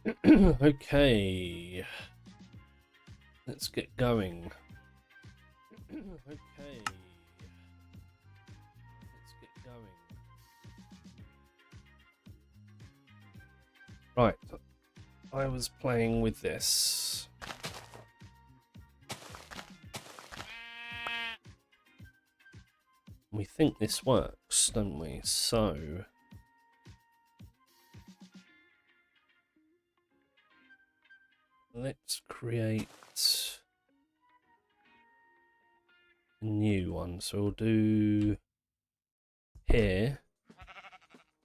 Okay, let's get going. Okay, let's get going. Right, I was playing with this. We think this works, don't we? So let's create a new one. So we'll do here.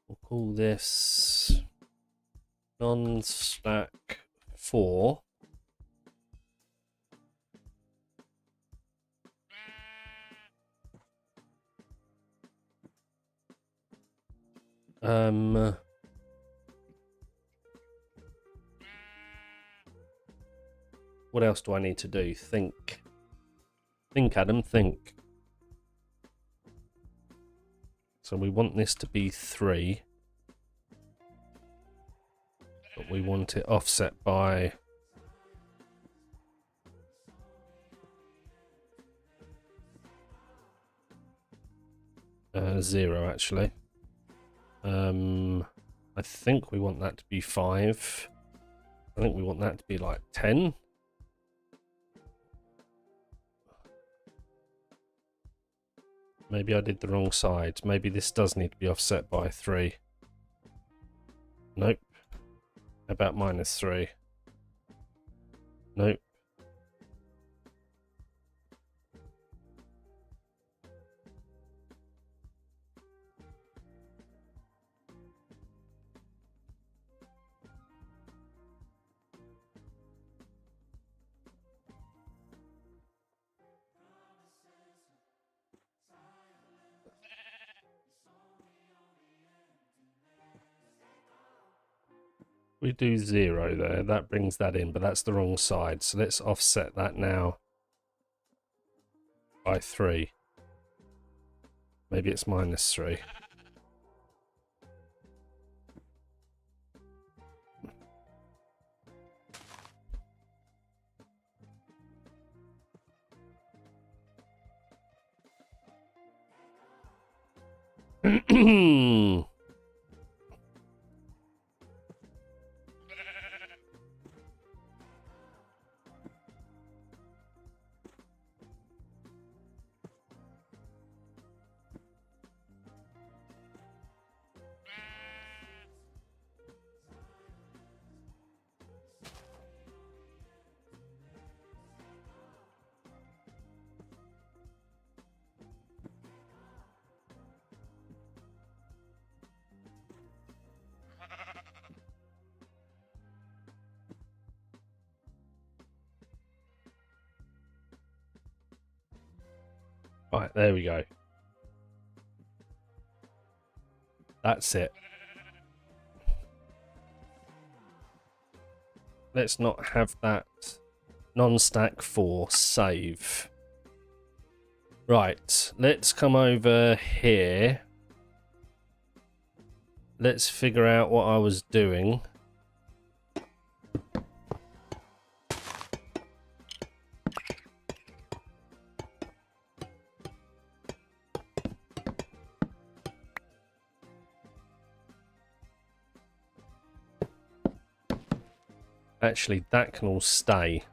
We'll call this non-stack 4. What else do I need to do? Think, Adam, think. So we want this to be 3, but we want it offset by 0 actually. I think we want that to be 5. I think we want that to be like 10. Maybe I did the wrong side. Maybe this does need to be offset by 3. Nope. How about -3? Nope. We do 0 there, that brings that in, but that's the wrong side. So let's offset that now by 3. Maybe it's -3. Right, there we go. That's it. Let's not have that non-stack 4 save. Right, let's come over here. Let's figure out what I was doing. Actually, that can all stay.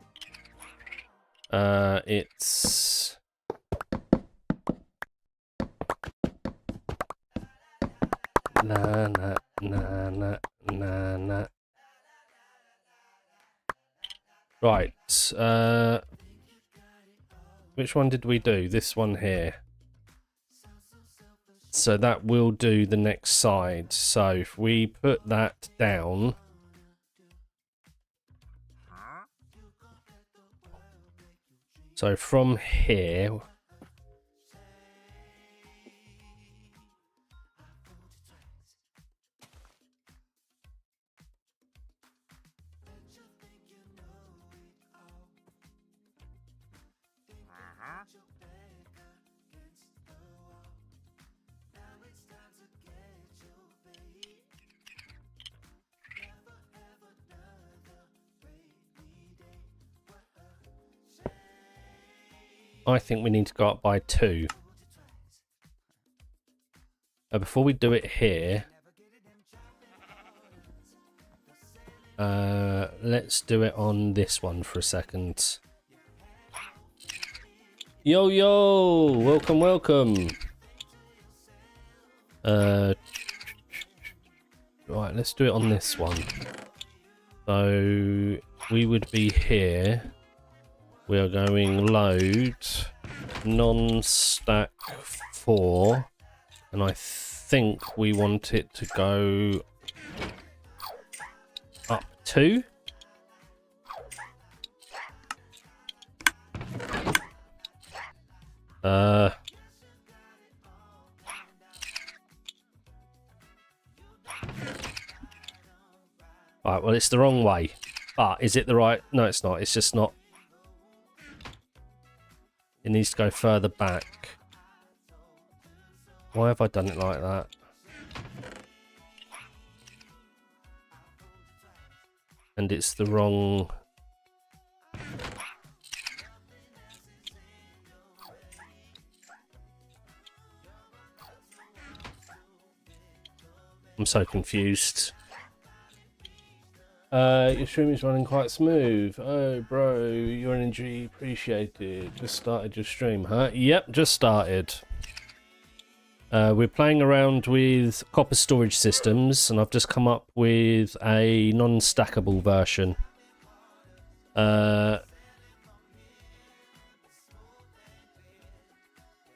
It's... Nah, nah, nah, nah, nah, nah. Right. Which one did we do? This one here. So that will do the next side. So if we put that down... So from here... I think we need to go up by 2. Before we do it here, let's do it on this one for a second. Yo, yo! Welcome, welcome! Right, let's do it on this one. So, we would be here. We are going load, non-stack 4, and I think we want it to go up 2. Right, well, it's the wrong way. But is it the right? No, it's not. It's just not. It needs to go further back. Why have I done it like that? And it's the wrong... I'm so confused. Your stream is running quite smooth. Oh, bro, your energy appreciated. Just started your stream, huh? Yep, just started. We're playing around with copper storage systems, and I've just come up with a non-stackable version.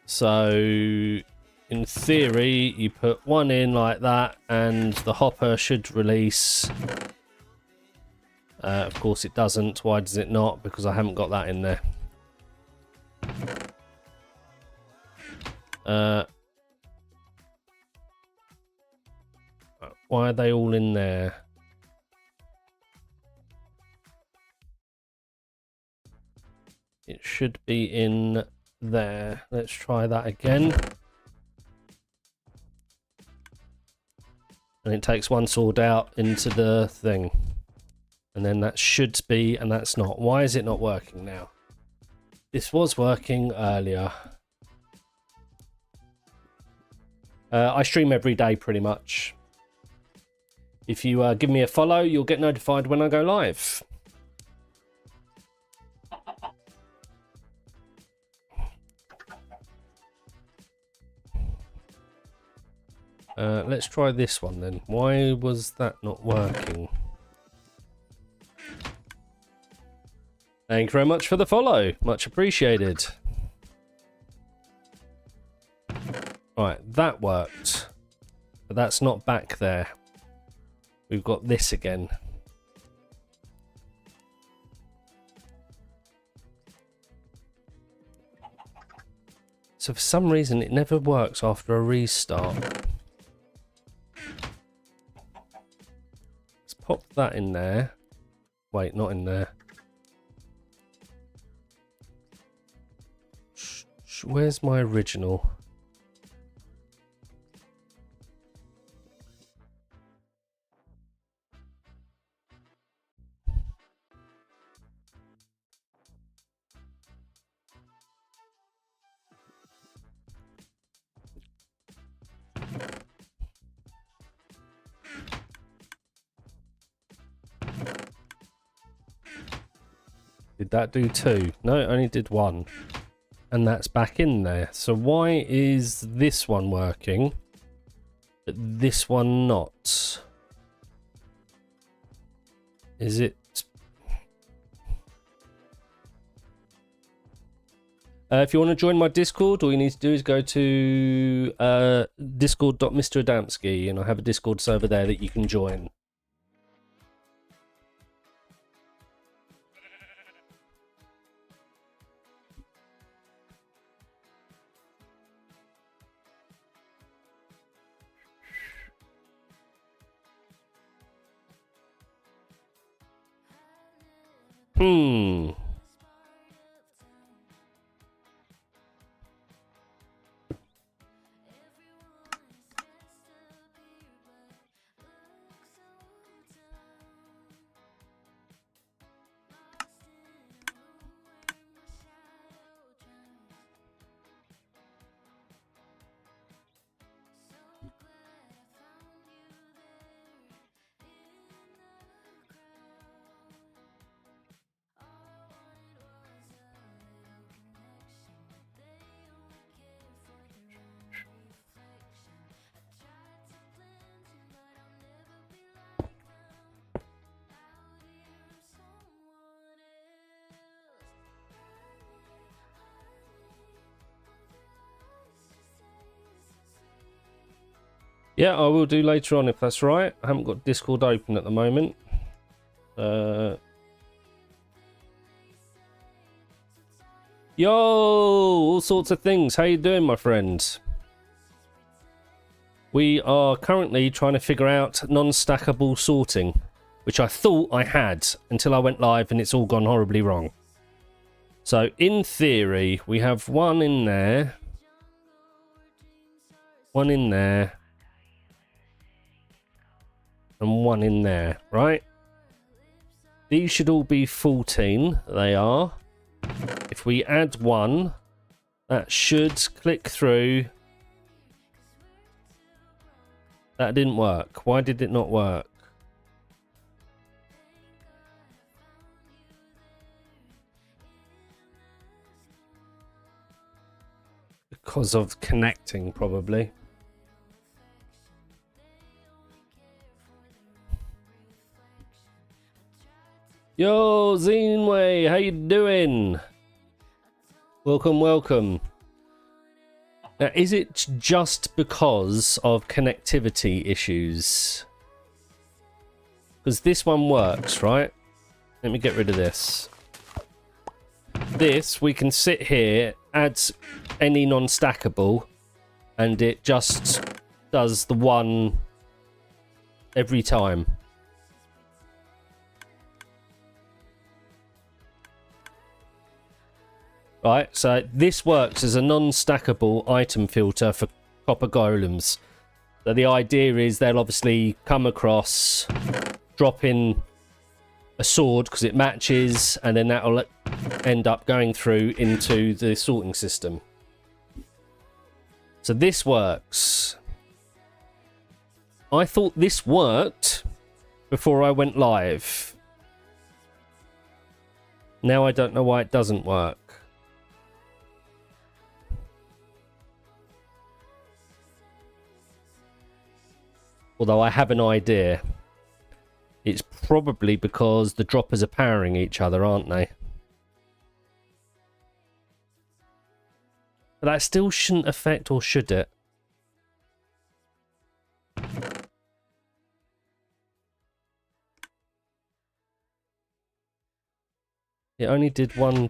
So, in theory, you put one in like that, and the hopper should release. Of course it doesn't. Why does it not? Because I haven't got that in there. Why are they all in there? It should be in there. Let's try that again. And it takes one sword out into the thing. And then that should be, and that's not. Why is it not working now? This was working earlier. I stream every day pretty much. If you give me a follow, you'll get notified when I go live. Let's try this one then. Why was that not working? Thank you very much for the follow. Much appreciated. Right, that worked. But that's not back there. We've got this again. So for some reason it never works after a restart. Let's pop that in there. Wait, not in there. Where's my original? Did that do 2? No, it only did 1. And that's back in there. So why is this one working, but this one not? Is it... if you want to join my Discord, all you need to do is go to discord.mradamski, and I have a Discord server there that you can join. Yeah, I will do later on if that's right. I haven't got Discord open at the moment. Yo, all sorts of things. How you doing, my friends? We are currently trying to figure out non-stackable sorting, which I thought I had until I went live and it's all gone horribly wrong. So in theory, we have one in there, one in there, and one in there, right? These should all be 14. They are. If we add one, that should click through. That didn't work. Why did it not work? Because of connecting, probably. Yo, Zinway, how you doing? Welcome, welcome. Now, is it just because of connectivity issues? Because this one works, right? Let me get rid of this. This, we can sit here, add any non-stackable, and it just does the one every time. Right, so this works as a non-stackable item filter for copper golems. So the idea is they'll obviously come across, drop in a sword because it matches, and then that'll end up going through into the sorting system. So this works. I thought this worked before I went live. Now I don't know why it doesn't work. Although I have an idea. It's probably because the droppers are powering each other, aren't they? But that still shouldn't affect, or should it? It only did one.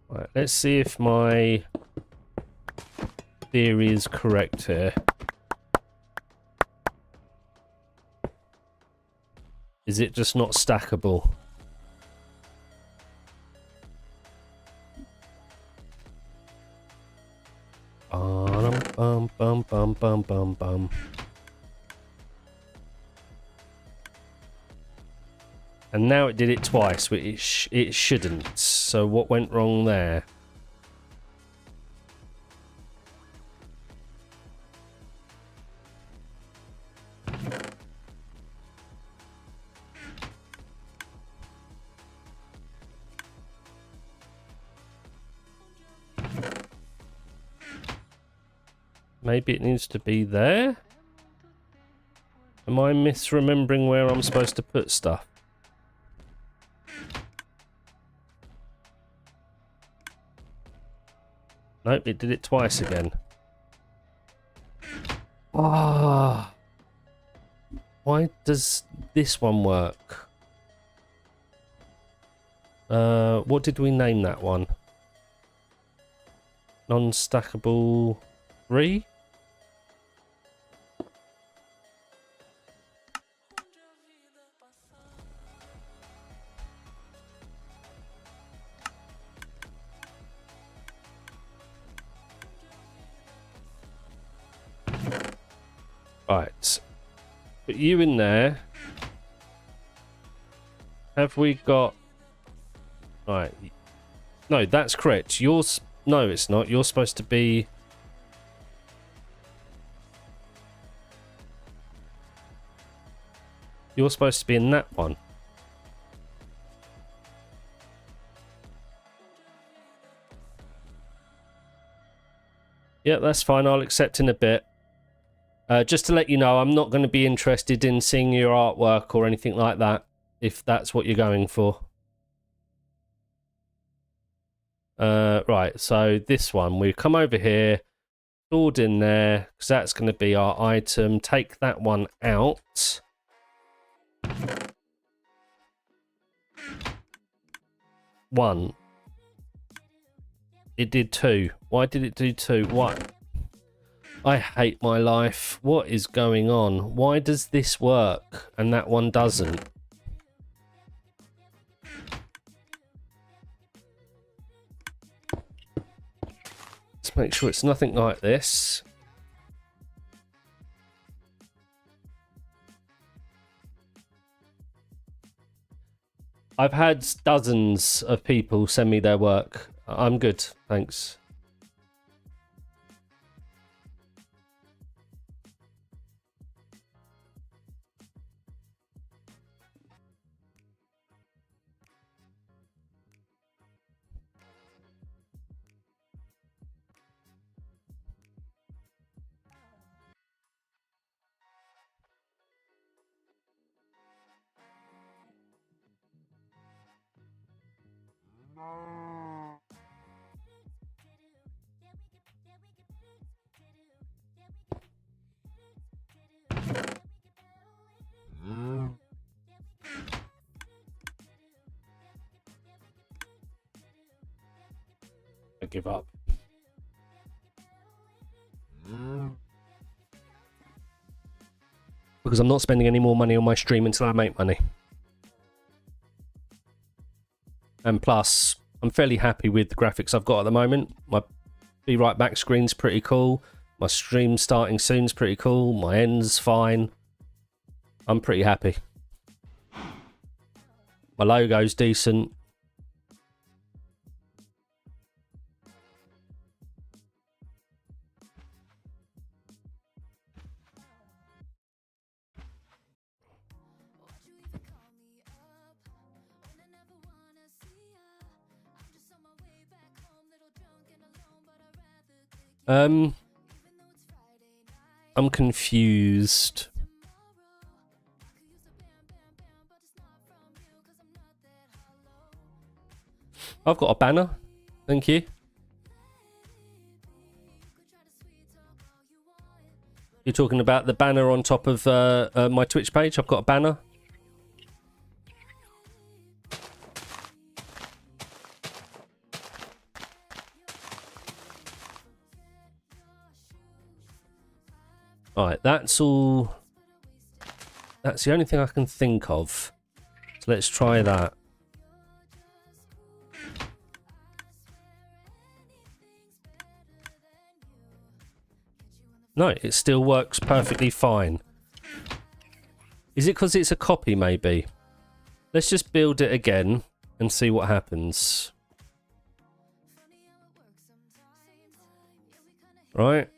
Right, let's see if my theory is correct here. Is it just not stackable? Bum, bum, bum, bum, bum, bum. And now it did it twice, which it shouldn't. So what went wrong there? Maybe it needs to be there? Am I misremembering where I'm supposed to put stuff? Nope, it did it twice again. Ah, why does this one work? What did we name that one? Non-stackable 3? Right. Put you in there. Have we got... Right. No, that's correct. Yours... No, it's not. You're supposed to be... You're supposed to be in that one. Yeah, that's fine. I'll accept in a bit. Just to let you know, I'm not going to be interested in seeing your artwork or anything like that, if that's what you're going for. Right, so this one, we come over here, stored in there, because that's going to be our item. Take that one out. One. It did two. Why did it do two? What? I hate my life. What is going on? Why does this work and that one doesn't? Let's make sure it's nothing like this. I've had dozens of people send me their work. I'm good, thanks. I give up. Because I'm not spending any more money on my stream until I make money. And plus, I'm fairly happy with the graphics I've got at the moment. My Be Right Back screen's pretty cool. My stream starting soon's pretty cool. My end's fine. I'm pretty happy. My logo's decent. I'm confused. I've got a banner. Thank you. You're talking about the banner on top of my Twitch page? I've got a banner. Alright, that's all. That's the only thing I can think of. So let's try that. No, it still works perfectly fine. Is it because it's a copy, maybe? Let's just build it again and see what happens. Right.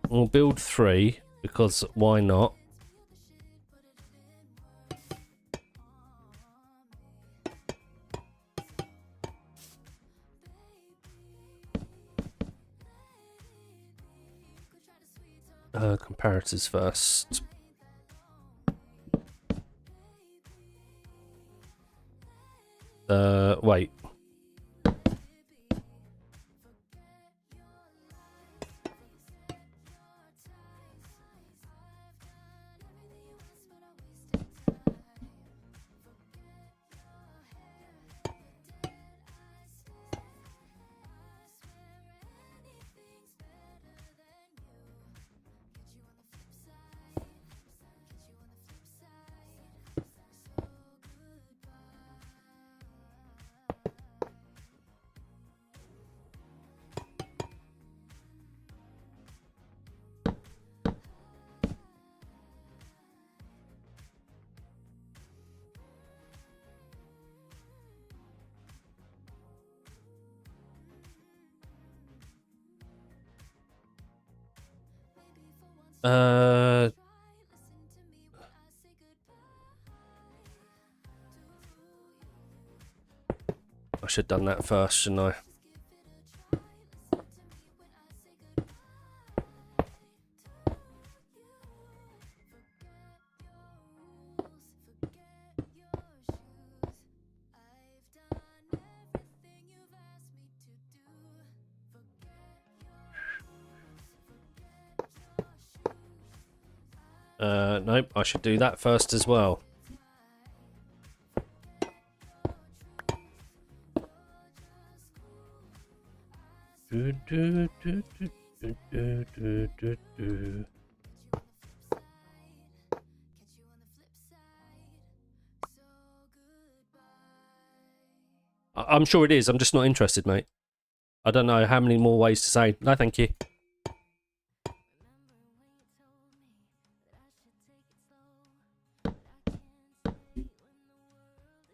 We'll build 3, because why not? Comparators first. Wait. I should have done that first, shouldn't I? Nope, I should do that first as well. I'm sure it is. I'm just not interested, mate. I don't know how many more ways to say no thank you.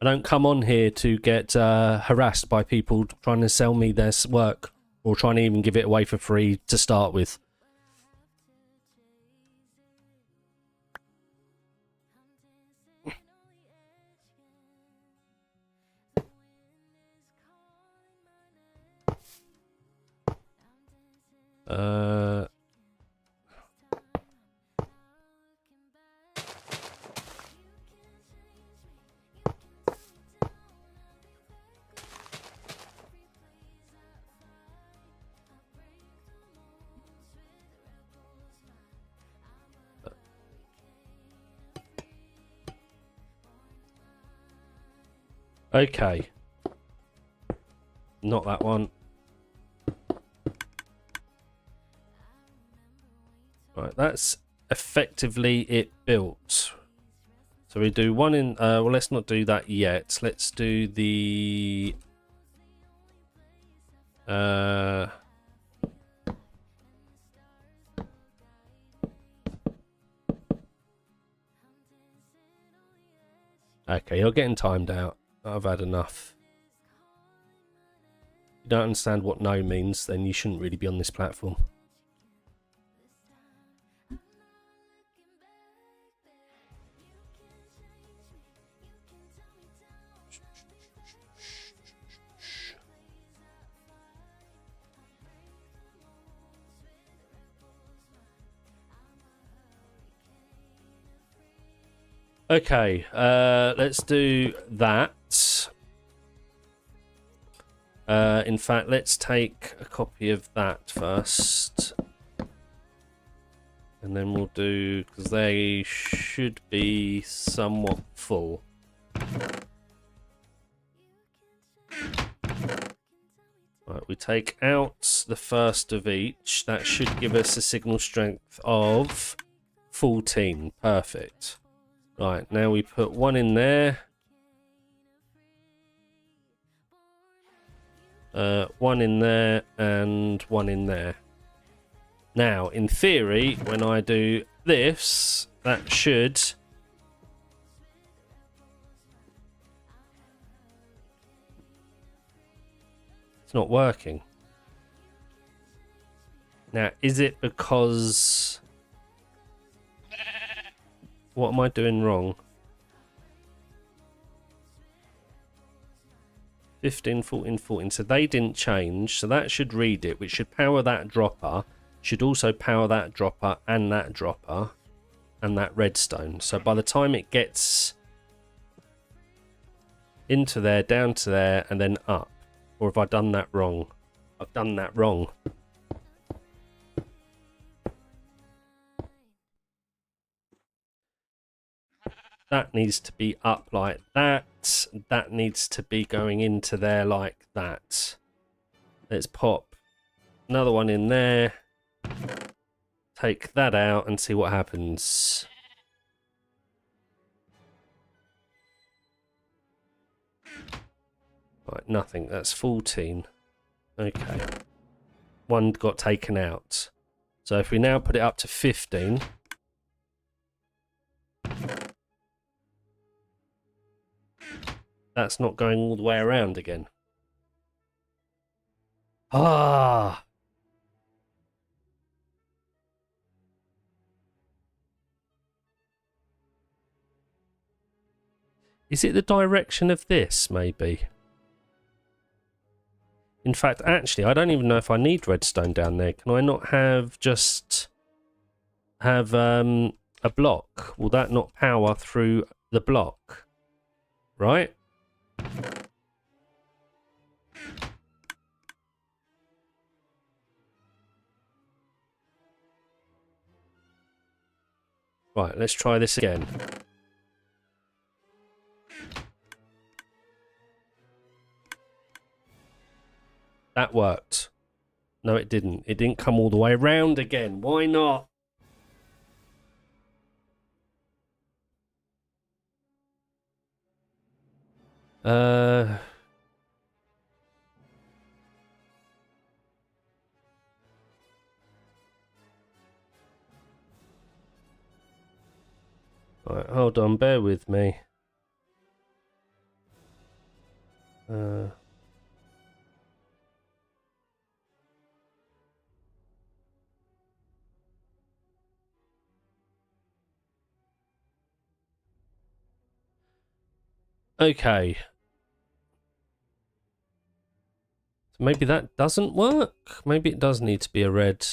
I don't come on here to get harassed by people trying to sell me their work or trying to even give it away for free to start with. Okay. Not that one. Right, that's effectively it built. So we do one in... well, let's not do that yet. Let's do the... Okay, you're getting timed out. I've had enough. If you don't understand what no means, then you shouldn't really be on this platform. Okay, let's do that. In fact, let's take a copy of that first. And then we'll do, because they should be somewhat full. Right, we take out the first of each. That should give us a signal strength of 14. Perfect. Right, now we put one in there. One in there and one in there. Now, in theory, when I do this, that should... It's not working. Now, is it because... What am I doing wrong? 15, 14, 14. So they didn't change. So that should read it, which should power that dropper. Should also power that dropper and that redstone. So by the time it gets into there, down to there, and then up. Or have I done that wrong? I've done that wrong. That needs to be up like that. That needs to be going into there like that. Let's pop another one in there. Take that out and see what happens. Right, nothing. That's 14. Okay. One got taken out. So if we now put it up to 15... That's not going all the way around again. Ah! Is it the direction of this, maybe? In fact, actually, I don't even know if I need redstone down there. Can I not have just have a block? Will that not power through the block? Right? Right, let's try this again. That worked. No, it didn't. It didn't come all the way around again. Why not? Right, hold on, bear with me. Okay. So maybe that doesn't work? Maybe it does need to be a red.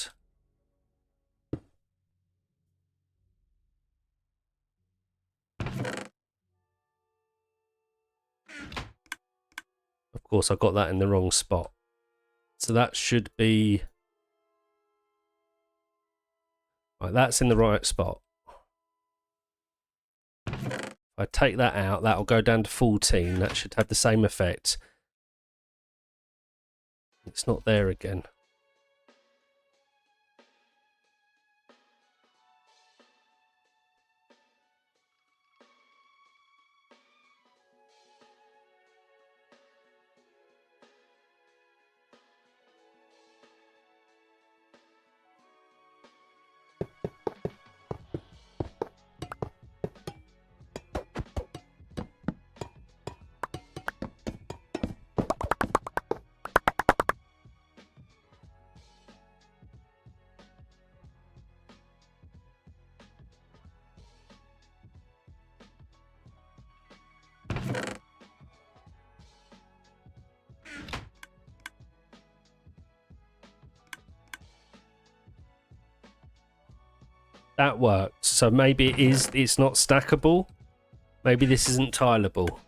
Of course, I got that in the wrong spot. So that should be... Right, that's in the right spot. If I take that out, that'll go down to 14. That should have the same effect. It's not there again. That worked. So maybe it's not stackable. Maybe this isn't tileable.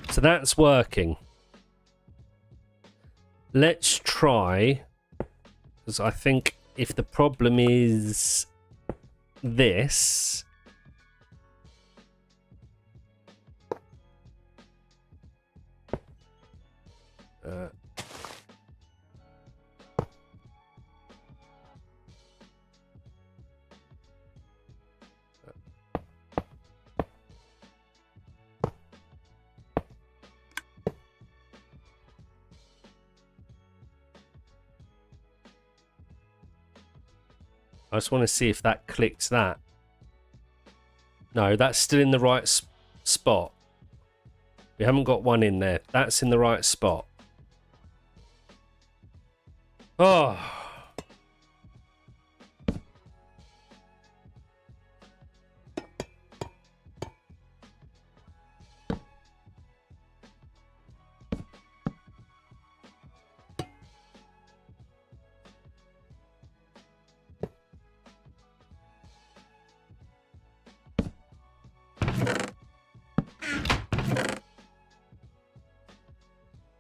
So that's working. Let's try, because I think if the problem is this, I just want to see if that clicks that. No, that's still in the right spot. We haven't got one in there. That's in the right spot. Oh.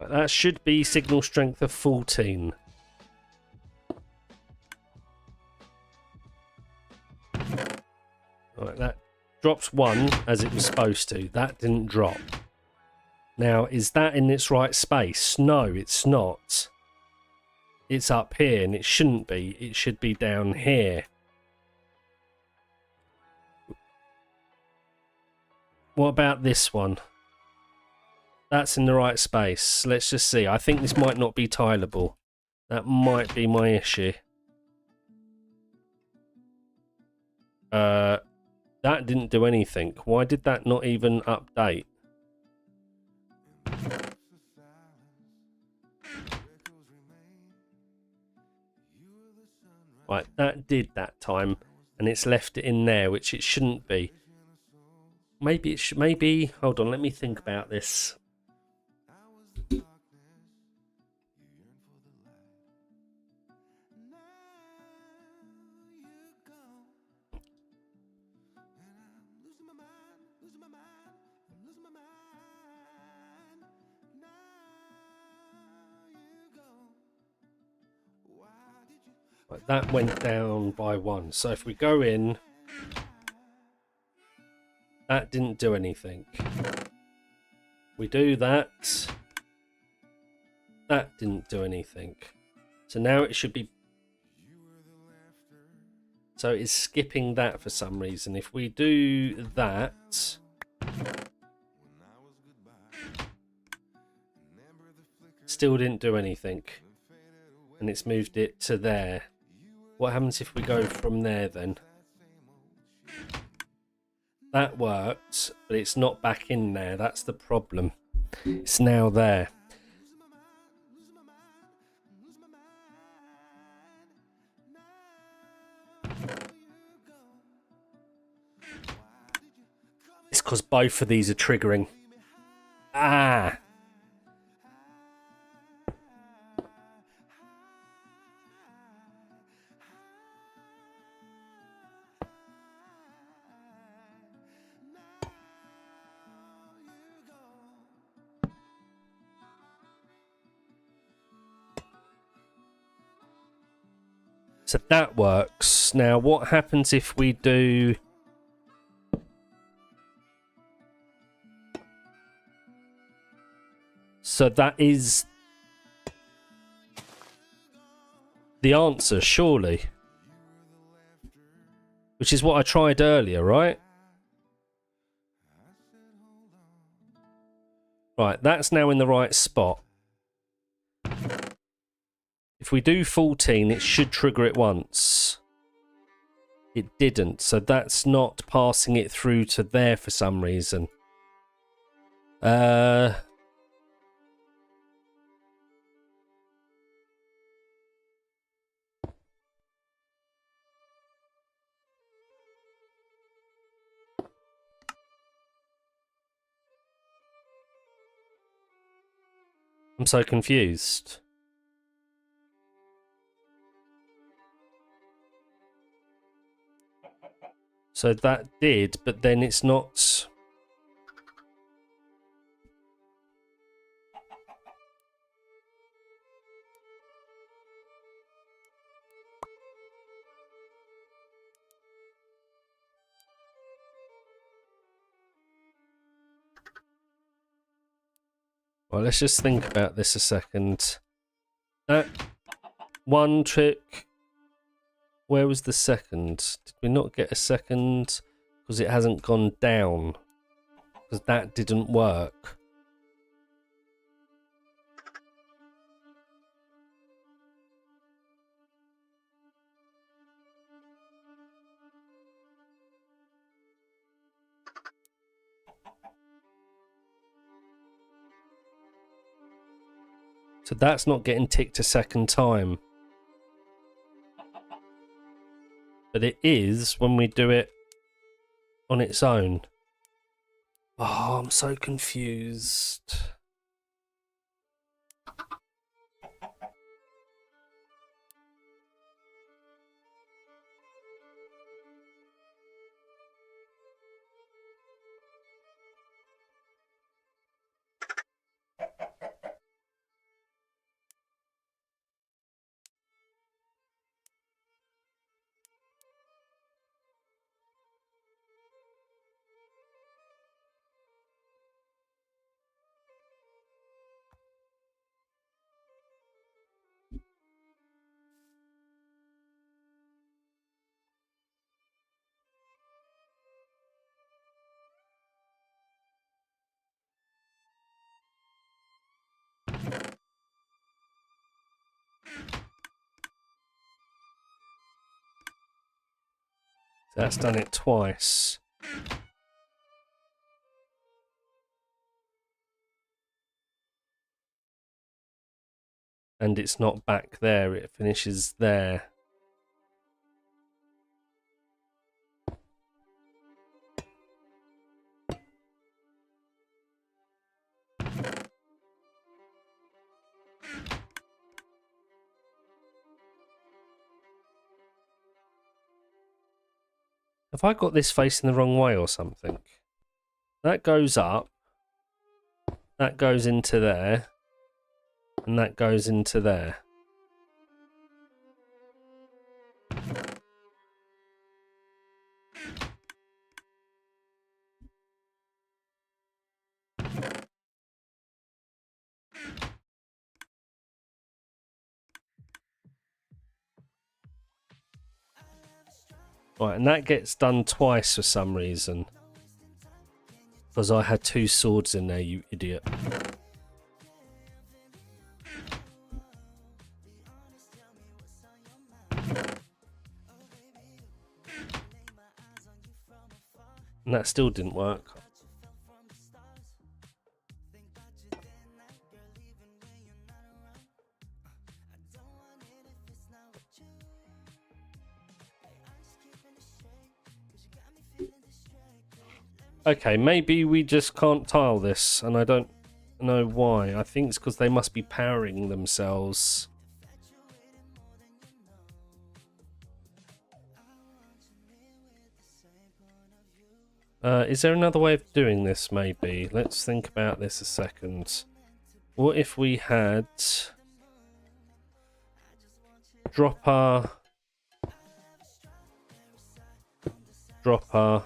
That should be signal strength of 14. Right, that dropped 1 as it was supposed to. That didn't drop. Now, is that in its right space? No, it's not. It's up here, and it shouldn't be. It should be down here. What about this one? That's in the right space. Let's just see. I think this might not be tileable. That might be my issue. That didn't do anything. Why did that not even update? Right, that did that time, and it's left it in there, which it shouldn't be. Maybe it should. Maybe. Hold on. Let me think about this. Right, that went down by 1. So if we go in, that didn't do anything. We do that. That didn't do anything. So now it should be. So it's skipping that for some reason. If we do that. Still didn't do anything. And it's moved it to there. What happens if we go from there then? That worked, but it's not back in there. That's the problem. It's now there. It's because both of these are triggering. Ah! So that works. Now, what happens if we do... So that is the answer, surely. Which is what I tried earlier, right? Right, that's now in the right spot. If we do 14, it should trigger it once. It didn't, so that's not passing it through to there for some reason. I'm so confused. So that did, but then it's not... Well, let's just think about this a second. That one trick... Where was the second? Did we not get a second? Because it hasn't gone down. Because that didn't work. So that's not getting ticked a second time. But it is when we do it on its own. Oh, I'm so confused. That's done it twice. And it's not back there, it finishes there. Have I got this facing the wrong way or something? That goes up. That goes into there. And that goes into there. Right, and that gets done twice for some reason. Because I had two swords in there, you idiot. And that still didn't work. Okay, maybe we just can't tile this, and I don't know why. I think it's because they must be powering themselves. Is there another way of doing this, maybe? Let's think about this a second. What if we had... Dropper... Dropper...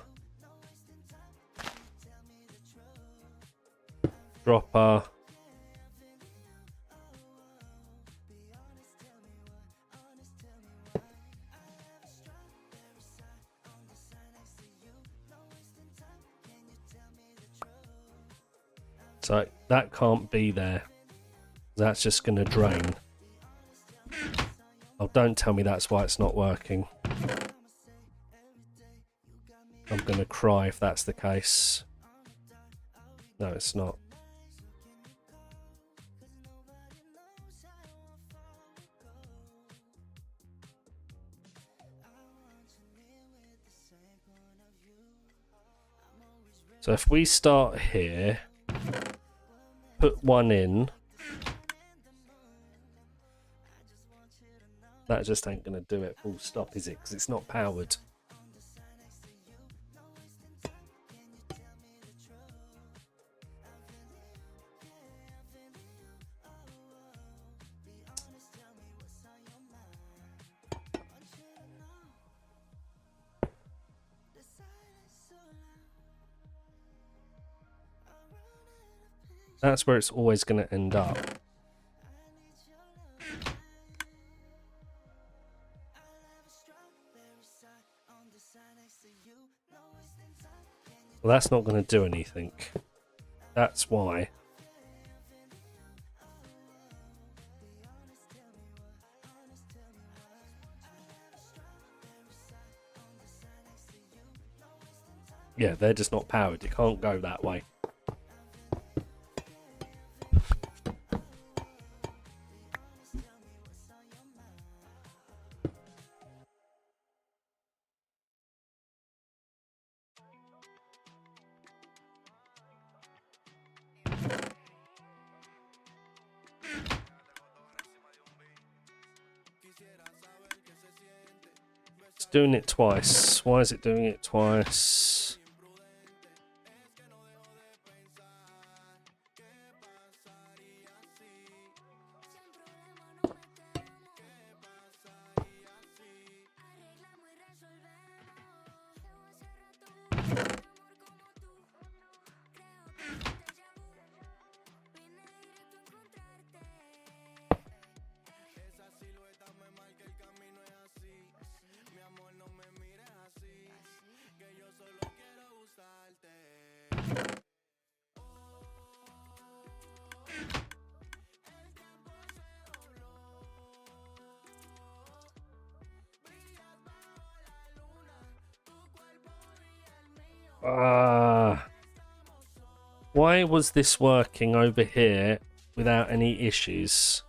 Dropper... So that can't be there. That's just going to drain. Oh, don't tell me that's why it's not working. I'm going to cry if that's the case. No, it's not. So if we start here, put one in, that just ain't going to do it full stop, is it? Because it's not powered. That's where it's always going to end up. Well, that's not going to do anything. That's why. Yeah, they're just not powered. You can't go that way. It's doing it twice. Why is it doing it twice? Why was this working over here without any issues?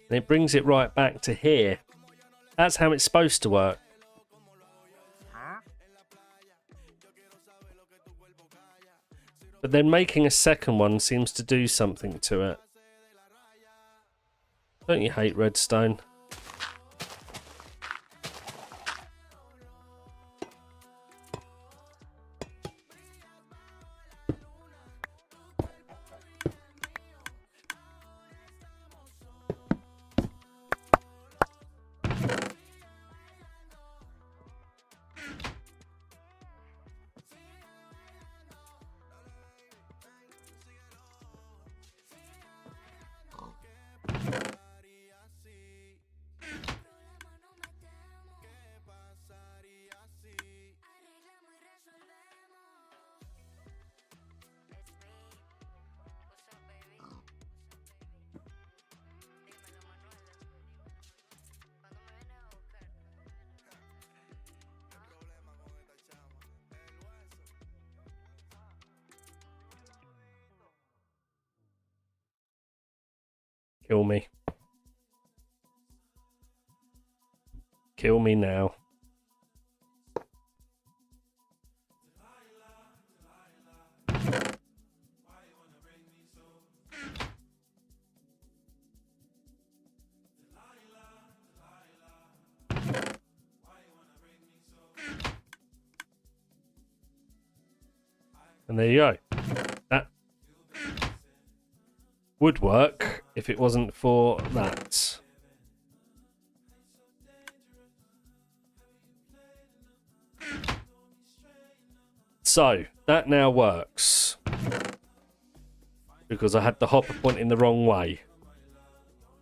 And it brings it right back to here. That's how it's supposed to work. But then making a second one seems to do something to it. Don't you hate redstone? Kill me. Kill me now. And there you go. That would work if it wasn't for that. So, that now works. Because I had the hopper point in the wrong way.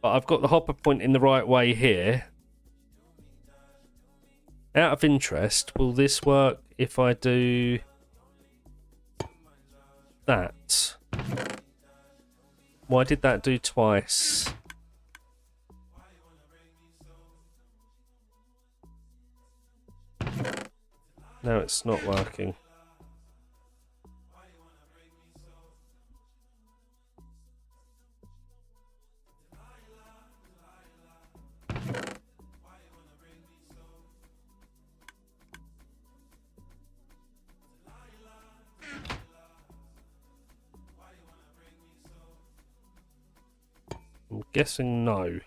But I've got the hopper point in the right way here. Out of interest, will this work if I do that? Why did that do twice? No, it's not working. I'm guessing no.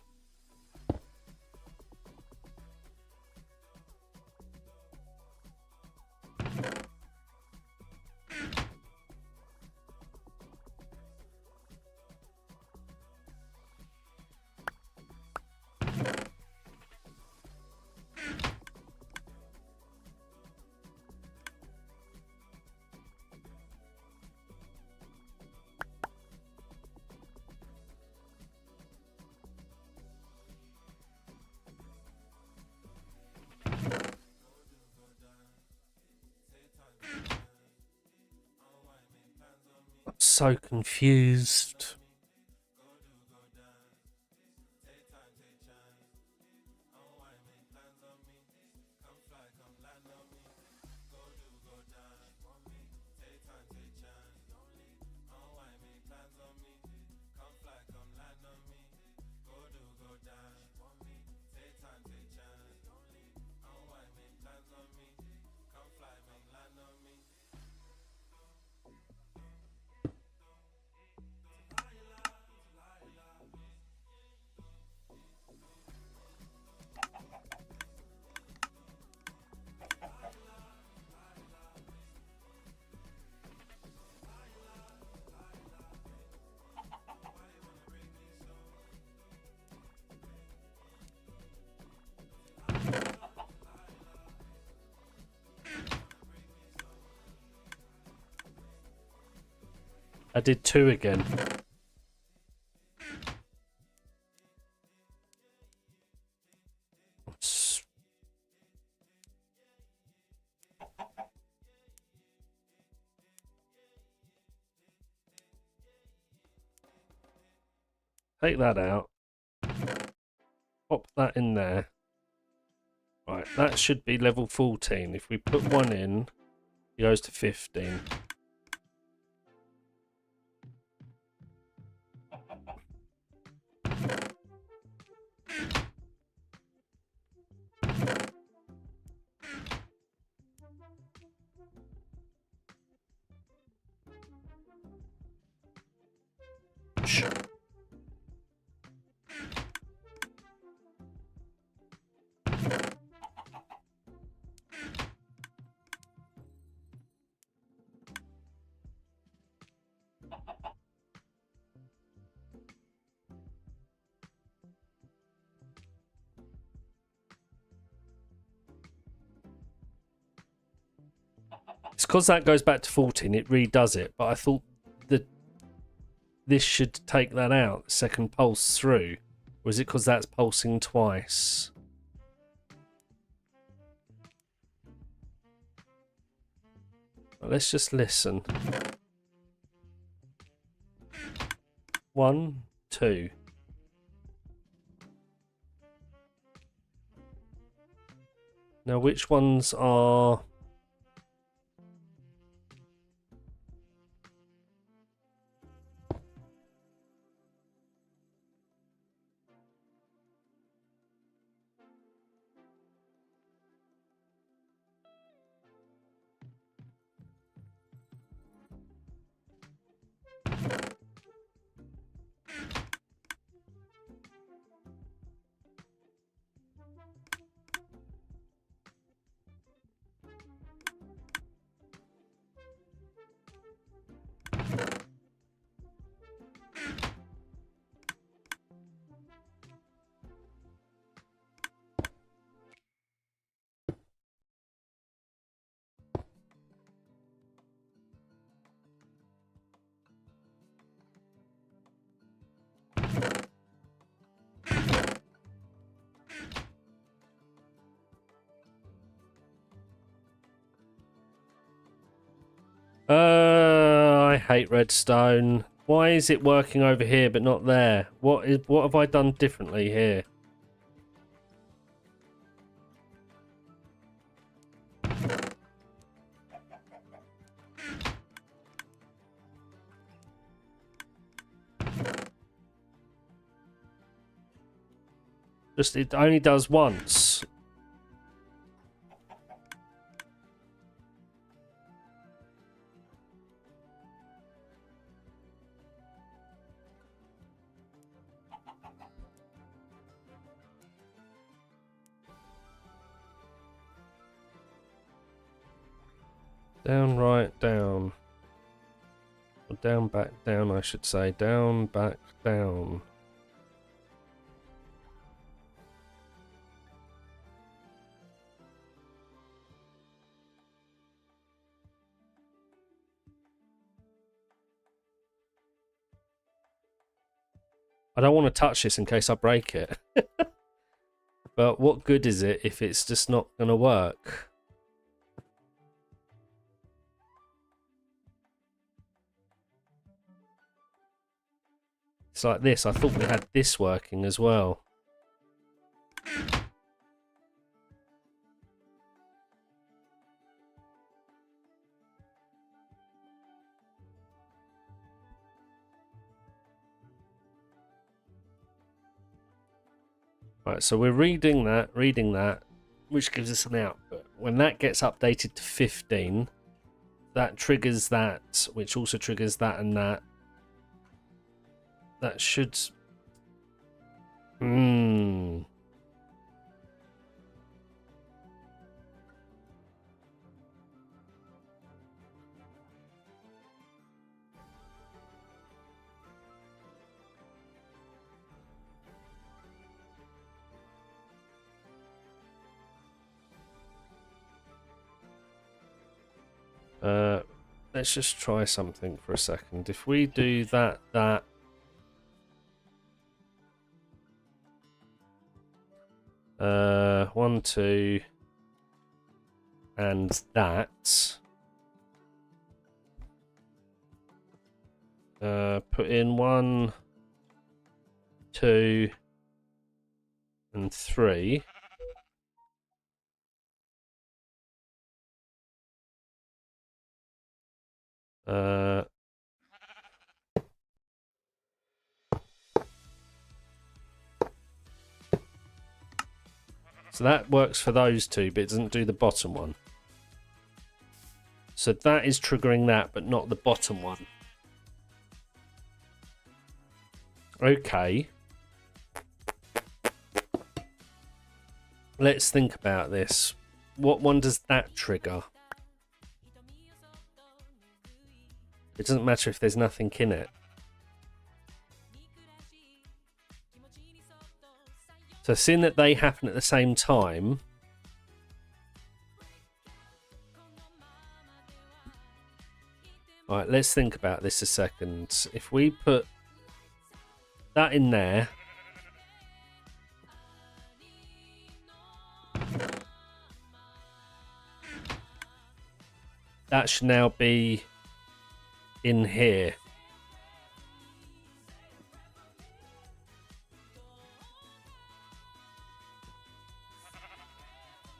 So confused. I did 2 again. Take that out. Pop that in there. Right, that should be level 14. If we put 1 in, it goes to 15. Shh. It's because that goes back to 14, it redoes it, but I thought that this should take that out, the second pulse through. Or is it because that's pulsing twice? Well, let's just listen. 1, 2. Now, which ones are... I hate redstone. Why is it working over here but not there? What have I done differently here? Just it only does once. Down, right, down. Or down, back, down, I should say. Down, back, down. I don't want to touch this in case I break it. But what good is it if it's just not going to work? It's like this. I thought we had this working as well. Right, so we're reading that, which gives us an output. When that gets updated to 15, that triggers that, which also triggers that and that. That should... let's just try something for a second. If we do that, 1, 2, and that. Put in 1, 2, and 3. So that works for those two, but it doesn't do the bottom one. So that is triggering that, but not the bottom one. Okay. Let's think about this. What one does that trigger? It doesn't matter if there's nothing in it. So seeing that they happen at the same time... Alright, let's think about this a second. If we put that in there... That should now be in here.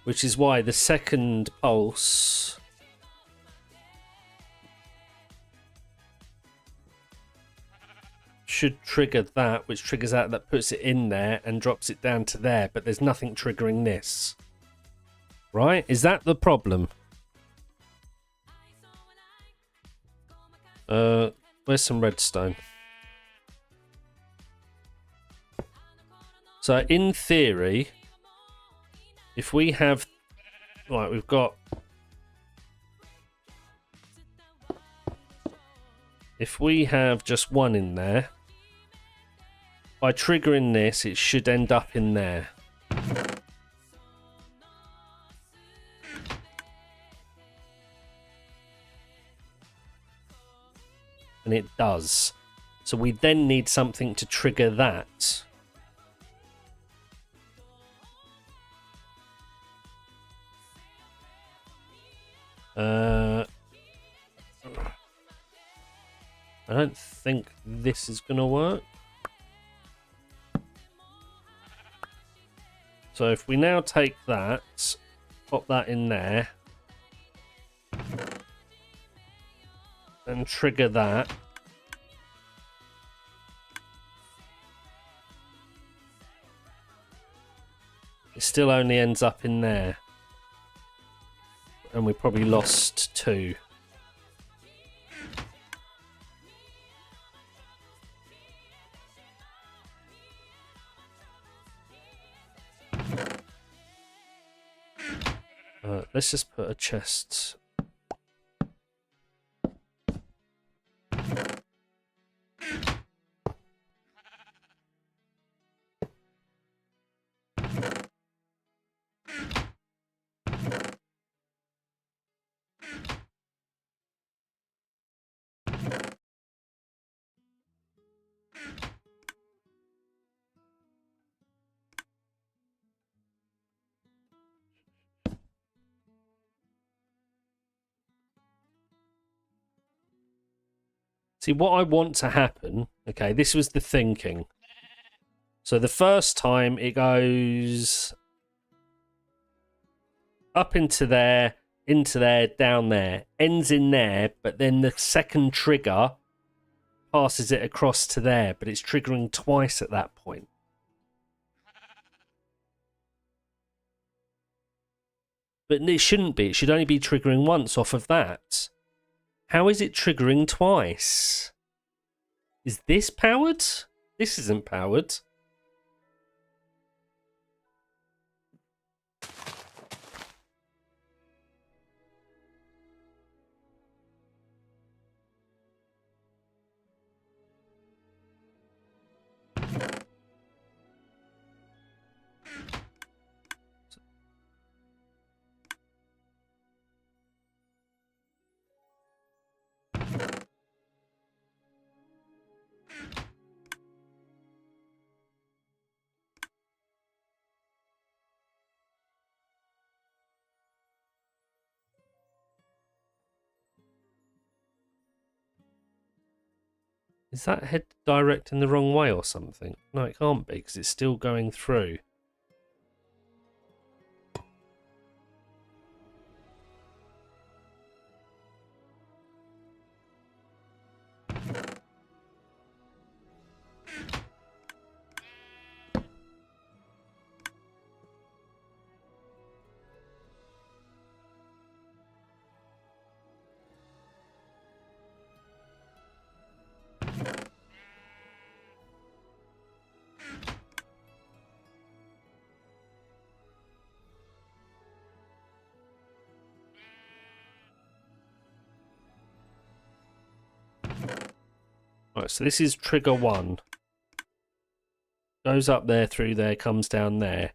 Which is why the second pulse should trigger that, which triggers that puts it in there and drops it down to there, but there's nothing triggering this. Right? Is that the problem? Where's some redstone? So in theory, if we have... Right, we've got... If we have just one in there, by triggering this, it should end up in there. And it does. So we then need something to trigger that. I don't think this is going to work. So if we now take that, pop that in there, and trigger that. It still only ends up in there. And we probably lost 2. Let's just put a chest. See, what I want to happen, okay, this was the thinking. So the first time it goes up into there, down there, ends in there, but then the second trigger passes it across to there, but it's triggering twice at that point. But it shouldn't be. It should only be triggering once off of that. How is it triggering twice? Is this powered? This isn't powered. Is that head directing the wrong way or something? No, it can't be, because it's still going through. Right, so this is trigger 1. Goes up there, through there, comes down there.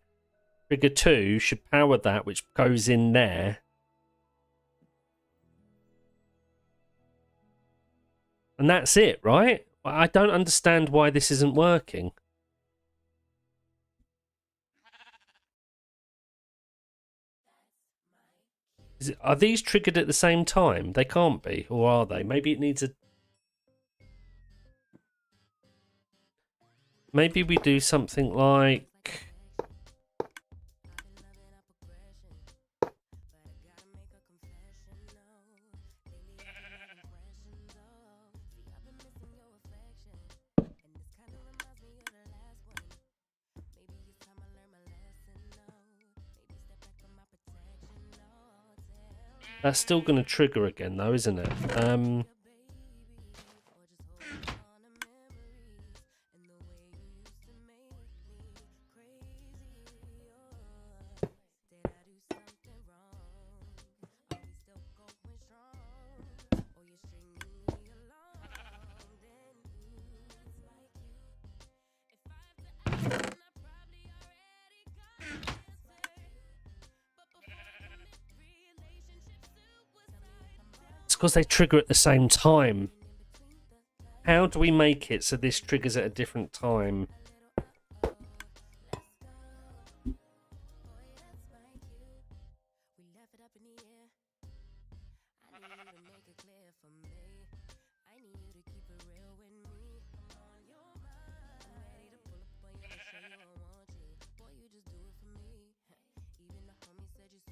Trigger 2 should power that, which goes in there. And that's it, right? I don't understand why this isn't working. Are these triggered at the same time? They can't be, or are they? Maybe it needs a... Maybe we do something like... That's still going to trigger again, though, isn't it? Because they trigger at the same time. How do we make it so this triggers at a different time?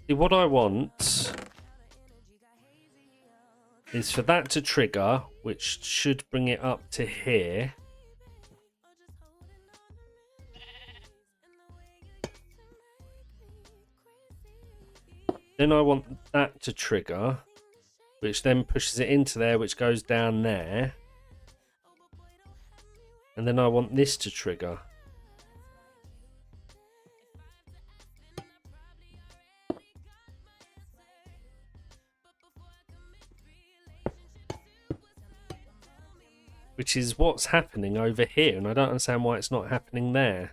See, what I want is for that to trigger, which should bring it up to here. Then I want that to trigger, which then pushes it into there, which goes down there. And then I want this to trigger. Which is what's happening over here, and I don't understand why it's not happening there.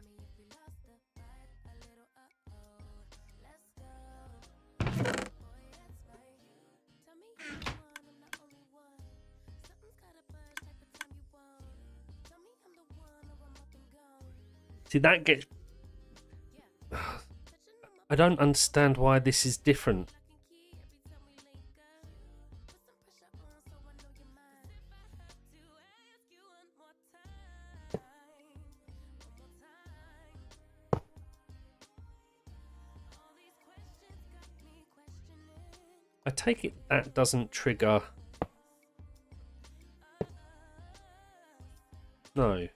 See, that gets... I don't understand why this is different. I take it that doesn't trigger... No.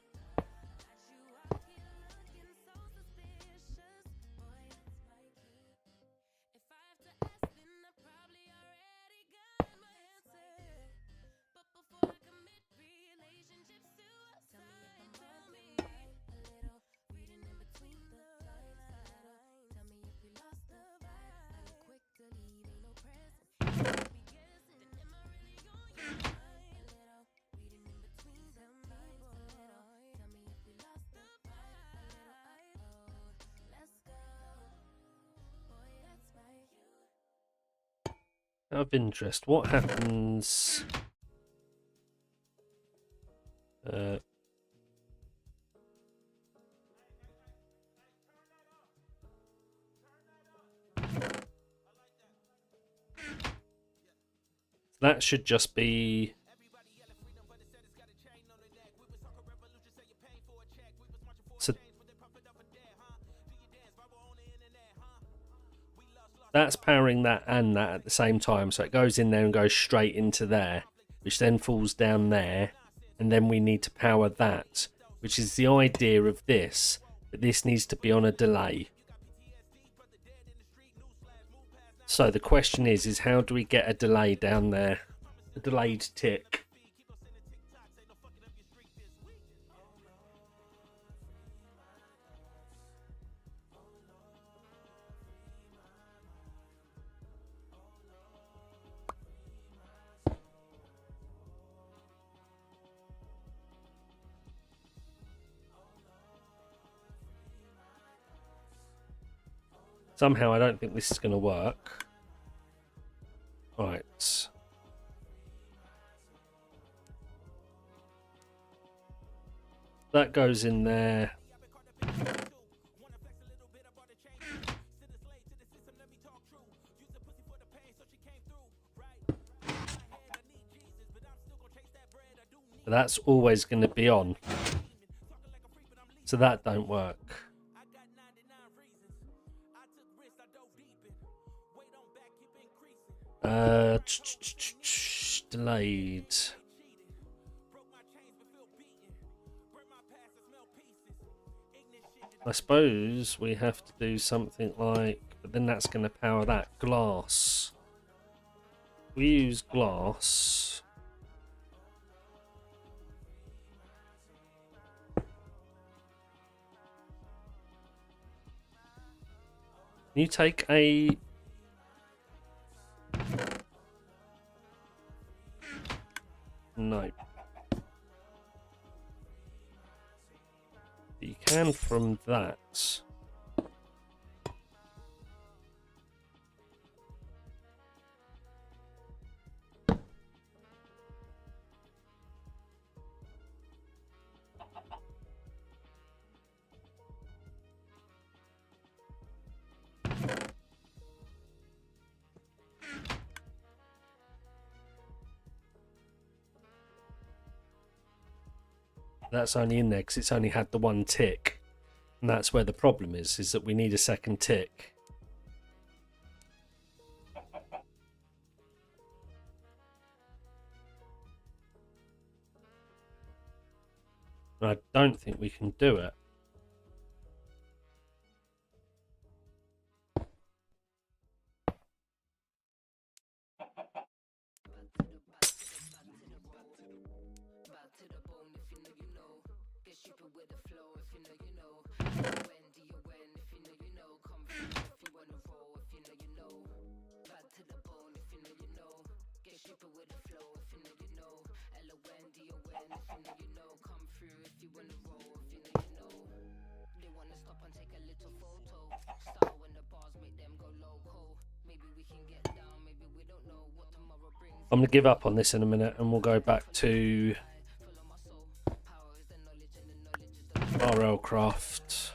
Out of interest, what happens... that should just be... So that's powering that and that at the same time, so it goes in there and goes straight into there, which then falls down there, and then we need to power that, which is the idea of this, but this needs to be on a delay. So the question is how do we get a delay down there? A delayed tick. Somehow I don't think this is going to work. Right. That goes in there. But that's always going to be on. So that don't work. Delayed. I suppose we have to do something like, but then that's going to power that glass. We use glass. Can you take a... No. But you can from that. That's only in there because it's only had the one tick. And that's where the problem is that we need a second tick. And I don't think we can do it. I'm going to give up on this in a minute and we'll go back to RLCraft.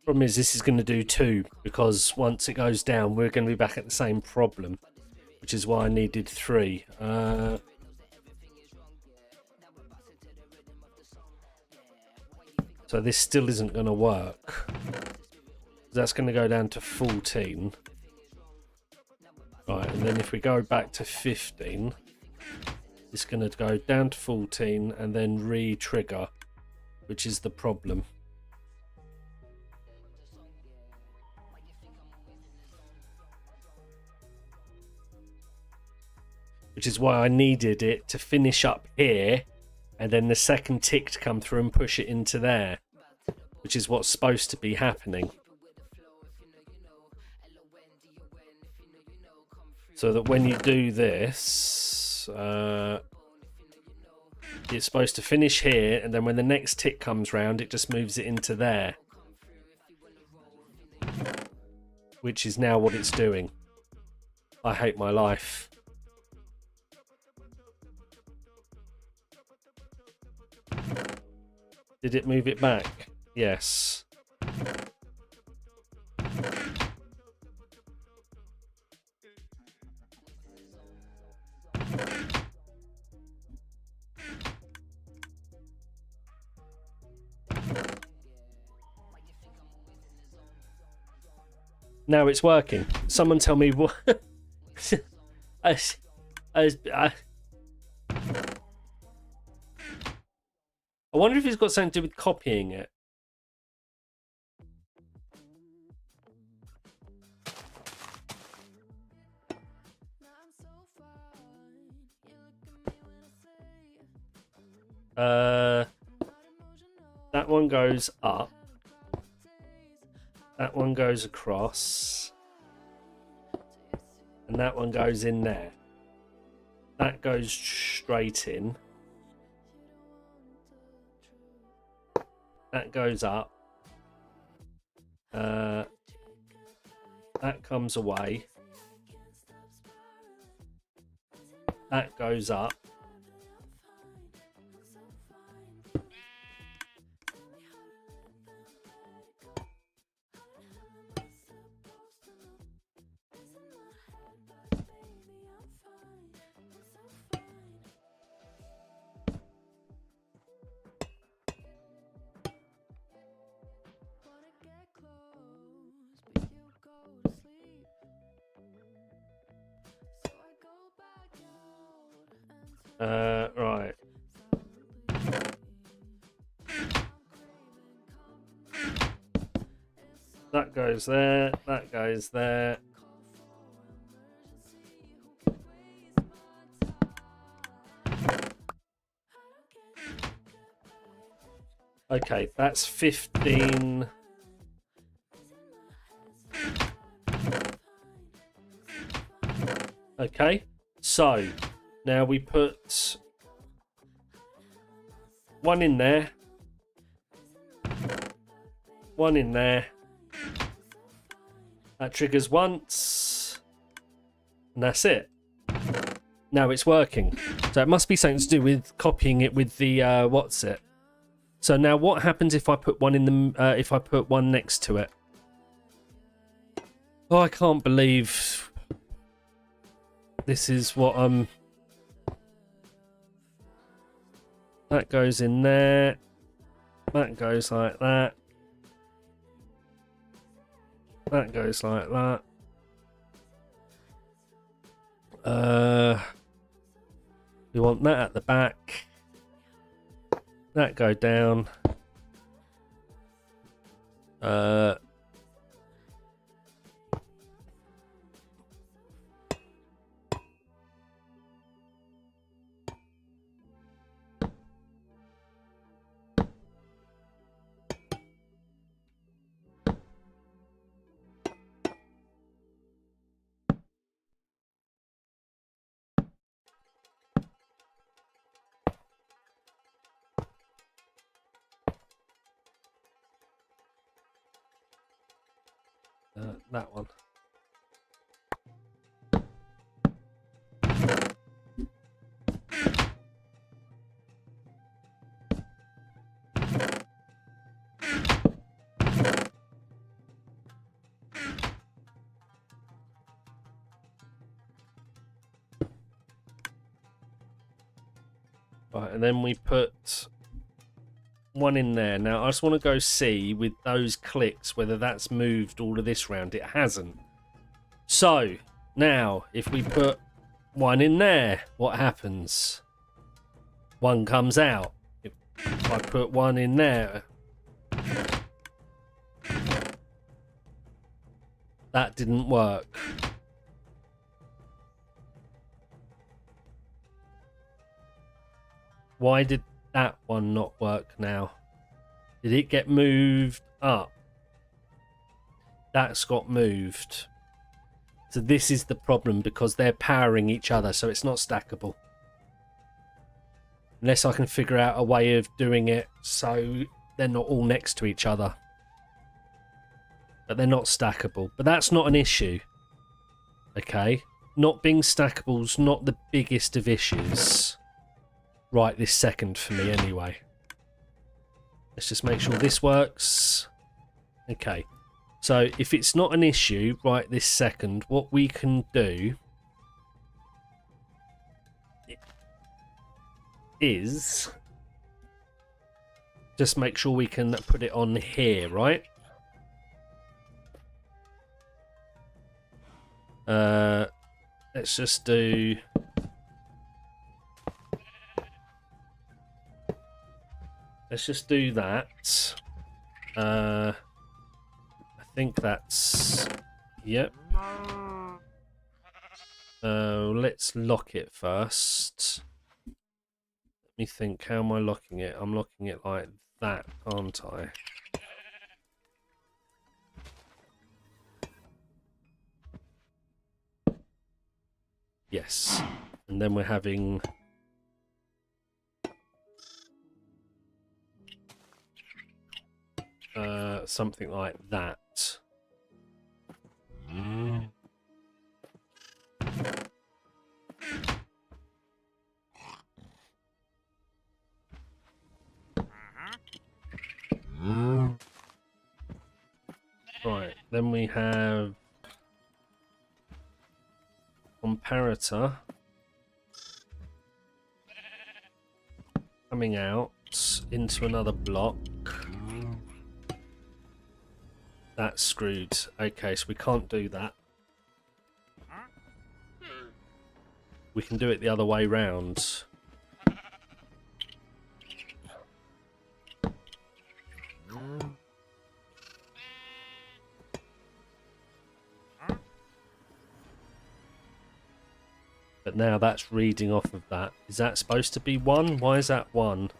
Problem is, this is going to do 2 because once it goes down, we're going to be back at the same problem, which is why I needed 3. So this still isn't going to work. That's going to go down to 14. Right, and then if we go back to 15, it's going to go down to 14 and then re-trigger, which is the problem. Which is why I needed it to finish up here and then the second tick to come through and push it into there, which is what's supposed to be happening. So that when you do this, it's supposed to finish here, and then when the next tick comes round, it just moves it into there. Which is now what it's doing. I hate my life. Did it move it back? Yes. Now it's working. Someone tell me what. I wonder if it's got something to do with copying it. That one goes up. that one goes across, and that one goes in there. That goes straight in. That goes up. That comes away. That goes up. Right. That goes there, that goes there. Okay, that's 15. Okay, so now we put one in there, one in there. That triggers once, and that's it. Now it's working. So it must be something to do with copying it with the what's it. So now what happens if I put one in the if I put one next to it? Oh, I can't believe this is what that goes in there. That goes like that. That goes like that. We want that at the back. That go down. That one. Right, and then we put one in there. Now I just want to go see with those clicks whether that's moved all of this round. It hasn't. So now if we put one in there, what happens? One comes out. If I put one in there, that didn't work. Why did that one not work now? Did it get moved up? That's got moved. So this is the problem because they're powering each other, so it's not stackable. Unless I can figure out a way of doing it so they're not all next to each other. But they're not stackable. But that's not an issue. Okay? Not being stackable is not the biggest of issues. Right this second for me anyway. Let's just make sure this works. Okay. So if it's not an issue right this second, what we can do is just make sure we can put it on here, right? Let's just do... Let's just do that. I think that's... Yep. Let's lock it first. Let me think. How am I locking it? I'm locking it like that, aren't I? Yes. And then we're having... something like that. Right, then we have comparator coming out into another block. That's screwed. Okay, so we can't do that. We can do it the other way round. But now that's reading off of that. Is that supposed to be 1? Why is that 1?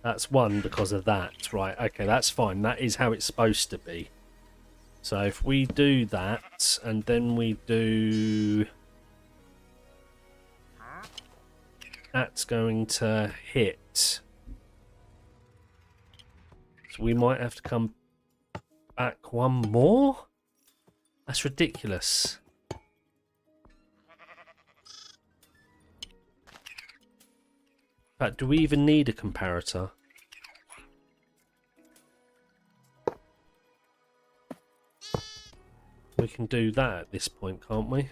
That's 1 because of that. Right, okay, that's fine. That is how it's supposed to be. So if we do that, and then we do... That's going to hit. So we might have to come back 1 more? That's ridiculous. In fact, do we even need a comparator? We can do that at this point, can't we?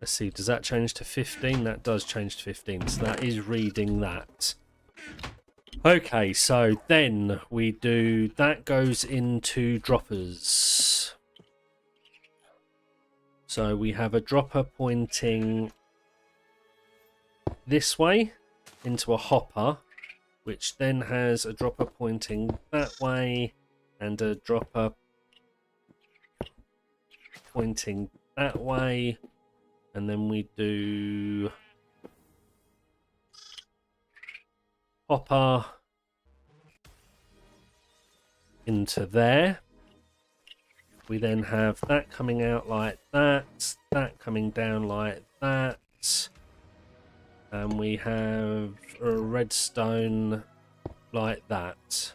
Let's see, does that change to 15? That does change to 15, so that is reading that. Okay, so then we do... That goes into droppers. So we have a dropper pointing this way into a hopper, which then has a dropper pointing that way and a dropper pointing that way. And then we do hopper into there. We then have that coming out like that, that coming down like that, and we have a redstone like that.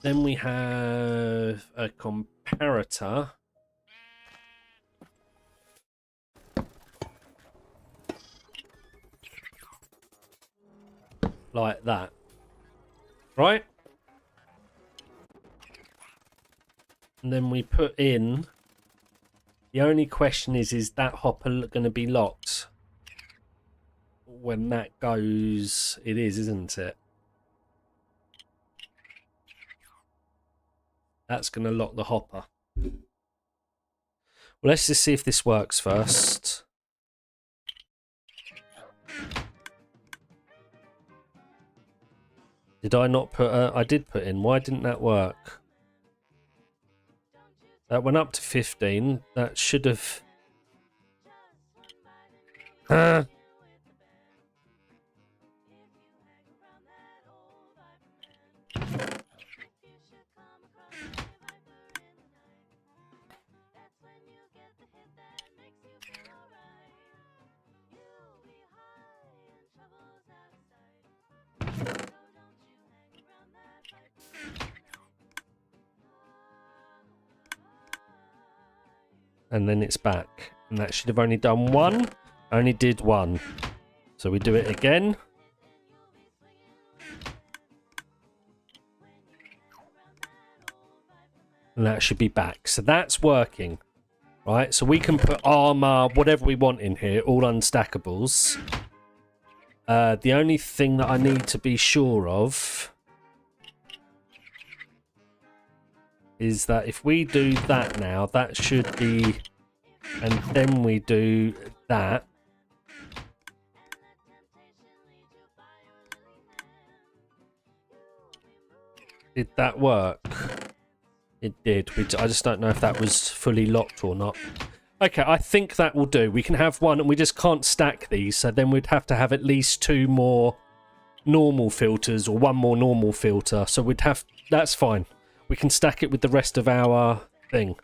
Then we have a comparator like that, right? And then we put in, the only question is that hopper going to be locked when that goes? It is, isn't it? That's going to lock the hopper. Well, let's just see if this works first. Did I not put... I did put in. Why didn't that work? That went up to 15. That should have... And then it's back. And that should have only done 1. Only did 1. So we do it again. And that should be back. So that's working. Right, so we can put armor, whatever we want in here, all unstackables. The only thing that I need to be sure of is that if we do that now, that should be, and then we do that. Did that work? It did. I just don't know if that was fully locked or not. Okay, I think that will do. We can have one, and we just can't stack these, so then we'd have to have at least 2 more normal filters or 1 more normal filter. So we'd have... That's fine. We can stack it with the rest of our thing.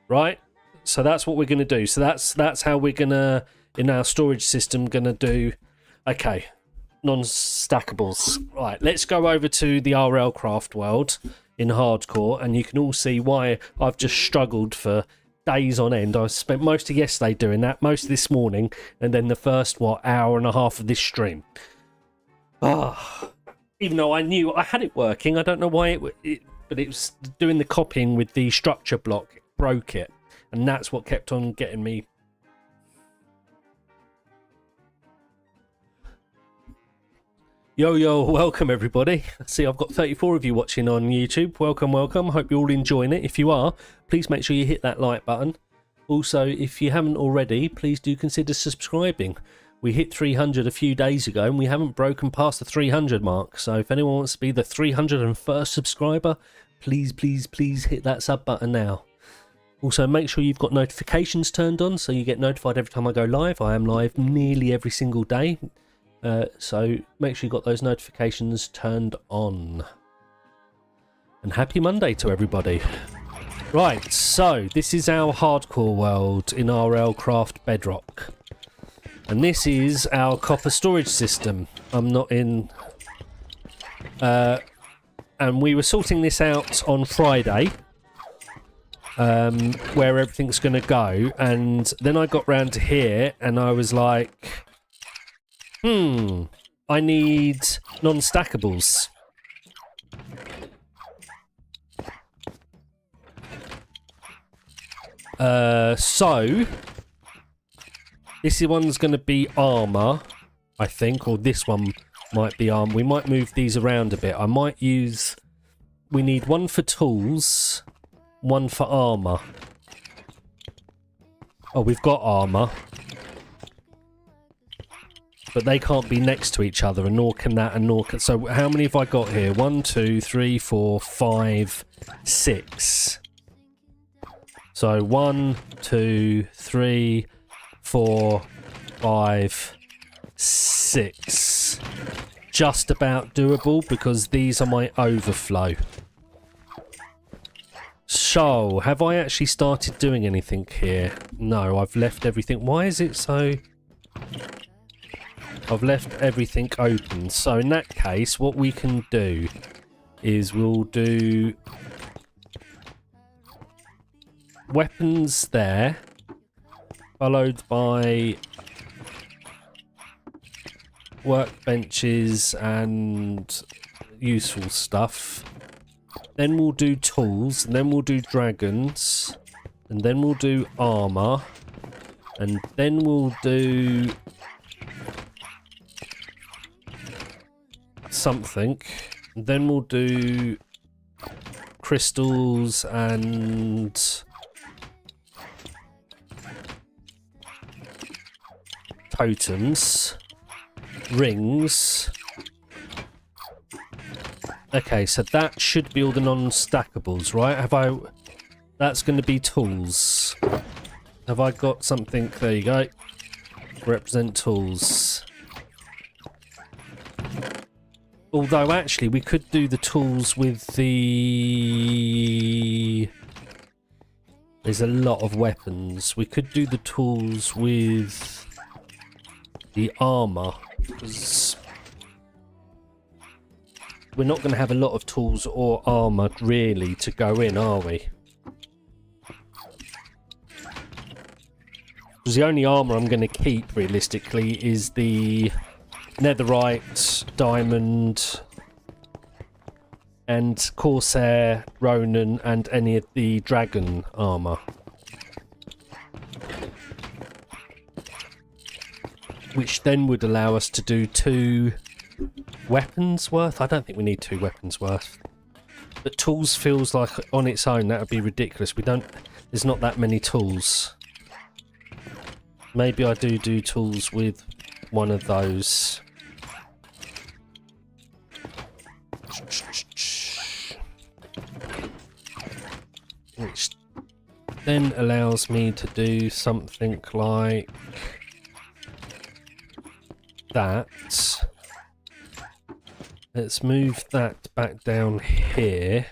Right? So that's what we're going to do. So that's how we're going to, in our storage system, going to do... Okay. Non-stackables. Right, let's go over to the RLCraft world in hardcore, and you can all see why I've just struggled for days on end. I spent most of yesterday doing that, most of this morning, and then the first, hour and a half of this stream. Even though I knew I had it working, I don't know why but it was doing the copying with the structure block. It broke it, and that's what kept on getting me. Yo, welcome everybody. See, I've got 34 of you watching on YouTube. Welcome. Hope you're all enjoying it. If you are, please make sure you hit that like button. Also, if you haven't already, please do consider subscribing. We hit 300 a few days ago, and we haven't broken past the 300 mark. So if anyone wants to be the 301st subscriber, please hit that sub button now. Also, make sure you've got notifications turned on, so you get notified every time I go live. I am live nearly every single day. So make sure you got those notifications turned on. And happy Monday to everybody. Right, so this is our hardcore world in RLCraft Bedrock. And this is our copper storage system. I'm not in... and we were sorting this out on Friday. Where everything's going to go. And then I got round to here and I was like... I need non-stackables. So this one's going to be armor, I think, or this one might be armor. We might move these around a bit. I might use... We need 1 for tools, 1 for armor. Oh, we've got armor. But they can't be next to each other, and nor can that, and nor can... So how many have I got here? 1, 2, 3, 4, 5, 6. So 1, 2, 3, 4, 5, 6. Just about doable, because these are my overflow. So, have I actually started doing anything here? No, I've left everything... Why is it so... I've left everything open. So in that case, what we can do is we'll do weapons there, followed by workbenches and useful stuff. Then we'll do tools, and then we'll do dragons, and then we'll do armor, and then we'll do something, and then we'll do crystals and totems, rings. Okay, so that should be all the non-stackables, right? That's going to be tools. Have I got something? There you go. Represent tools. Although, actually, we could do the tools with the... There's a lot of weapons. We could do the tools with the armor, because we're not going to have a lot of tools or armor, really, to go in, are we? Because the only armor I'm going to keep, realistically, is the netherite, diamond, and corsair, ronin, and any of the dragon armor. Which then would allow us to do 2 weapons worth. I don't think we need 2 weapons worth. But tools feels like on its own that would be ridiculous. There's not that many tools. Maybe I do tools with one of those. which then allows me to do something like that. Let's move that back down here.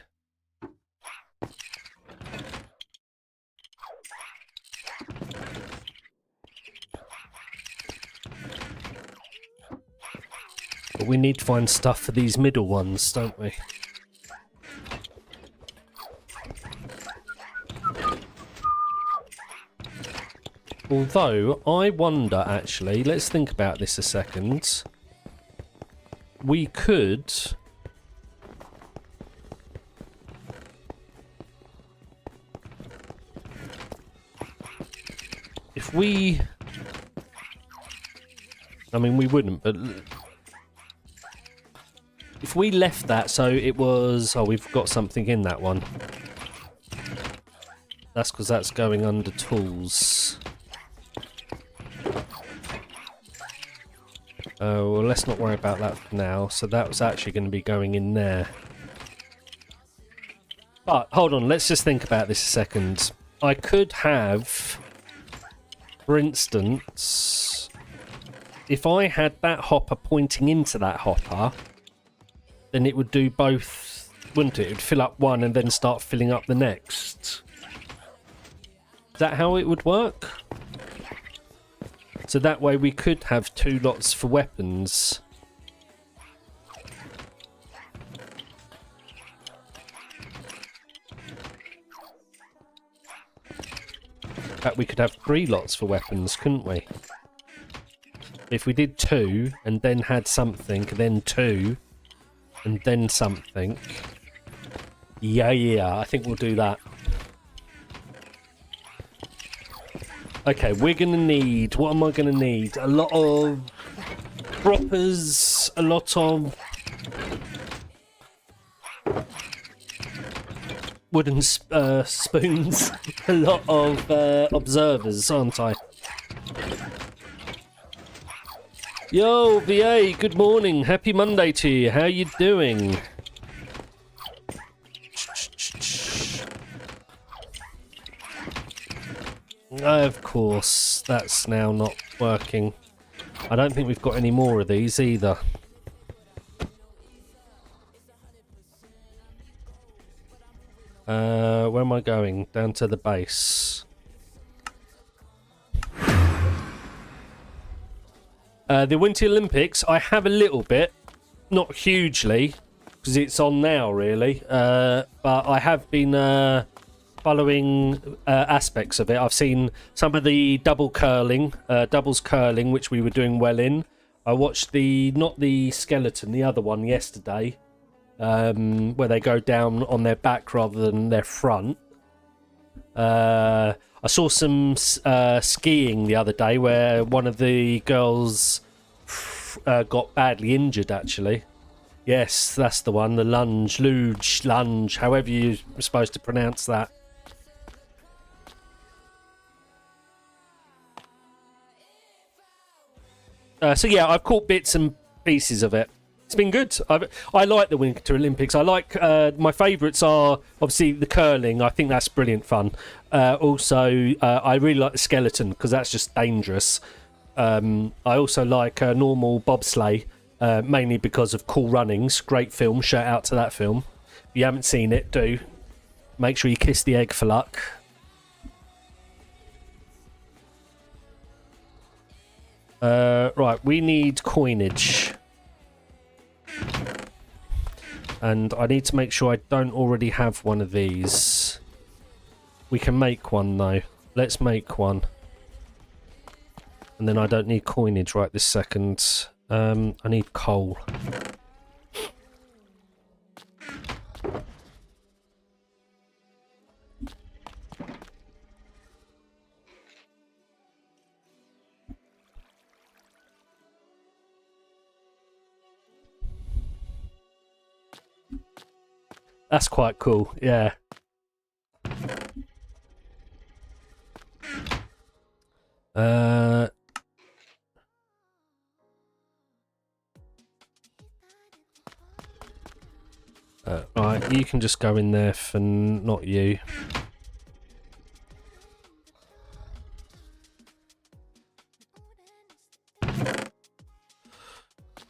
But we need to find stuff for these middle ones, don't we? Although, I wonder actually, let's think about this a second. We could... If we... I mean, we wouldn't, but... If we left that so it was... Oh, we've got something in that one. That's because that's going under tools. Well, let's not worry about that for now. So that was actually going to be going in there. But, hold on, let's just think about this a second. I could have, for instance, if I had that hopper pointing into that hopper, then it would do both, wouldn't it? It would fill up one and then start filling up the next. Is that how it would work? So that way we could have 2 lots for weapons. In fact, we could have 3 lots for weapons, couldn't we? If we did 2 and then had something, then 2 and then something. Yeah, I think we'll do that. Okay, we're going to need... What am I going to need? A lot of proppers, a lot of wooden spoons, a lot of observers, aren't I? Yo, VA, good morning. Happy Monday to you. How you doing? Of course, that's now not working. I don't think we've got any more of these either. Where am I going? Down to the base. The Winter Olympics, I have a little bit. Not hugely, because it's on now, really. But I have been... following aspects of it. I've seen some of the doubles curling, which we were doing well in. I watched not the skeleton, the other one yesterday, where they go down on their back rather than their front. I saw some skiing the other day where one of the girls got badly injured, actually. Yes, that's the one, the lunge, however you're supposed to pronounce that. So yeah, I've caught bits and pieces of it. It's been good. I like the Winter Olympics. I like my favourites are obviously the curling. I think that's brilliant fun. Also, I really like the skeleton because that's just dangerous. I also like normal bobsleigh, mainly because of Cool Runnings. Great film. Shout out to that film. If you haven't seen it, do. Make sure you kiss the egg for luck. Right, we need coinage. And I need to make sure I don't already have one of these. We can make one though. Let's make one. And then I don't need coinage right this second. I need coal. That's quite cool, yeah. Right, you can just go in there for not you.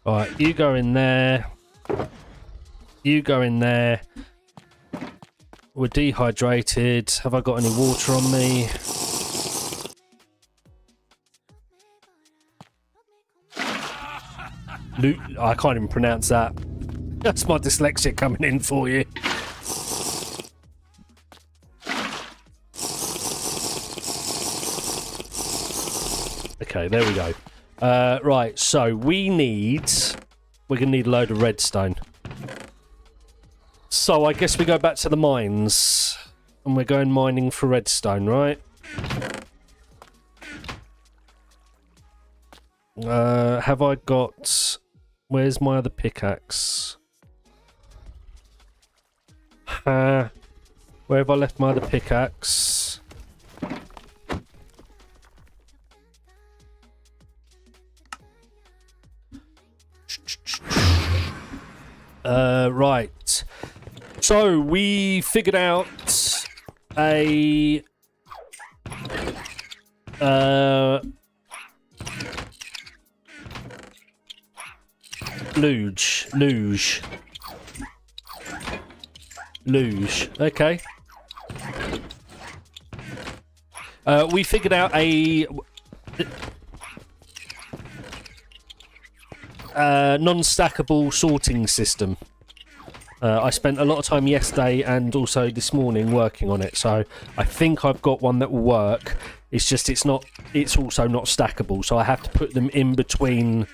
Alright, you go in there. You go in there. We're dehydrated. Have I got any water on me? I can't even pronounce that. That's my dyslexia coming in for you. Okay, there we go. Right, so we're gonna need a load of redstone. So I guess we go back to the mines and we're going mining for redstone, right? Have I got... Where's my other pickaxe? Where have I left my other pickaxe? Right. So we figured out a luge. Okay. We figured out a non-stackable sorting system. I spent a lot of time yesterday and also this morning working on it, so I think I've got one that will work. It's just it's also not stackable, so I have to put them in between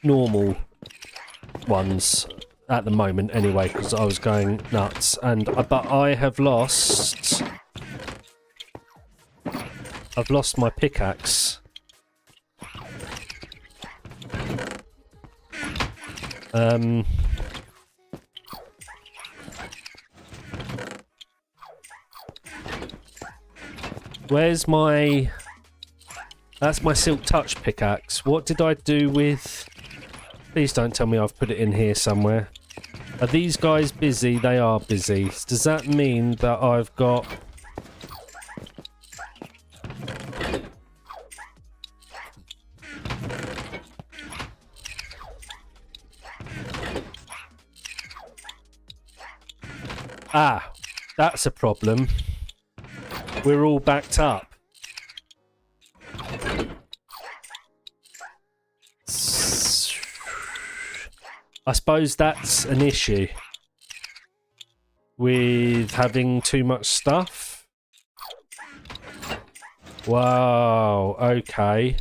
normal ones at the moment anyway, because I was going nuts. But I've lost my pickaxe. Where's my... That's my Silk Touch pickaxe. What did I do with... Please don't tell me I've put it in here somewhere. Are these guys busy? They are busy. Does that mean that I've got... Ah, that's a problem. We're all backed up. I suppose that's an issue with having too much stuff. Wow, okay.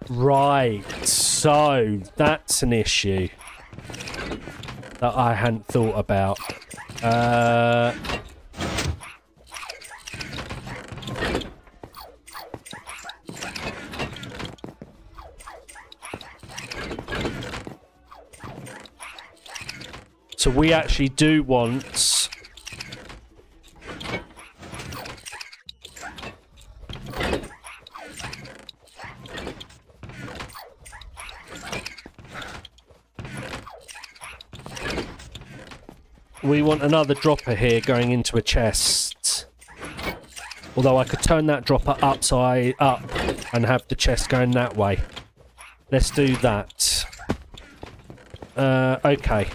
Right, so that's an issue that I hadn't thought about. So we actually do want... We want another dropper here going into a chest. Although I could turn that dropper upside up and have the chest going that way. Let's do that. Okay.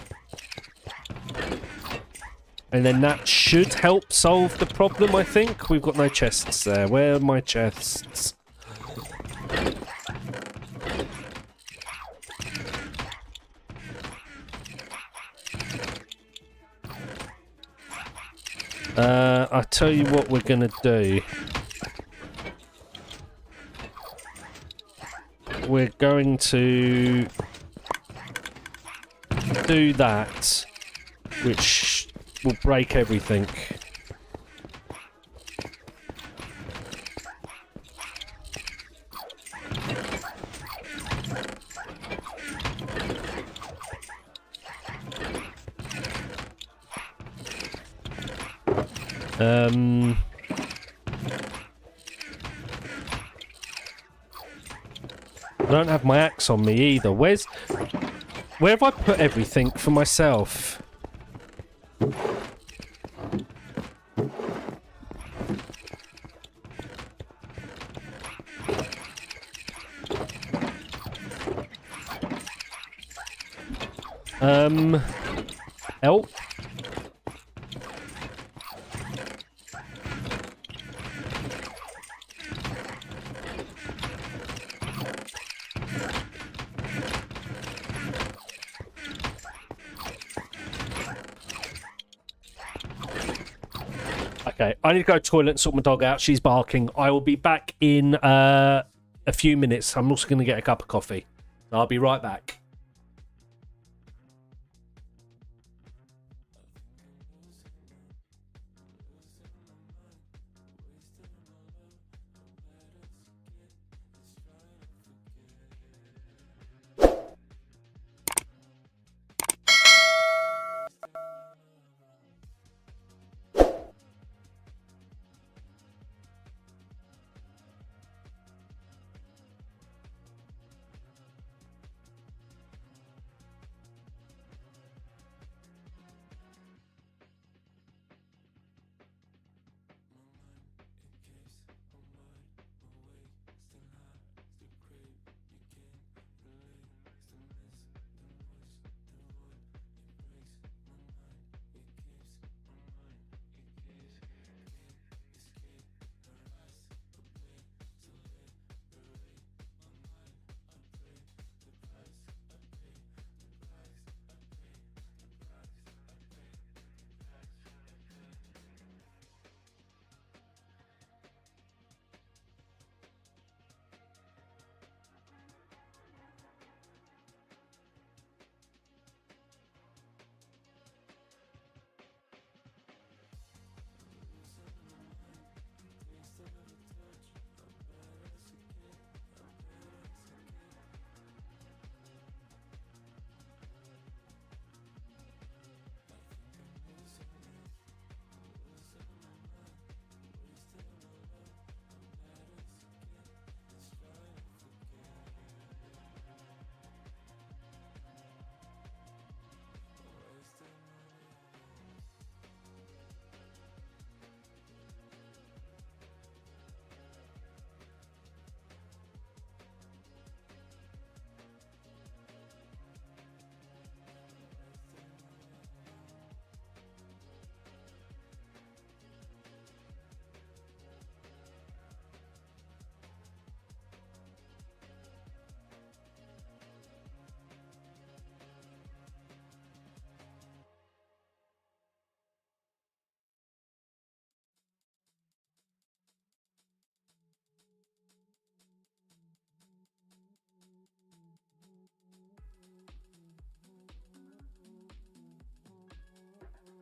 And then that should help solve the problem, I think. We've got no chests there. Where are my chests? I'll tell you what we're going to do. We're going to do that, which will break everything. I don't have my axe on me either. Where have I put everything for myself? Help. Okay, I need to go to the toilet and sort my dog out. She's barking. I will be back in a few minutes. I'm also going to get a cup of coffee. I'll be right back.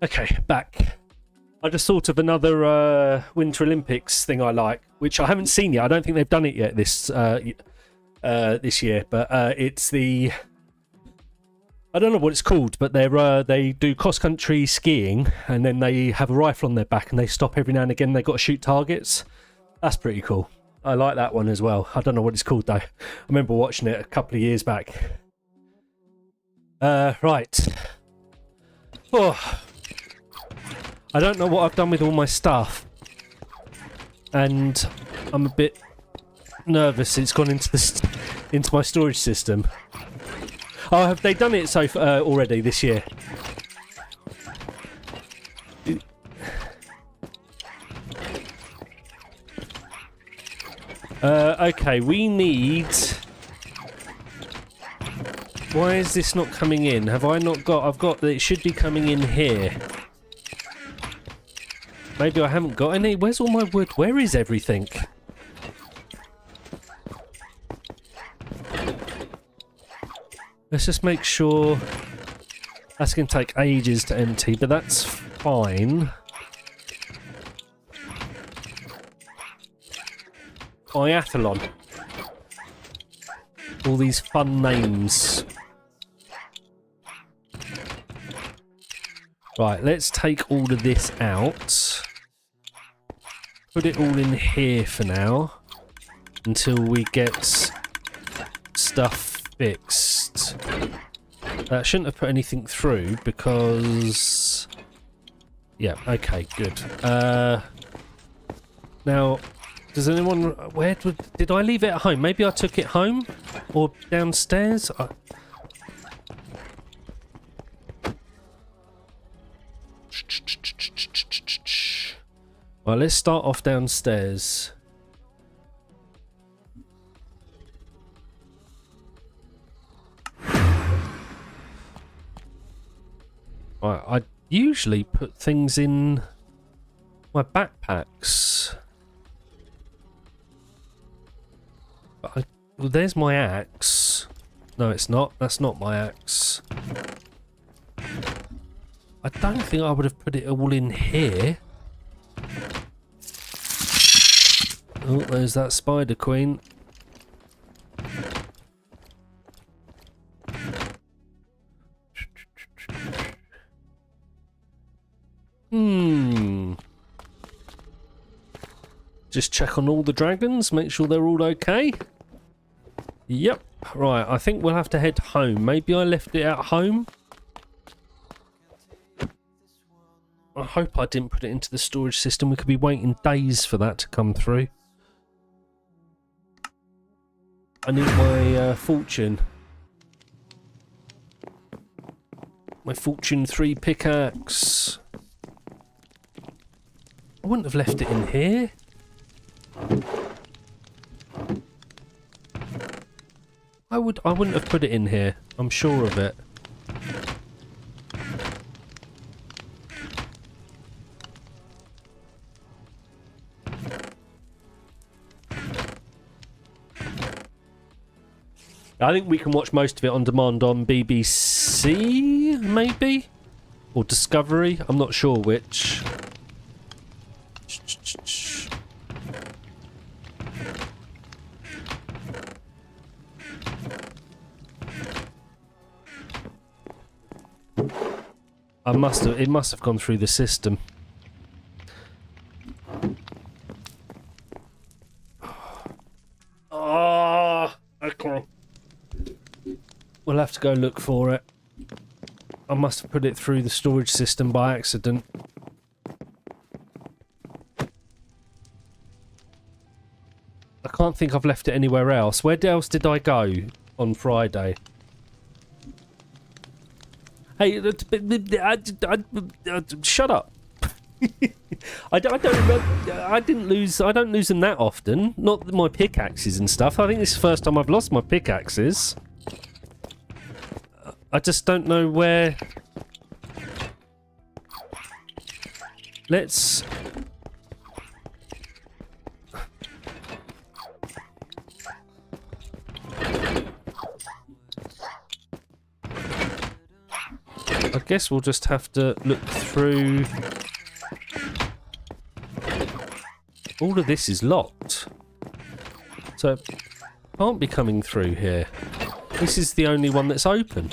Okay, back. I just thought of another Winter Olympics thing I like, which I haven't seen yet. I don't think they've done it yet this year, but it's the... I don't know what it's called, but they do cross-country skiing, and then they have a rifle on their back, and they stop every now and again. They've got to shoot targets. That's pretty cool. I like that one as well. I don't know what it's called, though. I remember watching it a couple of years back. Right. Oh... I don't know what I've done with all my stuff, and I'm a bit nervous it's gone into my storage system. Oh, have they done it already this year? Okay, we need... Why is this not coming in? Have I not got... I've got... It should be coming in here. Maybe I haven't got any. Where's all my wood? Where is everything? Let's just make sure. That's going to take ages to empty, but that's fine. Biathlon. All these fun names. Right, let's take all of this out. put it all in here for now until we get stuff fixed. I shouldn't have put anything through because... Yeah, okay, good. Now, does anyone... Did I leave it at home? Maybe I took it home? Or downstairs? Well, let's start off downstairs. I usually put things in my backpacks. But well, there's my axe. No, it's not. That's not my axe. I don't think I would have put it all in here. Oh, there's that spider queen. Just check on all the dragons, make sure they're all okay. Yep. Right, I think we'll have to head home. Maybe I left it at home. I hope I didn't put it into the storage system. We could be waiting days for that to come through. I need my fortune. My fortune 3 pickaxe. I wouldn't have left it in here. I wouldn't have put it in here. I'm sure of it. I think we can watch most of it on demand on BBC, maybe? Or Discovery, I'm not sure which. It must have gone through the system. Oh, okay. We'll have to go look for it. I must have put it through the storage system by accident. I can't think I've left it anywhere else. Where else did I go on Friday? Hey, shut up. I don't lose them that often. Not my pickaxes and stuff. I think this is the first time I've lost my pickaxes. I just don't know where. Let's. I guess we'll just have to look through. All of this is locked. So it can't be coming through here. This is the only one that's open.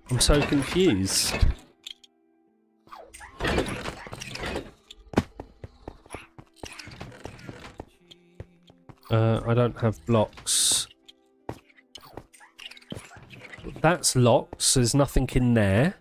I'm so confused. I don't have blocks. That's locked, so there's nothing in there.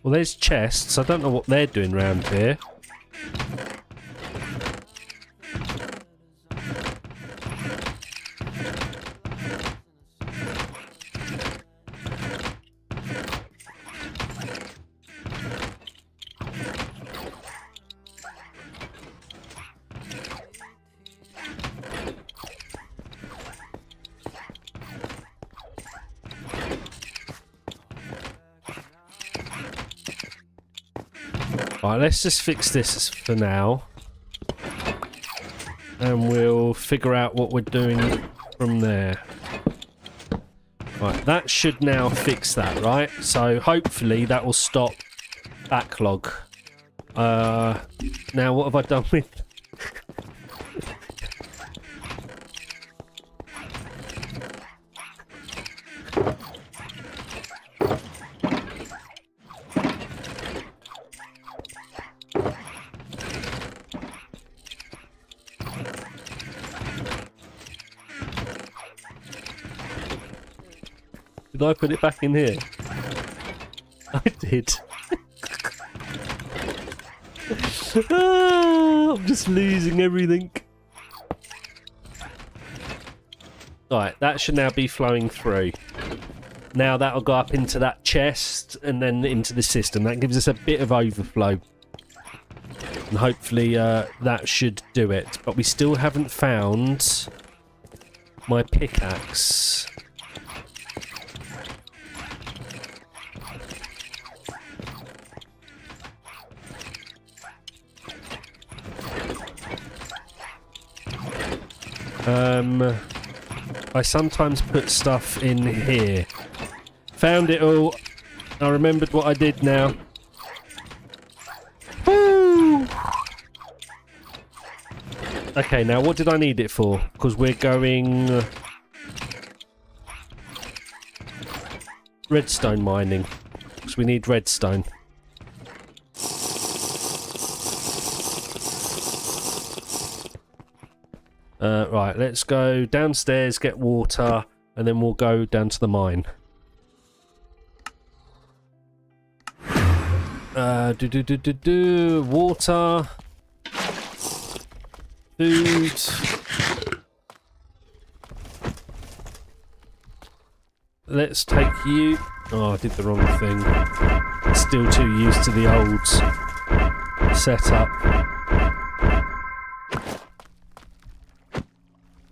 Well, there's chests. I don't know what they're doing round here. Alright, let's just fix this for now. And we'll figure out what we're doing from there. Right, that should now fix that, right? So hopefully that will stop backlog. Now what have I done with... Did I put it back in here? I did. I'm just losing everything. Alright, that should now be flowing through. Now that'll go up into that chest and then into the system. That gives us a bit of overflow. And hopefully that should do it. But we still haven't found my pickaxe. I sometimes put stuff in here. Found it all. I remembered what I did now. Woo! Okay, now what did I need it for? Because we're going... redstone mining. Because we need redstone. Right, let's go downstairs, get water, and then we'll go down to the mine. Water. Food. Let's take you... Oh, I did the wrong thing. Still too used to the old setup.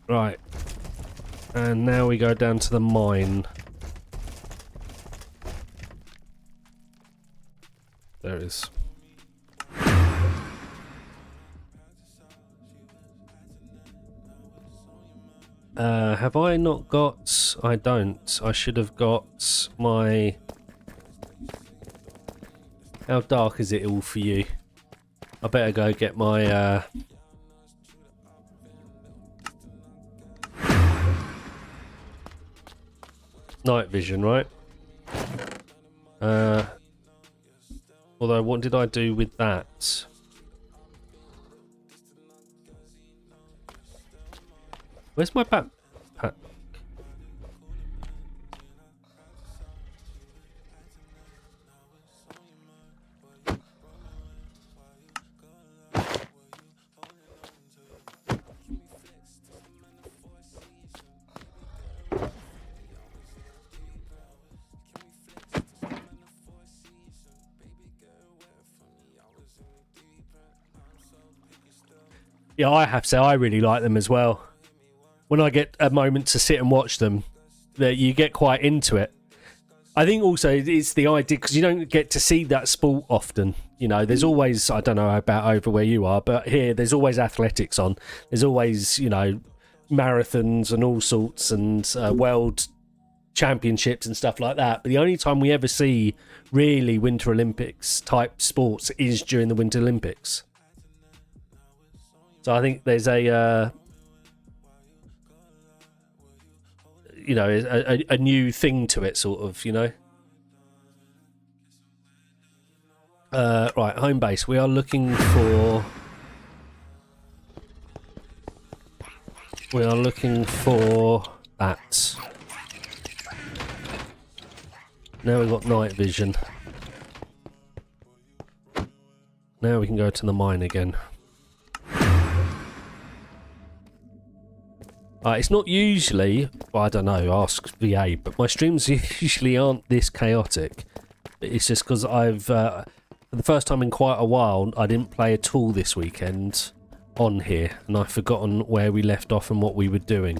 Right, and now we go down to the mine. There it is. Have I not got... I don't. I should have got my... How dark is it all for you? I better go get my... night vision, right? Although, what did I do with that? Where's my backpack? Yeah, I have to say I really like them as well. When I get a moment to sit and watch them, that you get quite into it. I think also it's the idea, because you don't get to see that sport often. You know, there's always, I don't know about over where you are, but here there's always athletics on. There's always, you know, marathons and all sorts, and world championships and stuff like that. But the only time we ever see really Winter Olympics type sports is during the Winter Olympics. So I think there's a, you know, a new thing to it, sort of, you know. Right, home base. We are looking for... We are looking for that. Now we've got night vision. Now we can go to the mine again. It's not usually, well, I don't know, ask VA, but my streams usually aren't this chaotic. It's just because I've, for the first time in quite a while, I didn't play at all this weekend on here, and I've forgotten where we left off and what we were doing.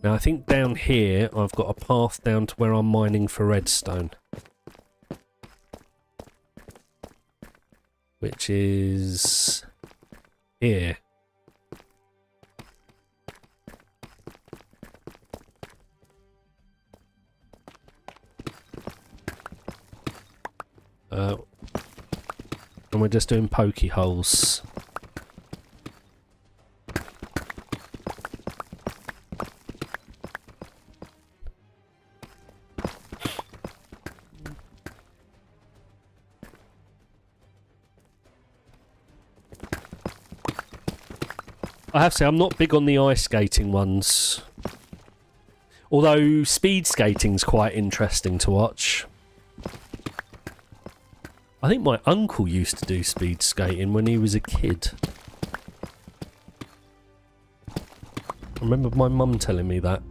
Now, I think down here, I've got a path down to where I'm mining for redstone. which is here. And we're just doing pokey holes. I have to say, I'm not big on the ice skating ones. Although speed skating's quite interesting to watch. I think my uncle used to do speed skating when he was a kid. I remember my mum telling me that.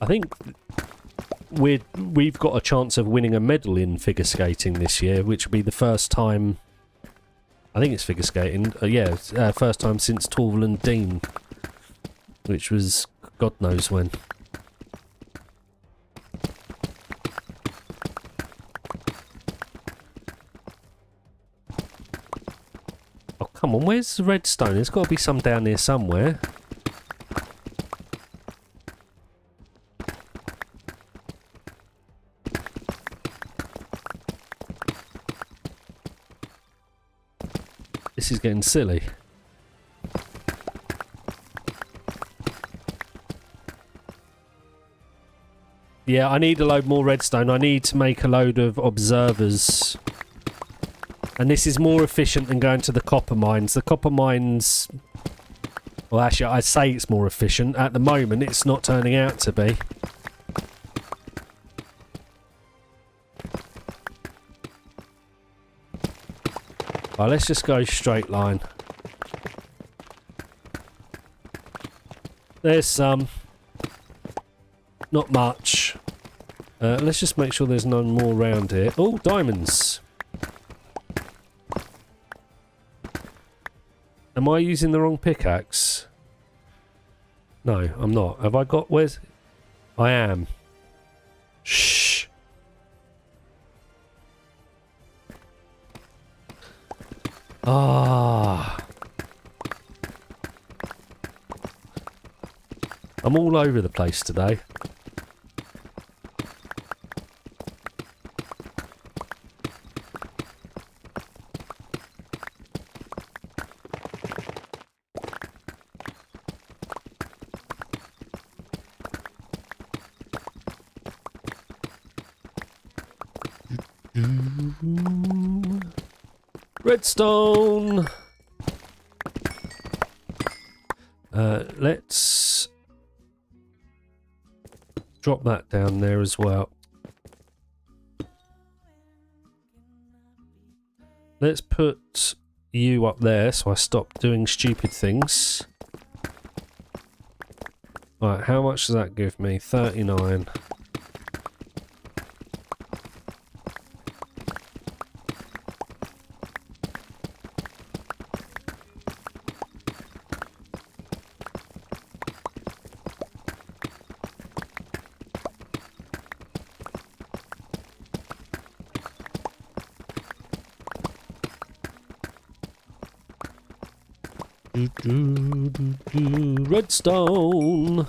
I think we've got a chance of winning a medal in figure skating this year, which will be the first time. I think it's figure skating. Yeah, first time since Torval and Dean, which was God knows when. Oh come on, where's the redstone? There's got to be some down here somewhere. This is getting silly. Yeah, I need a load more redstone. I need to make a load of observers. And this is more efficient than going to the copper mines. The copper mines... Well, actually, I say it's more efficient. At the moment, it's not turning out to be. Right, let's just go straight line. There's some. Not much. Let's just make sure there's none more around here. Oh, diamonds. Am I using the wrong pickaxe? No, I'm not. Have I got... Where's... I am. Shh. Ah. I'm all over the place today. Redstone! Let's drop that down there as well. Let's put you up there so I stop doing stupid things. Right, how much does that give me? 39. Redstone.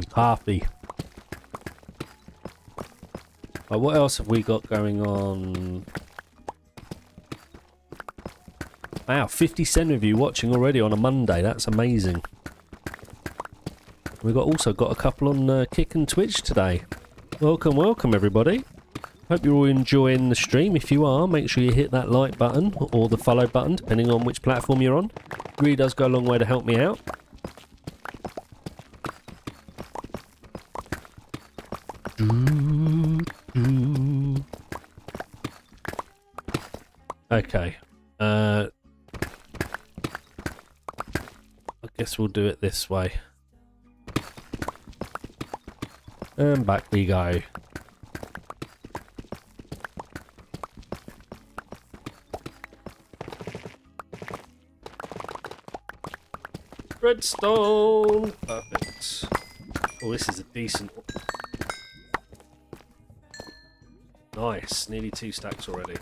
Coffee. Right, what else have we got going on? Wow, 57 of you watching already on a Monday. That's amazing. We've also got a couple on Kick and Twitch today. Welcome, welcome everybody. Hope you're all enjoying the stream. If you are, make sure you hit that like button or the follow button, depending on which platform you're on. It really does go a long way to help me out. Okay. I guess we'll do it this way. And back we go. Redstone! Perfect. Oh, this is a decent one. Nice. Nearly 2 stacks already.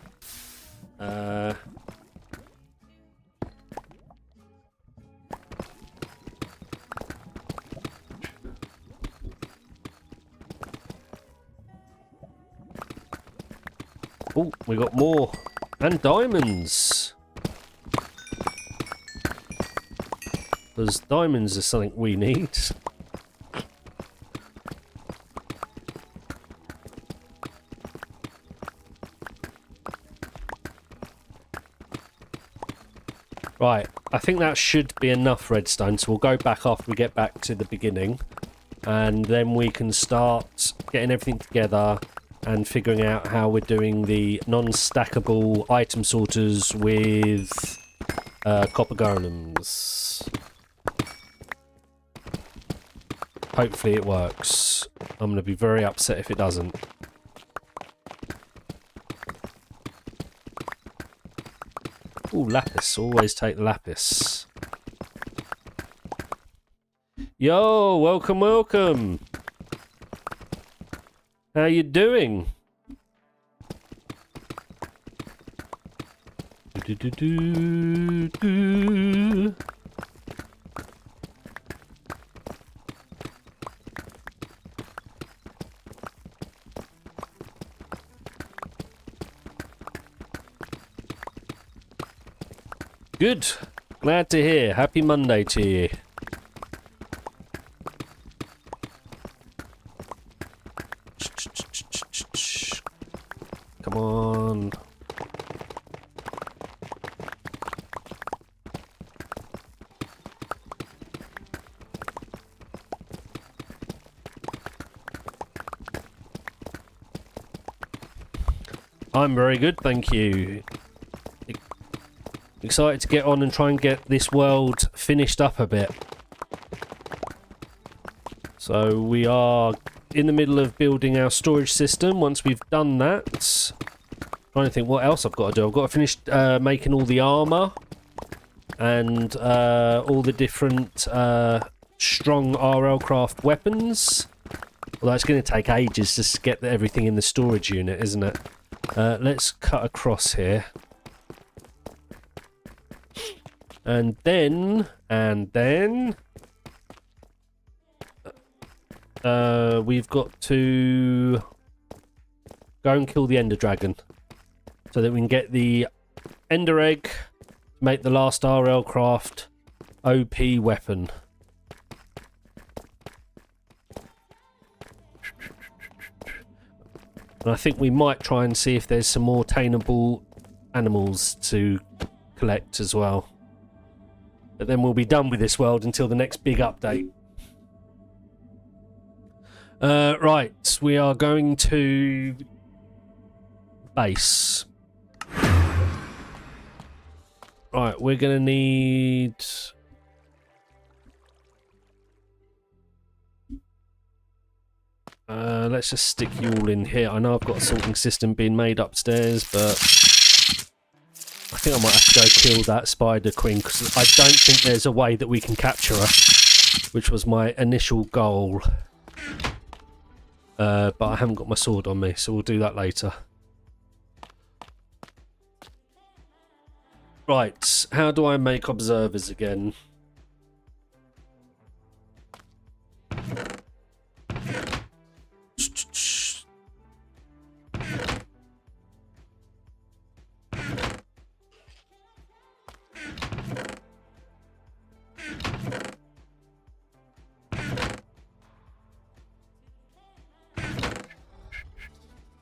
Oh, we got more. And diamonds. Because diamonds are something we need. Right, I think that should be enough redstone, so we'll go back after we get back to the beginning. And then we can start getting everything together and figuring out how we're doing the non-stackable item sorters with copper golems. Hopefully it works. I'm going to be very upset if it doesn't. Ooh, lapis. Always take the lapis. Yo, welcome, welcome. How you doing? Good. Glad to hear. Happy Monday to you. Come on. I'm very good, thank you. Excited to get on and try and get this world finished up a bit. So we are in the middle of building our storage system. Once we've done that, trying to think what else I've got to do. I've got to finish making all the armor and all the different strong RLCraft weapons. Well, that's going to take ages just to get everything in the storage unit, isn't it? Let's cut across here. And then we've got to go and kill the Ender Dragon so that we can get the Ender Egg, make the last RLCraft OP weapon. And I think we might try and see if there's some more tameable animals to collect as well. But then we'll be done with this world until the next big update. Right, we are going to base. Right, we're going to need... let's just stick you all in here. I know I've got a sorting system being made upstairs, but I think I might have to go kill that spider queen because I don't think there's a way that we can capture her, which was my initial goal. But I haven't got my sword on me, so we'll do that later. Right, how do I make observers again?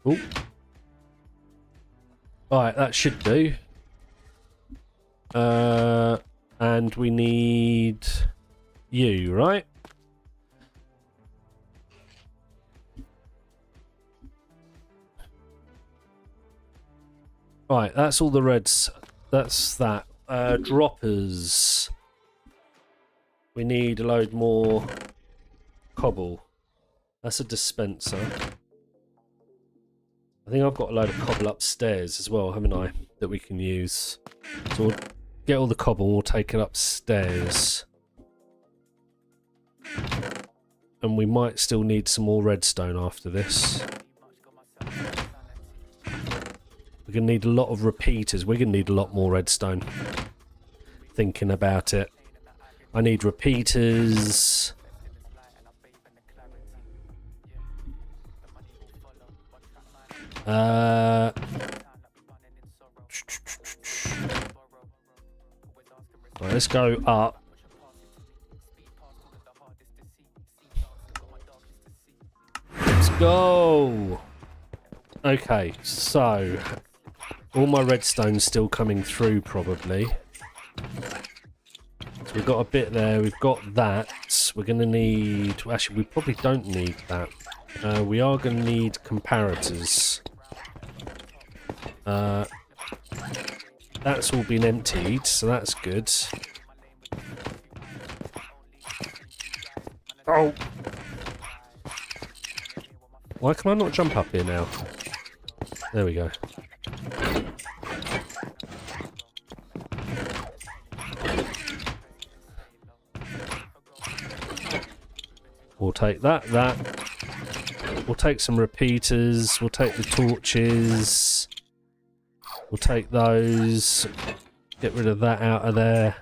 Oh. Alright, that should do. And we need you, right? Right, that's all the reds. That's that. Droppers. We need a load more cobble. That's a dispenser. I think I've got a load of cobble upstairs as well, haven't I? That we can use. So we'll get all the cobble and we'll take it upstairs. And we might still need some more redstone after this. We're going to need a lot of repeaters. We're going to need a lot more redstone. Thinking about it. I need repeaters. Right, let's go up. Let's go. Okay, so all my redstone's still coming through probably. So we've got a bit there, we've got that. We're going to need... Actually, we probably don't need that. We are going to need comparators. That's all been emptied, so that's good. Oh! Why can I not jump up here now? There we go. We'll take that. We'll take some repeaters. We'll take the torches. We'll take those. Get rid of that out of there.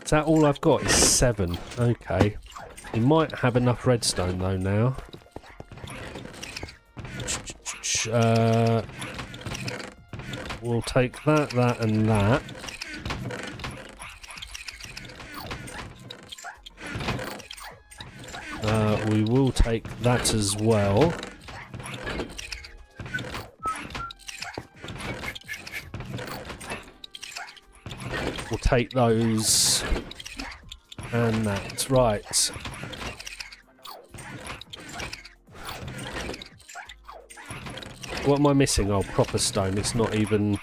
Is that all I've got? Is 7. Okay. We might have enough redstone though now. We'll take that, and that. We will take that as well. We'll take those and that. Right. What am I missing? Oh, proper stone. It's not even...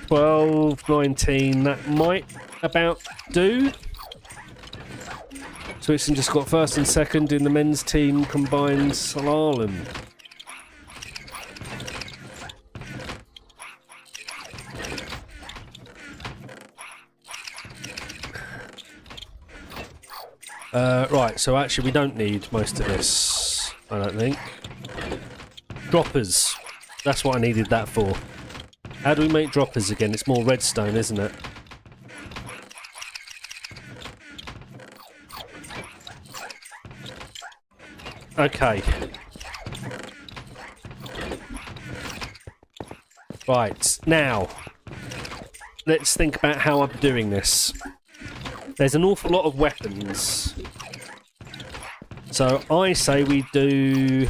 $12.19. That might about do. Switching just got first and second in the men's team combined slalom. Right, so actually we don't need most of this, I don't think. Droppers. That's what I needed that for. How do we make droppers again? It's more redstone, isn't it? Okay. Right, now, let's think about how I'm doing this. There's an awful lot of weapons. So I say we do...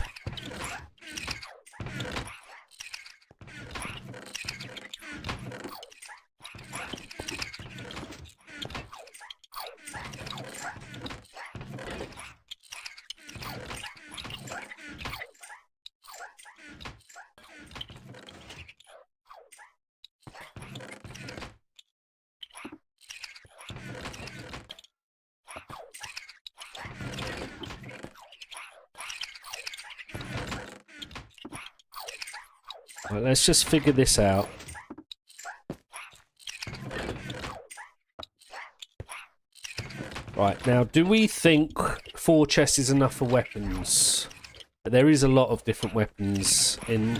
Right, let's just figure this out. Right, now do we think 4 chests is enough for weapons? There is a lot of different weapons in...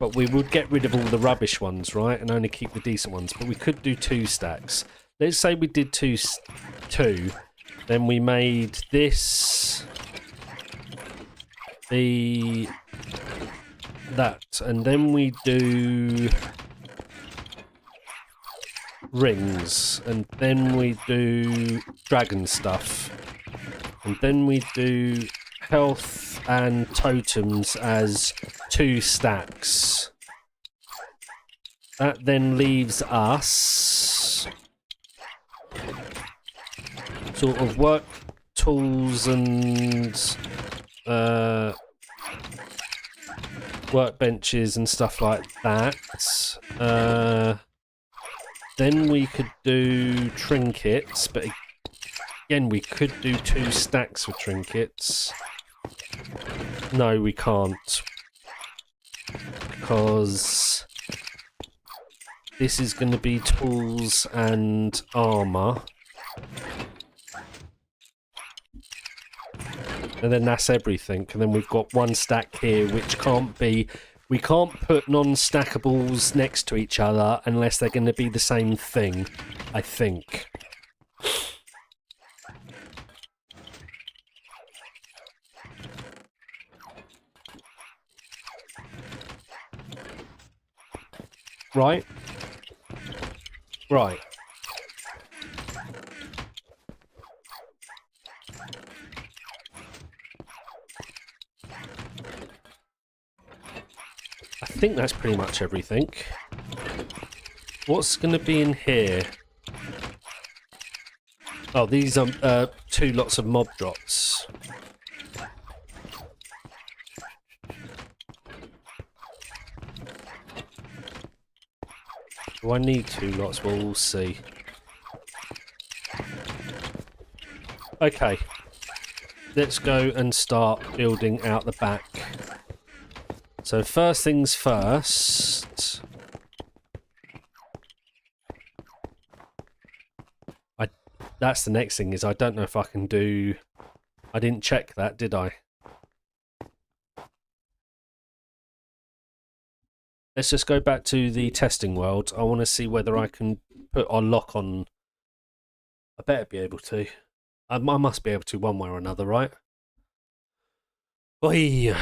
But we would get rid of all the rubbish ones, right? And only keep the decent ones. But we could do 2 stacks. Let's say we did two. Then we made this... that. And then we do... rings. And then we do dragon stuff. And then we do health and totems as 2 stacks. That then leaves us sort of work tools and workbenches and stuff like that. Then we could do trinkets, but again we could do 2 stacks of trinkets. No, we can't, because this is going to be tools and armor. And then that's everything. And then we've got 1 stack here, which can't be... We can't put non-stackables next to each other unless they're going to be the same thing, I think. Right? Right. I think that's pretty much everything. What's going to be in here? Oh, these are 2 lots of mob drops. Do I need 2 lots? Well, we'll see. Okay. Let's go and start building out the back. So first things first... That's the next thing, is I don't know if I can do... I didn't check that, did I? Let's just go back to the testing world. I want to see whether I can put our lock on. I better be able to. I must be able to one way or another, right? Oi.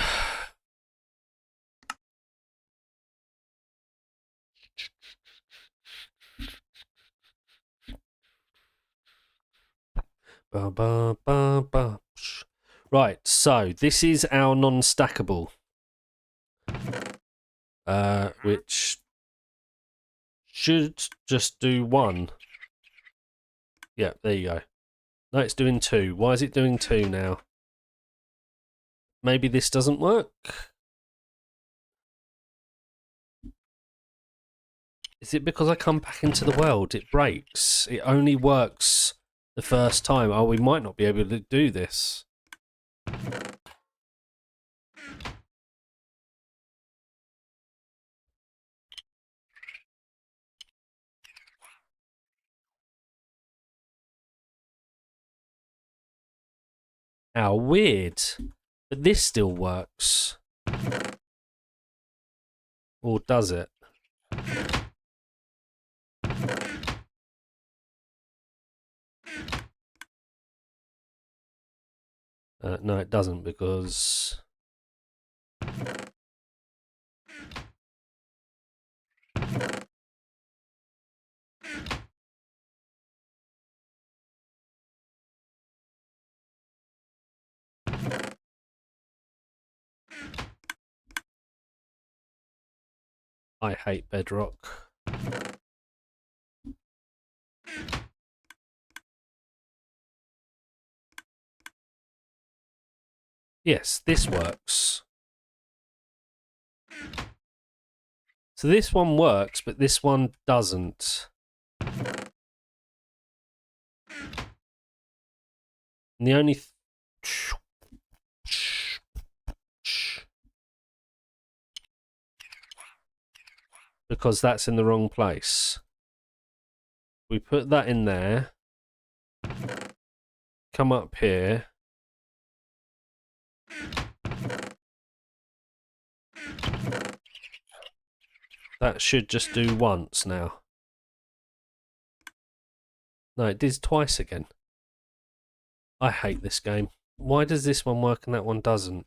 Ba, ba, ba, ba. Right, so this is our non-stackable. Which should just do 1. Yeah, there you go. No, it's doing 2. Why is it doing 2 now? Maybe this doesn't work? Is it because I come back into the world? It breaks. It only works the first time. Oh, we might not be able to do this. How weird. But this still works. Or does it? No, it doesn't, because... I hate Bedrock. Yes, this works. So this one works, but this one doesn't. And the only... because that's in the wrong place. We put that in there. Come up here. That should just do once now. No, it did twice again. I hate this game. Why does this one work and that one doesn't?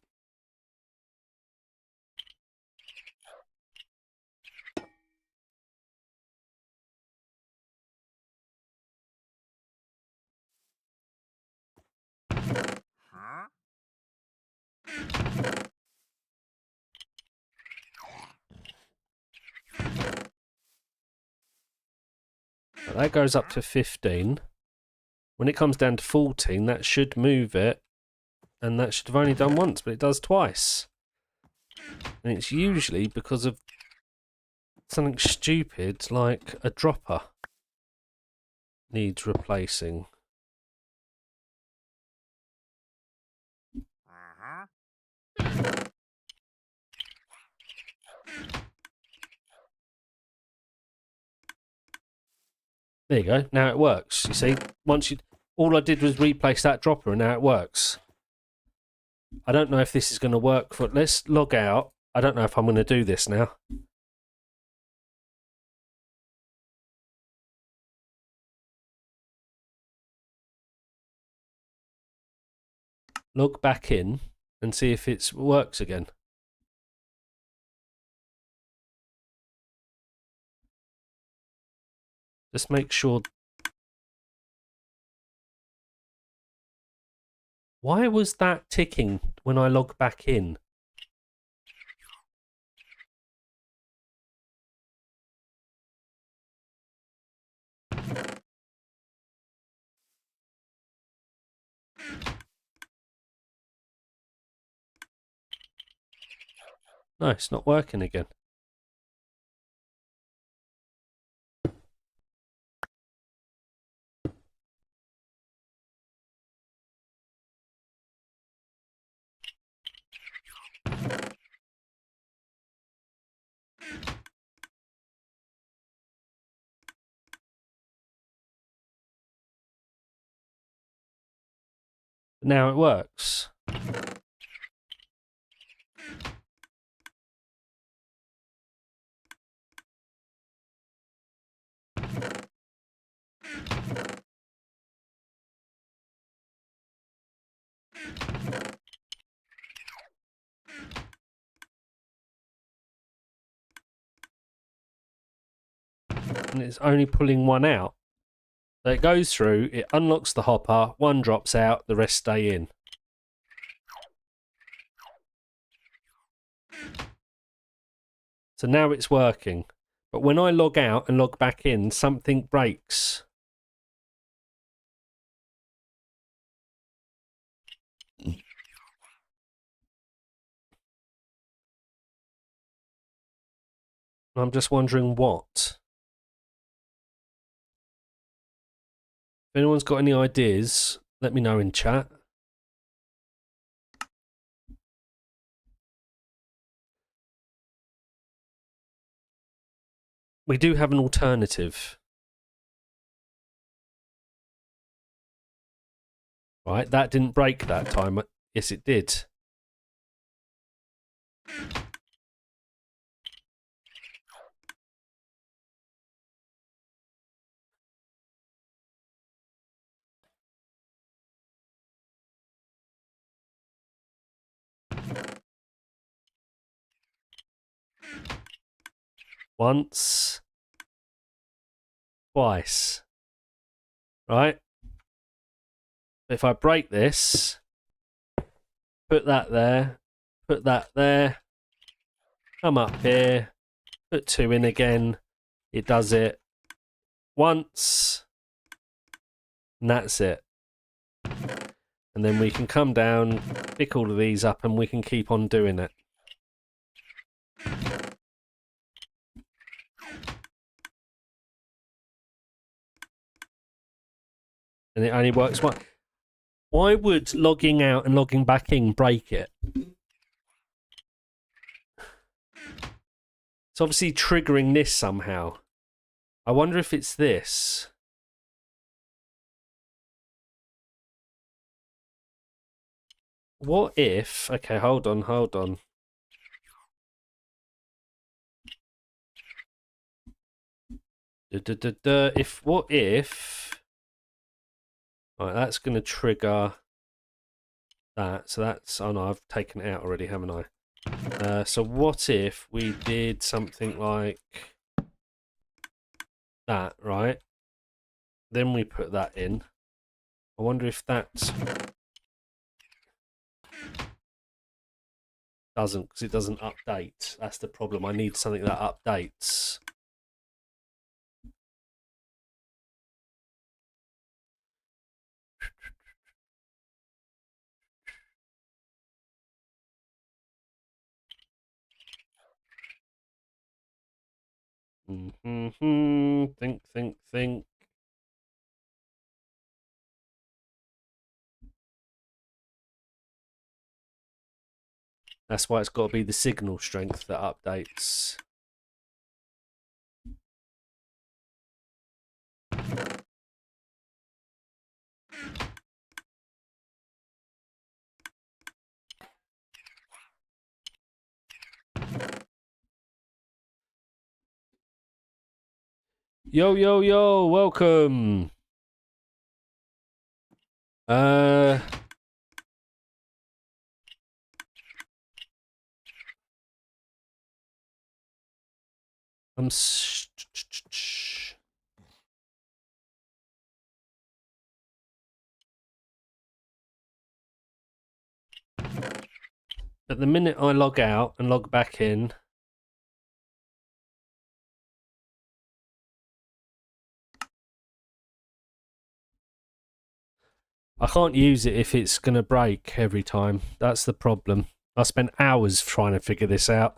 That goes up to 15. When it comes down to 14, that should move it. And that should have only done once, but it does twice. And it's usually because of something stupid like a dropper needs replacing. There you go. Now it works. You see, all I did was replace that dropper, and now it works. I don't know if this is going to work for. Let's log out. I don't know if I'm going to do this now. Log back in and see if it works again. Just make sure. Why was that ticking when I log back in? No, it's not working again. Now it works. And it's only pulling one out. So it goes through, it unlocks the hopper, one drops out, the rest stay in. So now it's working. But when I log out and log back in, something breaks. I'm just wondering what. If anyone's got any ideas, let me know in chat. We do have an alternative. Right, that didn't break that time. Yes, it did. Once. Twice. Right? If I break this, put that there, come up here, put 2 in again, it does it once, and that's it. And then we can come down, pick all of these up, and we can keep on doing it. And it only works once. Why would logging out and logging back in break it? It's obviously triggering this somehow. I wonder if it's this. What if... Okay, hold on. What if... Right, that's going to trigger that. So that's... Oh no, I've taken it out already, haven't I? So what if we did something like that, right? Then we put that in. I wonder if that doesn't, because it doesn't update. That's the problem. I need something that updates. Think. That's why it's got to be the signal strength that updates. Yo, welcome. At the minute I log out and log back in, I can't use it if it's going to break every time. That's the problem. I spent hours trying to figure this out,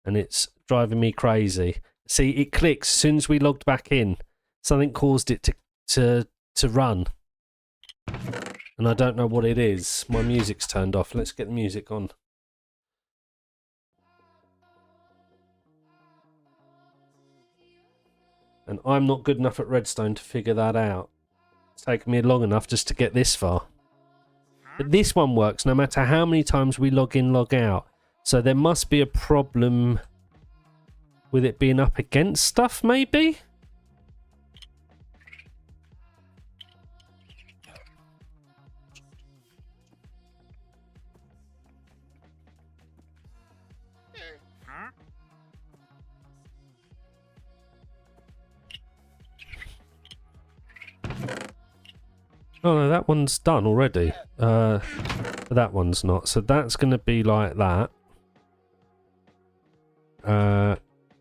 and it's driving me crazy. See, it clicks as soon as we logged back in. Something caused it to run. And I don't know what it is. My music's turned off. Let's get the music on. And I'm not good enough at Redstone to figure that out. It's taken me long enough just to get this far. But this one works no matter how many times we log in, log out. So there must be a problem with it being up against stuff, maybe? Oh no, that one's done already. That one's not. So that's going to be like that.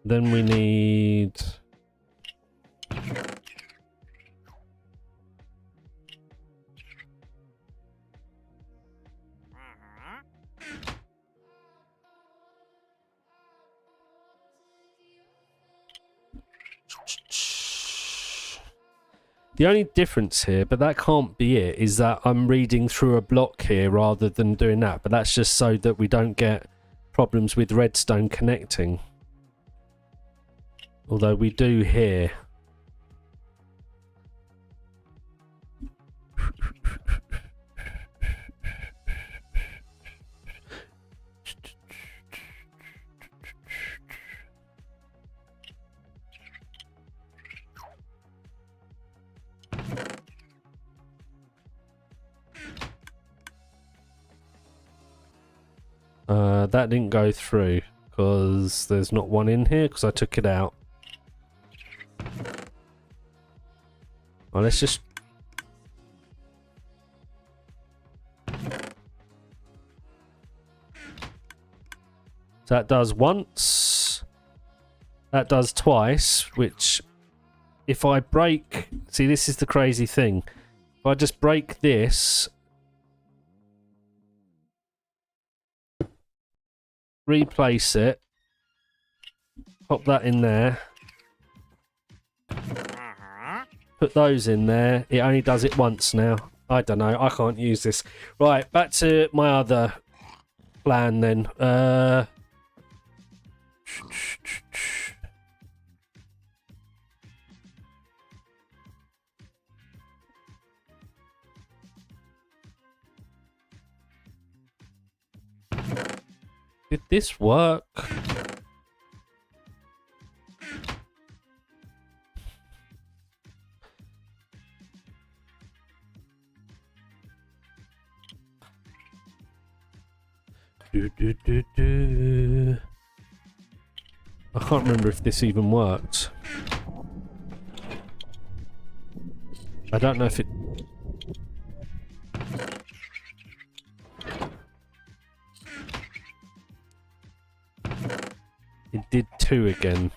Then we need... The only difference here, but that can't be it, is that I'm reading through a block here rather than doing that. But that's just so that we don't get problems with redstone connecting. Although we do here. That didn't go through because there's not one in here because I took it out. Well, let's just... So that does once. That does twice, which if I break... See, this is the crazy thing. If I just break this... Replace it. Pop that in there. Put those in there. It only does it once now. I don't know. I can't use this. Right, back to my other plan then. Did this work? I can't remember if this even worked. I don't know if it... It did 2 again.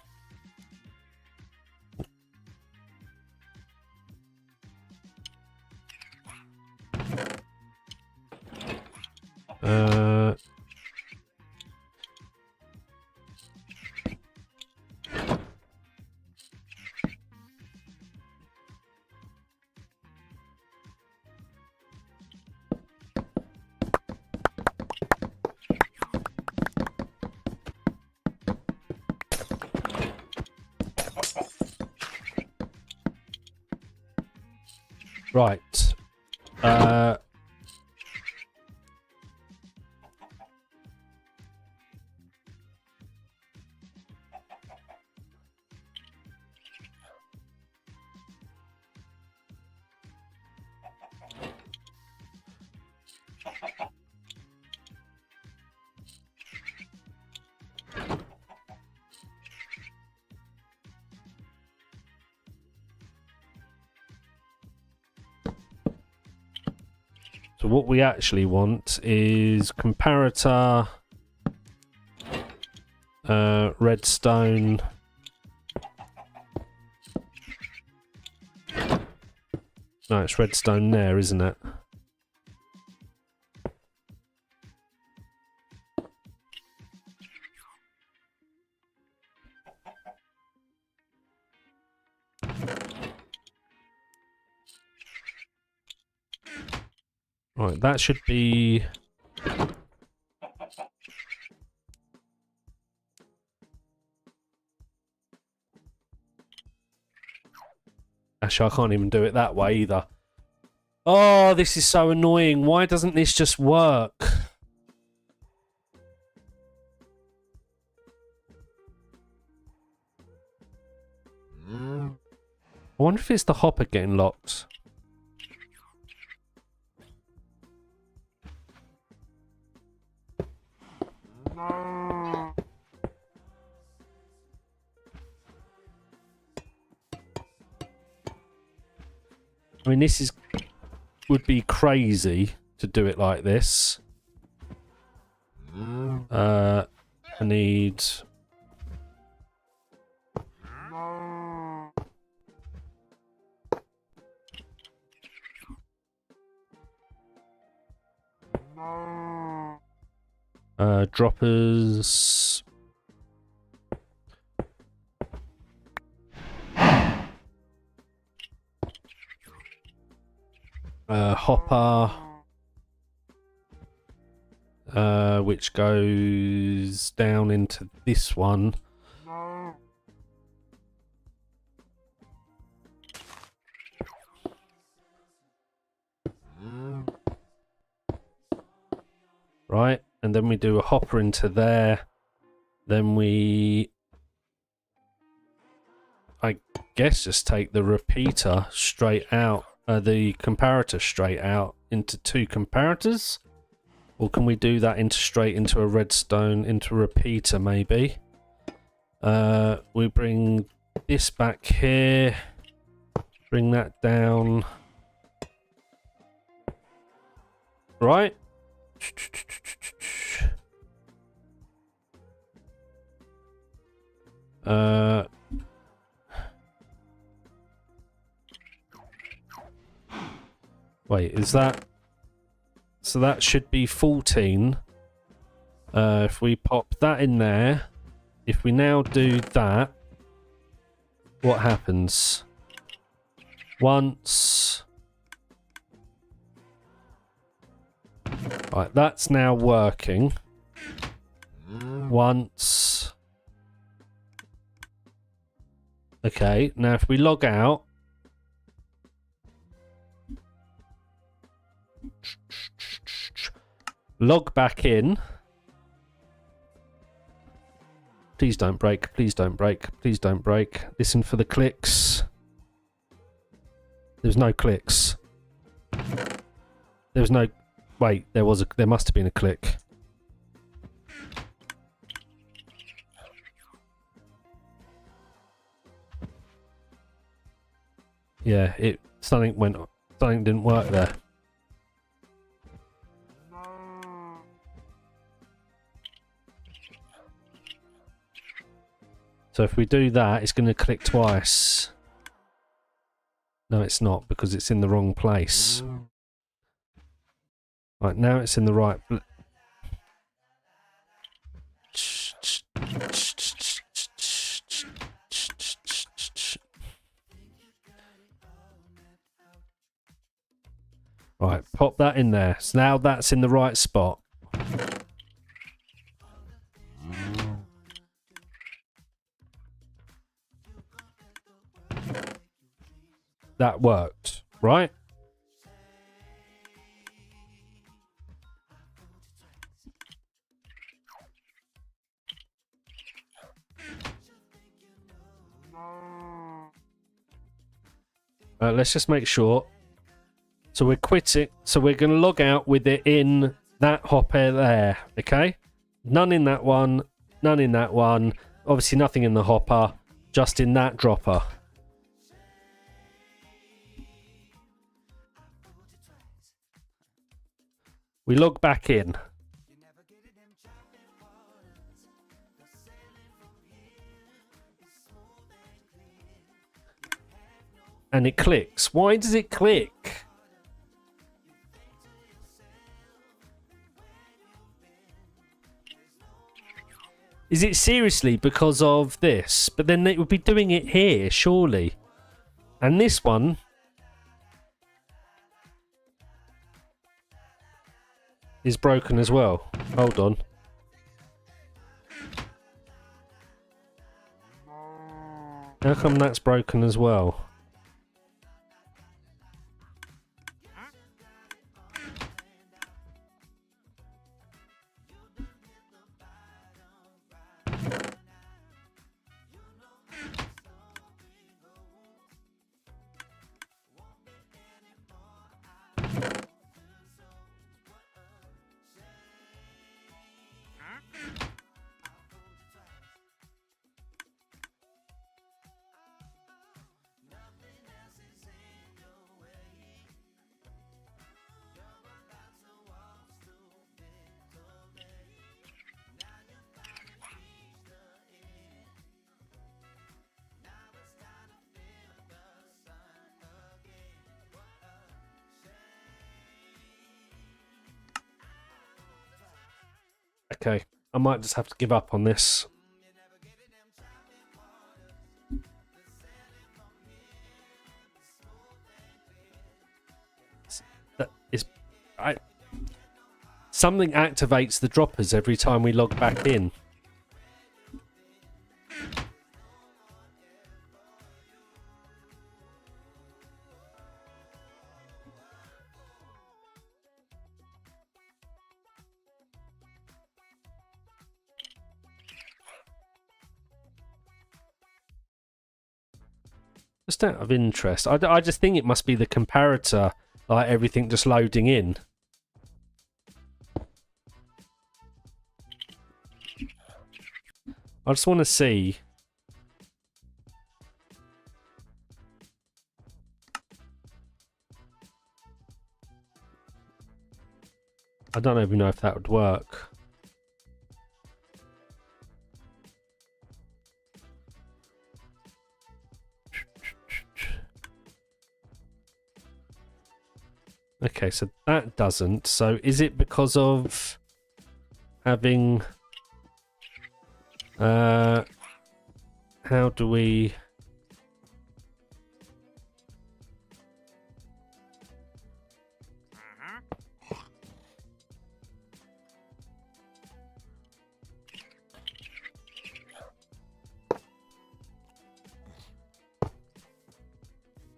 Right. So what we actually want is comparator, redstone, no, it's redstone there, isn't it? Right, that should be... Actually, I can't even do it that way either. Oh, this is so annoying. Why doesn't this just work? I wonder if it's the hopper getting locked. I mean, this would be crazy to do it like this. I need... droppers... hopper, which goes down into this one. Right, and then we do a hopper into there. Then we, I guess, just take the repeater straight out. The comparator straight out into 2 comparators, or can we do that straight into a redstone into a repeater maybe? We bring this back here, bring that down, right? Wait, is that... So that should be 14. If we pop that in there, if we now do that, what happens? Once... Right, that's now working. Once... Okay, now if we log out... Log back in. Please don't break, please don't break, please don't break. Listen for the clicks. There's no clicks. There was no... Wait, there must have been a click. Yeah, something didn't work there. So if we do that, it's going to click twice. No, it's not, because it's in the wrong place. Right, now it's in the right... Right, pop that in there. So now that's in the right spot. That worked, right? Let's just make sure. So we're quitting. So we're going to log out with it in that hopper there, okay? None in that one, none in that one. Obviously nothing in the hopper, just in that dropper. We log back in. And it clicks. Why does it click? Is it seriously because of this? But then it would be doing it here, surely. And this one... is broken as well. Hold on. How come that's broken as well? Okay, I might just have to give up on this. Something activates the droppers every time we log back in. Just out of interest, I just think it must be the comparator, like everything just loading in. I just want to see. I don't even know if that would work. Okay, so that doesn't. So is it because of having... how do we...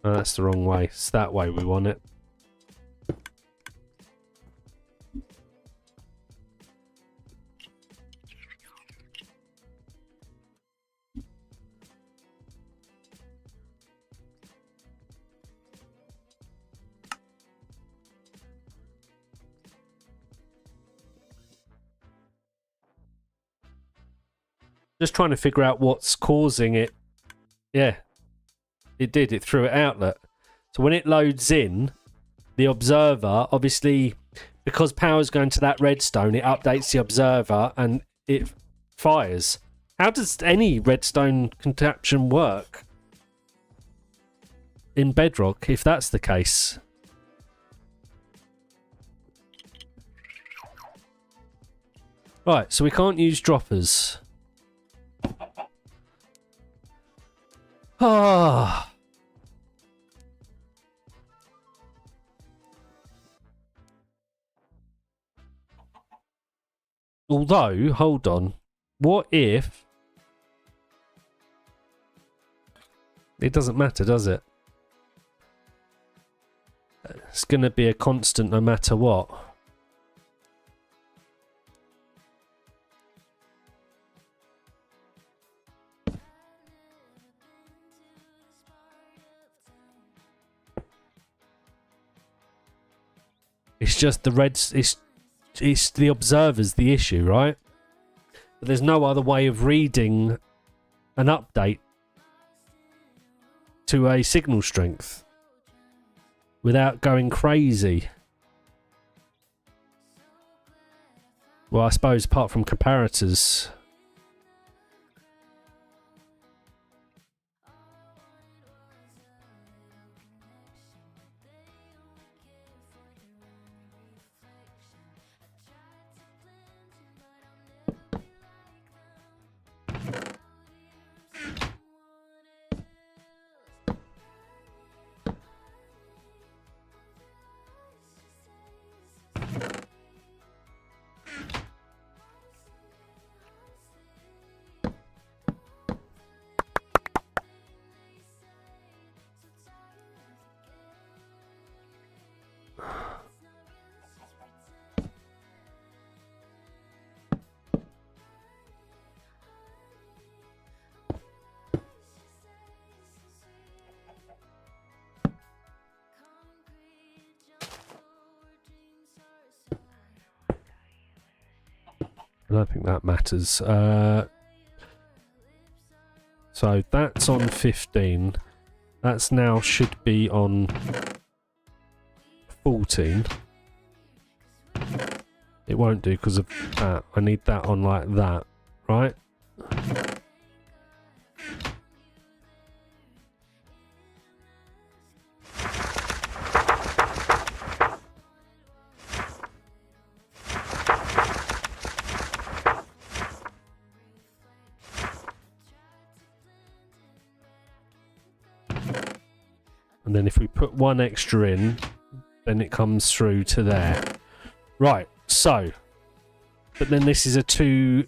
Oh, that's the wrong way. It's that way we want it. Just trying to figure out what's causing it. Yeah, it did. It threw it outlet. So when it loads in, the observer, obviously, because power's going to that redstone, it updates the observer and it fires. How does any redstone contraption work in Bedrock if that's the case? Right, so we can't use droppers. Ah. Although, hold on. What if... It doesn't matter, does it? It's going to be a constant no matter what. It's just the reds... It's the observer's the issue, right? But there's no other way of reading an update to a signal strength without going crazy. Well, I suppose apart from comparators. I don't think that matters. So that's on 15. That's now should be on 14. It won't do because of that. I need that on like that, right? And then if we put one extra in, then it comes through to there. Right, so. But then this is a 2...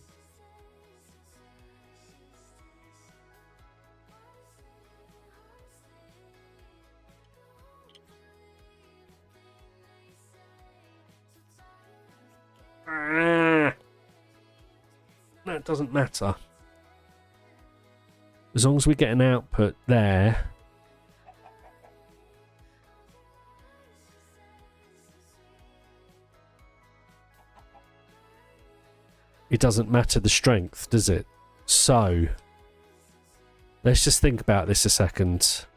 No, it doesn't matter. As long as we get an output there... It doesn't matter the strength, does it? So, let's just think about this a second.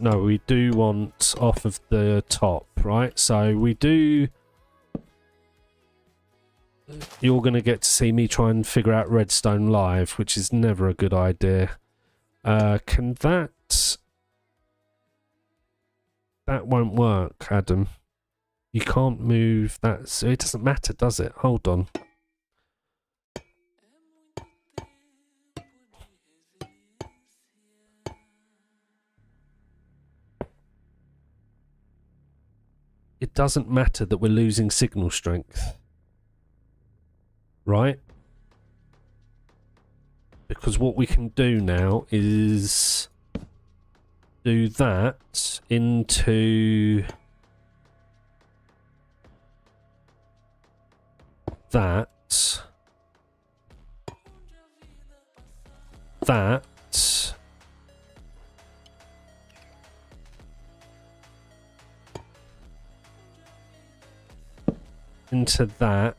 No, we do want off of the top, right? So we do... You're going to get to see me try and figure out redstone live, which is never a good idea. Can that... That won't work, Adam. You can't move that, so it doesn't matter, does it? Hold on. It doesn't matter that we're losing signal strength. Right? Because what we can do now is do that into that. that. Into that.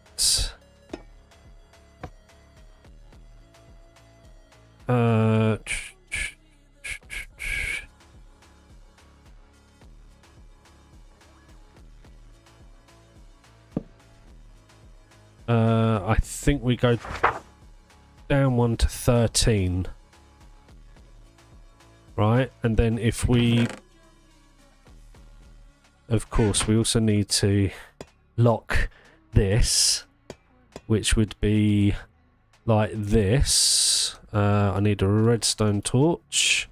I think we go down one to 13. Right, and then if we... Of course, we also need to lock this, which would be like this. I need a redstone torch.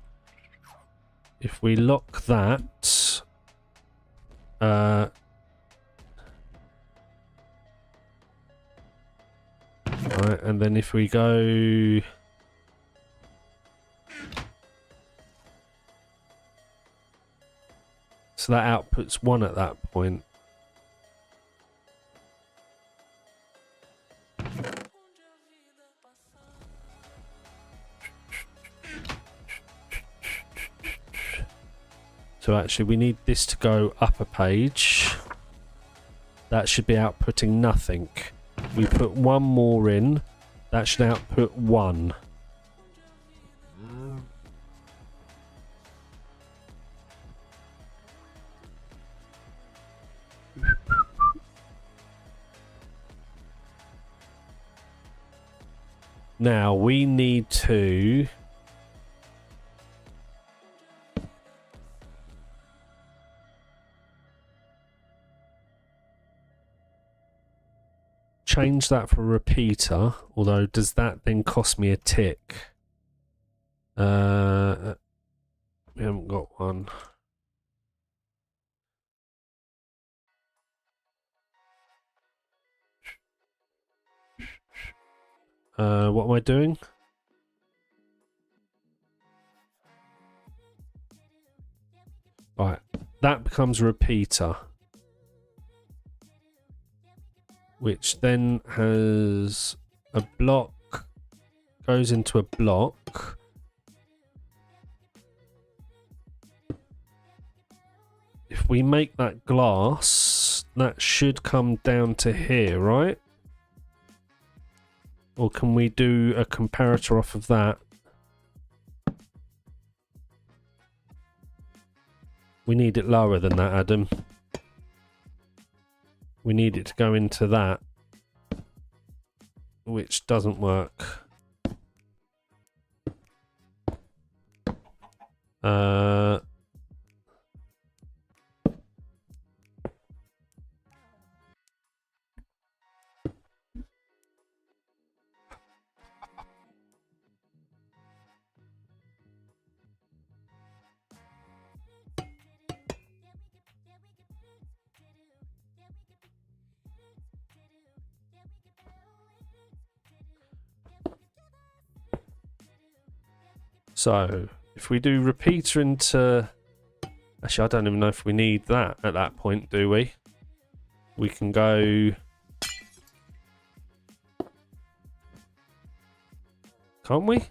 If we lock that... Right, and then if we go... So that outputs 1 at that point. So actually we need this to go up a page. That should be outputting nothing. We put 1 more in. That should output 1. Now we need to change that for a repeater, although does that then cost me a tick? We haven't got one. What am I doing? Right, that becomes a repeater, which then has a block, goes into a block. If we make that glass, that should come down to here, right? Or can we do a comparator off of that? We need it lower than that, Adam. We need it to go into that, which doesn't work. So, if we do repeater into... Actually, I don't even know if we need that at that point, do we? We can go... Can't we?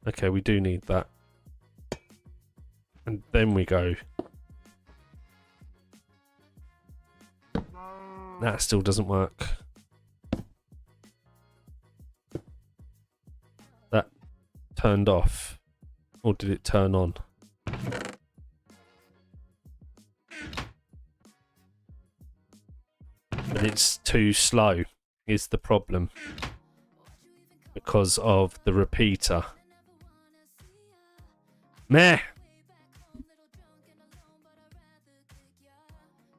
Okay, we do need that. And then we go... That still doesn't work. That turned off. Or did it turn on? But it's too slow, is the problem. Because of the repeater. Meh!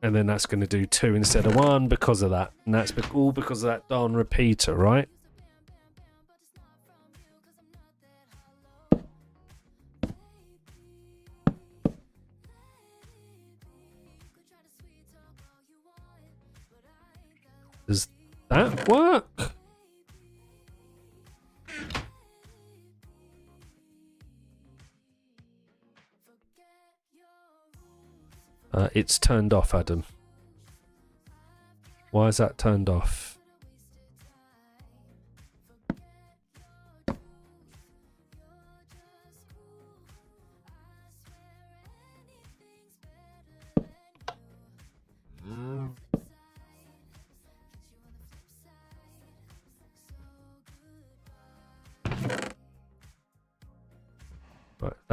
And then that's going to do 2 instead of 1 because of that. And that's all because of that darn repeater, right? Does that work? It's turned off, Adam. Why is that turned off?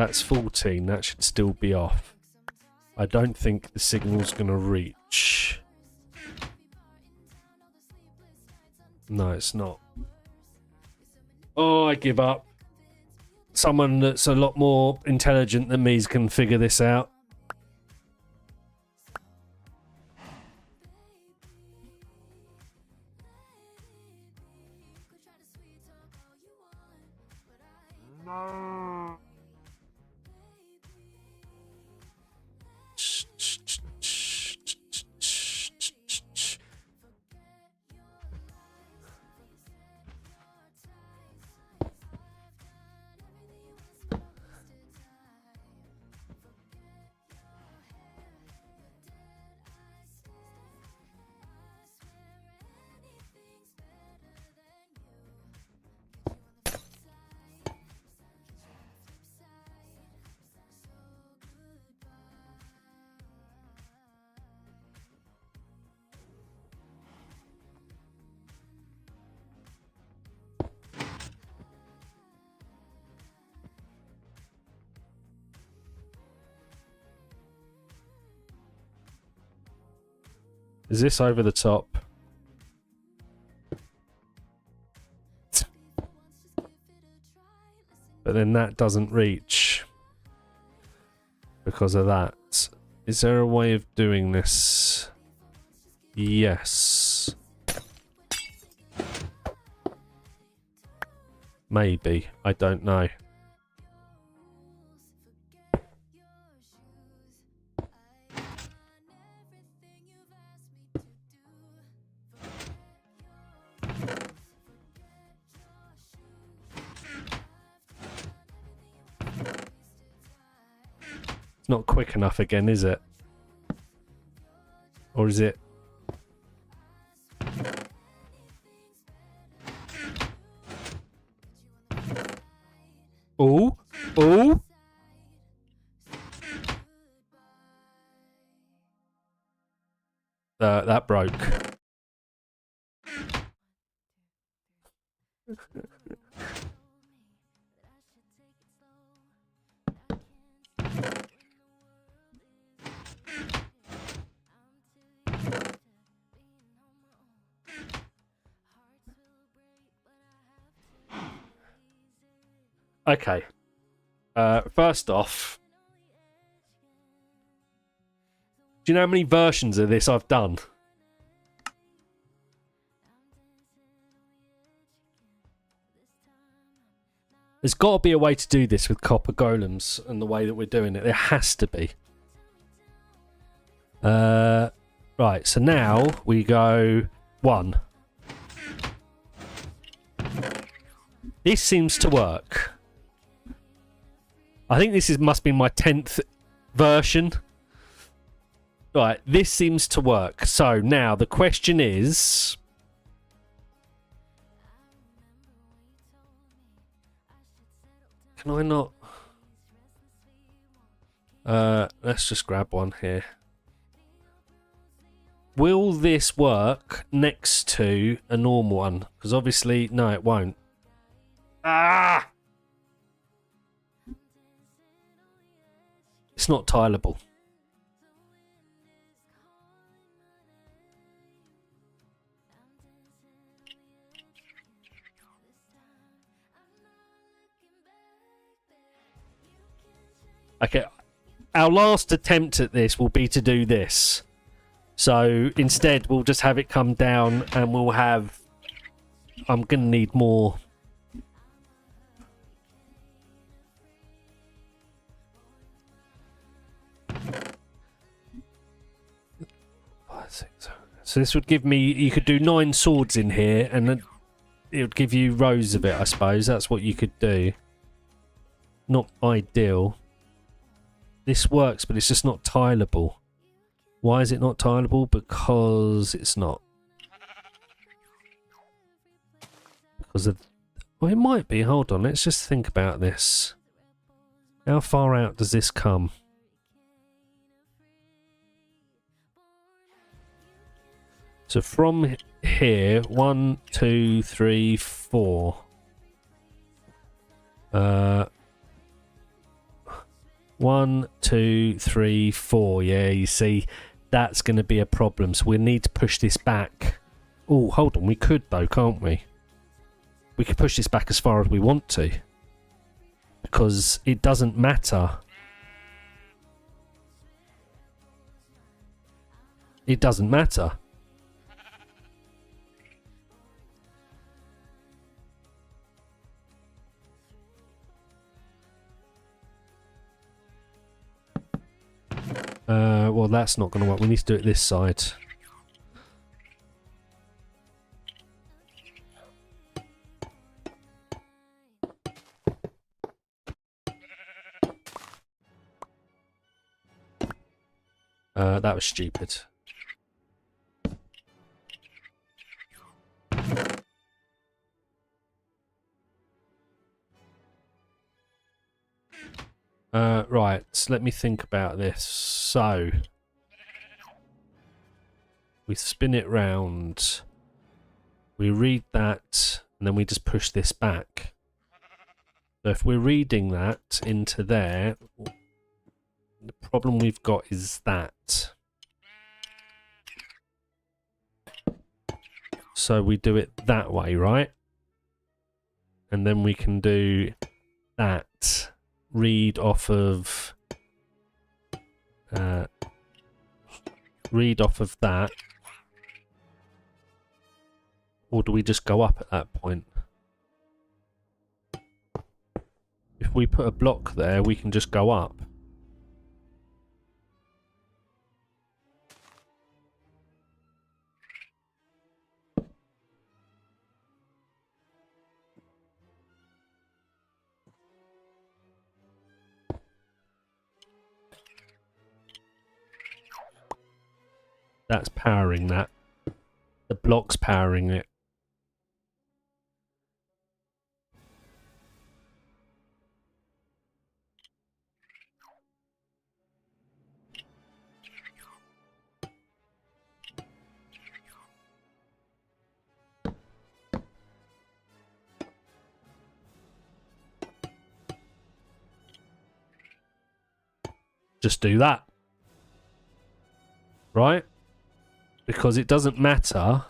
That's 14. That should still be off. I don't think the signal's going to reach. No, it's not. Oh, I give up. Someone that's a lot more intelligent than me can figure this out. Is this over the top? But then that doesn't reach because of that. Is there a way of doing this? Yes. Maybe. I don't know. Not quick enough again, is it? Or is it? Oh, oh. That broke. Okay. First off, do you know how many versions of this I've done? There's got to be a way to do this with copper golems and the way that we're doing it. There has to be. Right, so now we go 1. This seems to work. I think this must be my 10th version. Right, this seems to work. So now the question is... Can I not... let's just grab one here. Will this work next to a normal one? Because obviously, no, it won't. Ah! It's not tileable. Okay, our last attempt at this will be to do this. So instead, we'll just have it come down and we'll have... I'm going to need more... So this would give me... You could do 9 swords in here and then it would give you rows of it, I suppose. That's what you could do. Not ideal. This works, but it's just not tileable. Why is it not tileable? Because it's not. Because of... Well, it might be. Hold on. Let's just think about this. How far out does this come? So from here, 1, 2, 3, 4. 1, 2, 3, 4. Yeah, you see, that's going to be a problem. So we need to push this back. Oh, hold on. We could though, can't we? We could push this back as far as we want to. Because it doesn't matter. It doesn't matter. Well, that's not going to work. We need to do it this side. That was stupid. Right, so let me think about this. So, we spin it round, we read that, and then we just push this back. So if we're reading that into there, the problem we've got is that. So we do it that way, right? And then we can do that. Read off of that. Or do we just go up at that point? If we put a block there, we can just go up. That's powering that. The block's powering it. Just do that. Right? Because it doesn't matter.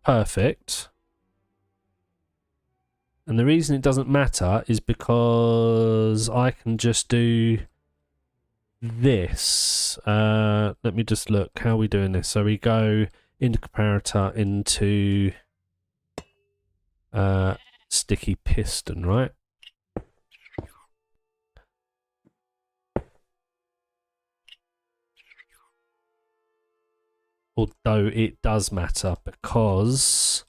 Perfect. And the reason it doesn't matter is because I can just do this. Let me just look. How are we doing this? So we go into comparator into sticky piston, right? Although it does matter because...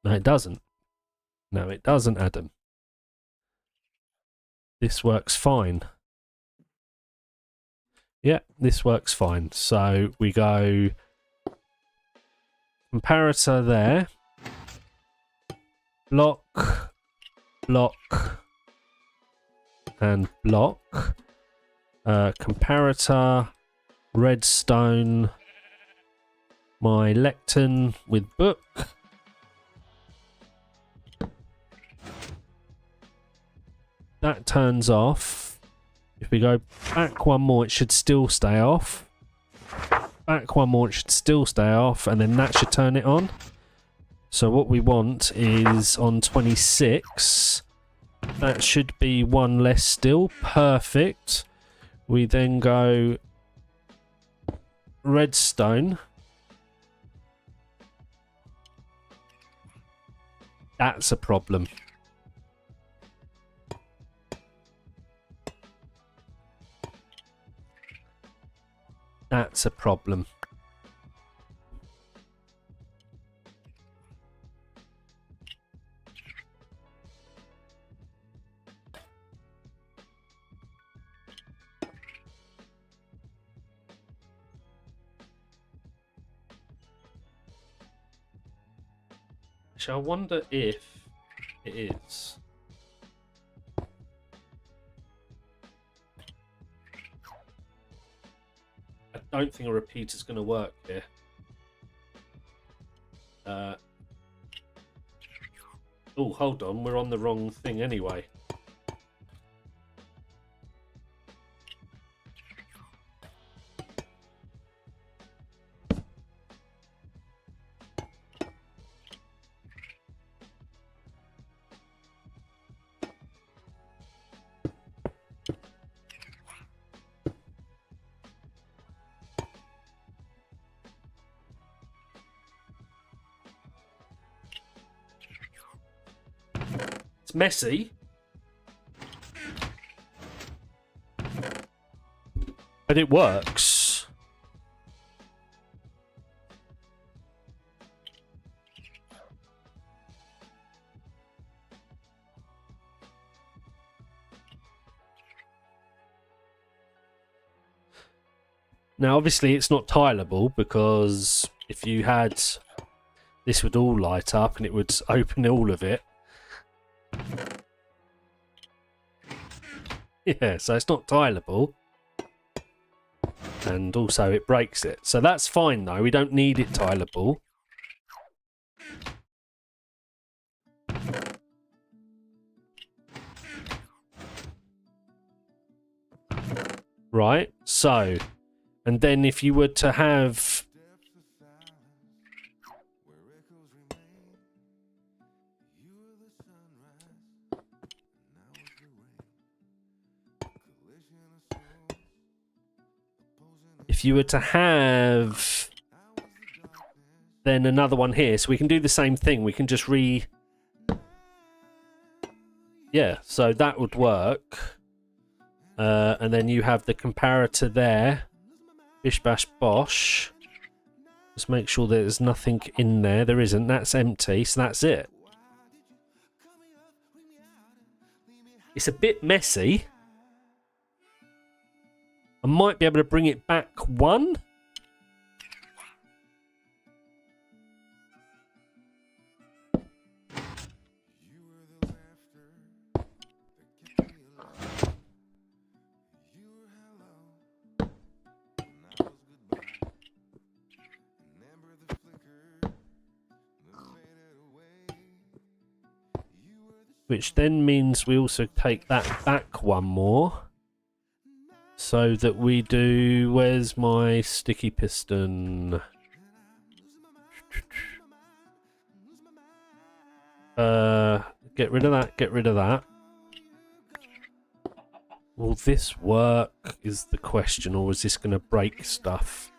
No, it doesn't. No, it doesn't, Adam. This works fine. Yeah, this works fine. So we go comparator there. Block, block, and block. Comparator, redstone, my lectern with book. That turns off. If we go back one more, it should still stay off. Back one more, it should still stay off, and then that should turn it on. So what we want is on 26. That should be one less still. Perfect. We then go redstone. That's a problem. That's a problem. So I wonder if it is. I don't think a repeater's going to work here. Oh, hold on, we're on the wrong thing anyway. It's messy. But it works. Now, obviously, it's not tileable because if you had... this would all light up and it would open all of it. Yeah, so it's not tileable. And also it breaks it. So that's fine though, we don't need it tileable. Right, so... and then if you were to have... if you were to have then another one here, so we can do the same thing. We can just yeah, so that would work. And then you have the comparator there. Bish bash bosh. Just make sure there's nothing in there. There isn't. That's empty, so that's it. It's a bit messy. I might be able to bring it back one. Which then means we also take that back one more. So that we do... where's my sticky piston? Get rid of that, get rid of that. Will this work is the question, or is this going to break stuff?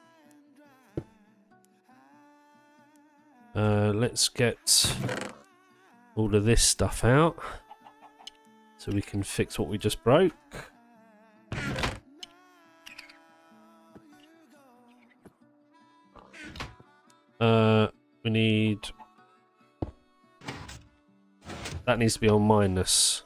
Let's get all of this stuff out so we can fix what we just broke. We need... that needs to be on minus.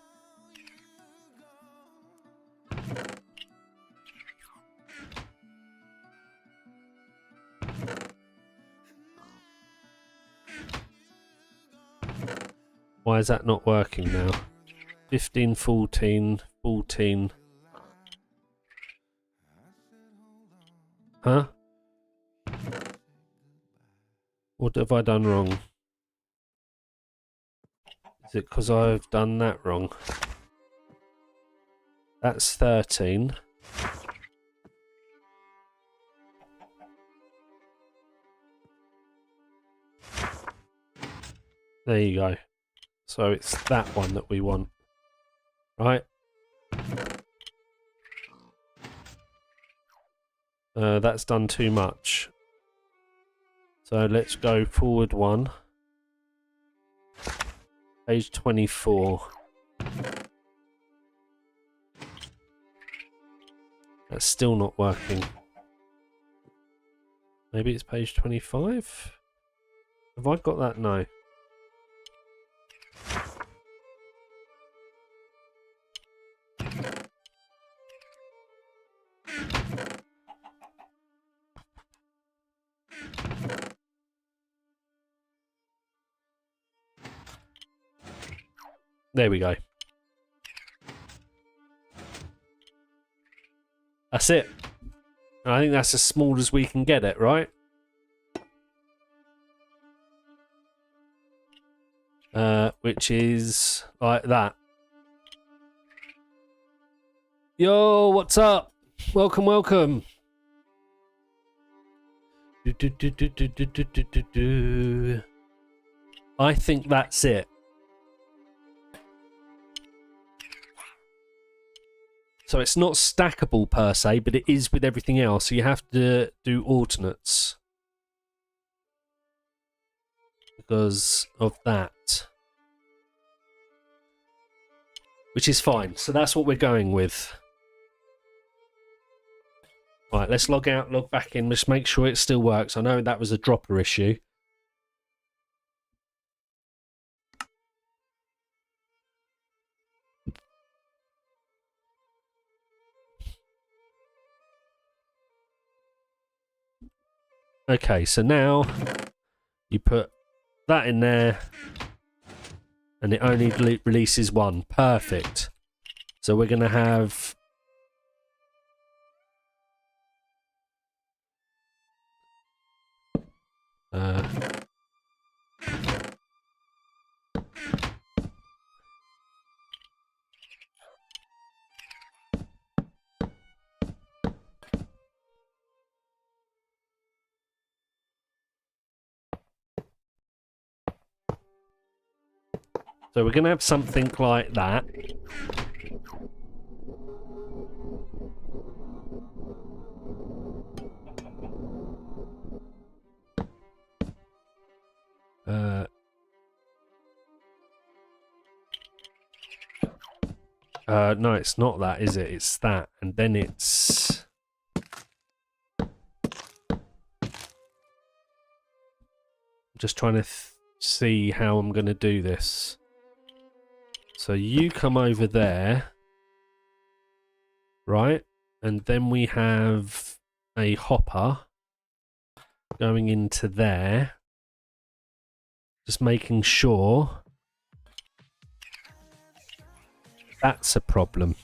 Why is that not working now? 15, 14, 14. Huh? What have I done wrong? Is it because I've done that wrong? That's 13. There you go. So it's that one that we want. Right? That's done too much. So let's go forward one. Page 24. That's still not working. Maybe it's page 25? Have I got that? No. There we go. That's it. I think that's as small as we can get it, right? which is like that. Yo, what's up? Welcome, welcome. I think that's it. So it's not stackable per se, but it is with everything else. So you have to do alternates because of that, which is fine. So that's what we're going with. Right, let's log out, log back in, just make sure it still works. I know that was a dropper issue. Okay, so now you put that in there and it only releases one. Perfect. So we're going to have so we're going to have something like that. No, it's not that, is it? It's that, and then it's... I'm just trying to see how I'm going to do this. So you come over there, right? And then we have a hopper going into there. Just making sure that's a problem.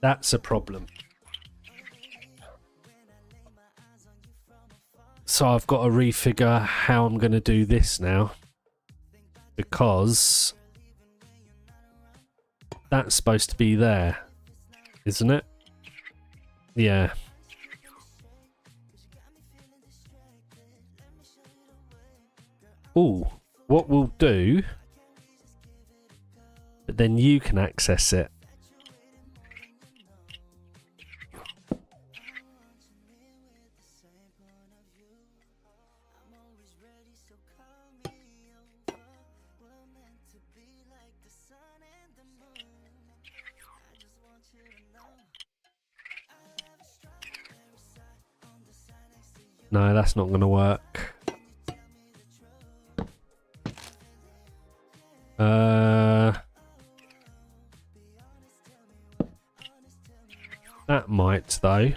That's a problem. So I've got to refigure how I'm going to do this now. Because that's supposed to be there, isn't it? Yeah. Ooh, what we'll do, but then you can access it. No, that's not going to work. That might, though.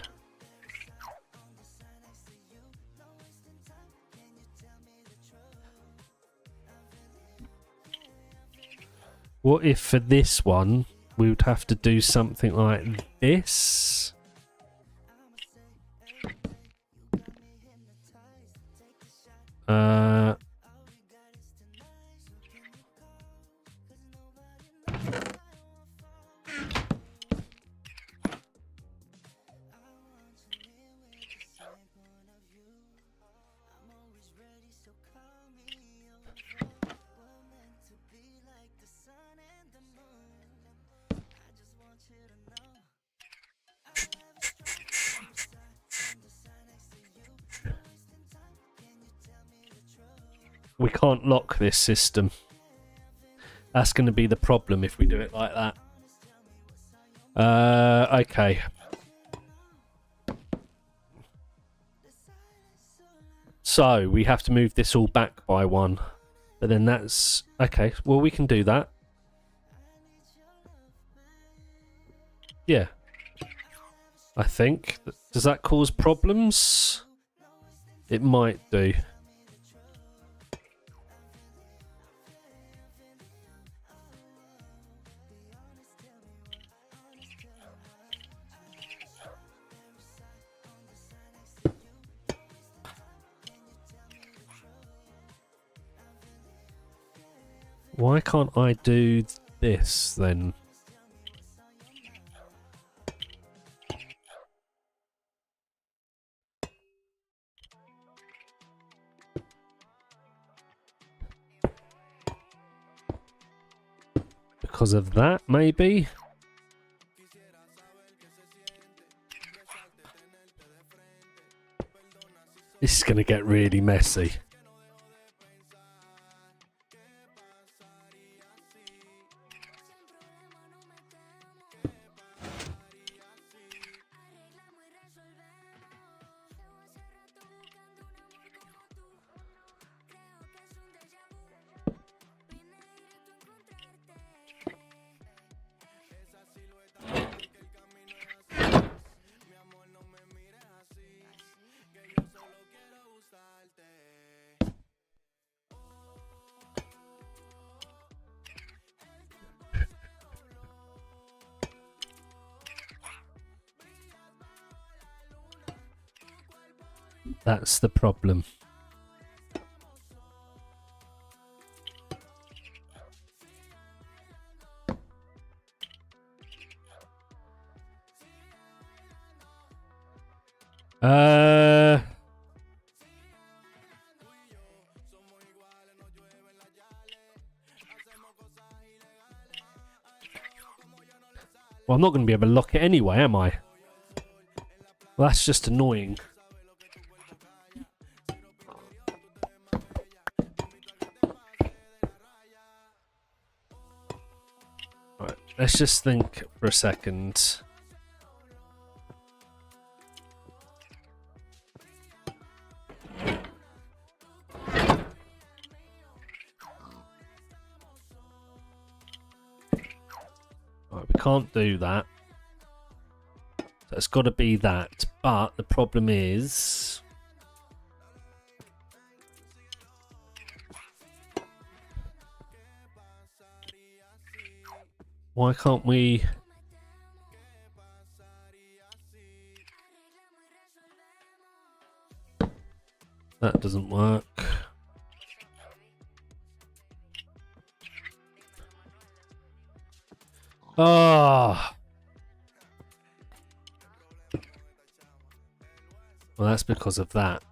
What if for this one, we would have to do something like this? We can't lock this system. That's going to be the problem if we do it like that. Okay. So, we have to move this all back by one. But then that's... Okay, well, we can do that. Yeah. I think. Does that cause problems? It might do. Why can't I do this then? Because of that, maybe? This is going to get really messy. That's the problem. Well, I'm not going to be able to lock it anyway, am I? Well, that's just annoying. Right, let's just think for a second. Right, we can't do that. So it's got to be that. But the problem is... why can't we... that doesn't work. Ah. Well, that's because of that.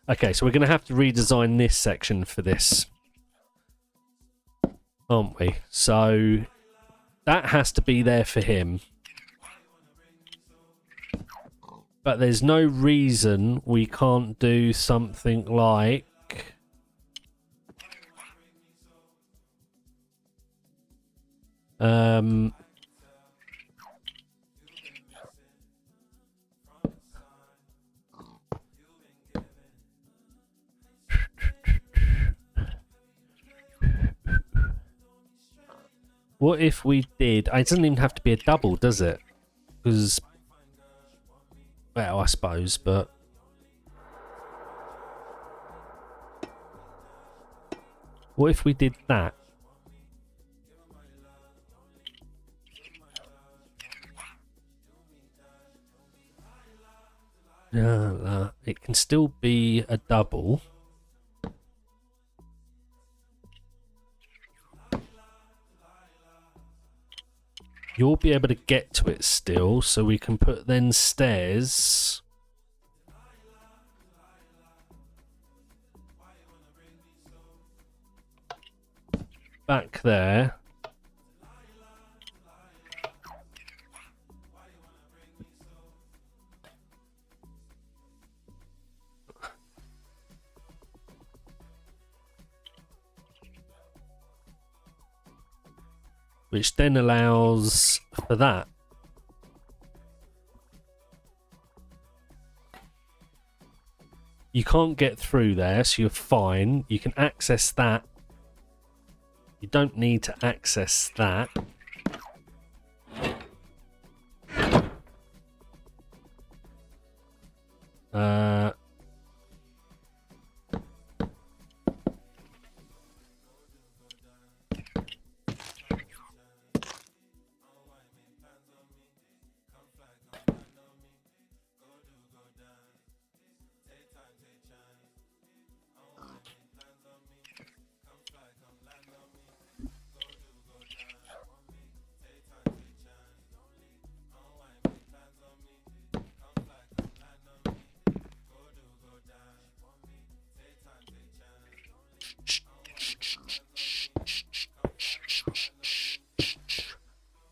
Okay, so we're going to have to redesign this section for this, aren't we? So that has to be there for him. But there's no reason we can't do something like... what if we did... it doesn't even have to be a double, does it? Because... well, I suppose, but... what if we did that? It can still be a double. You'll be able to get to it still, so we can put then stairs. Back there. Which then allows for that. You can't get through there, so you're fine. You can access that. You don't need to access that.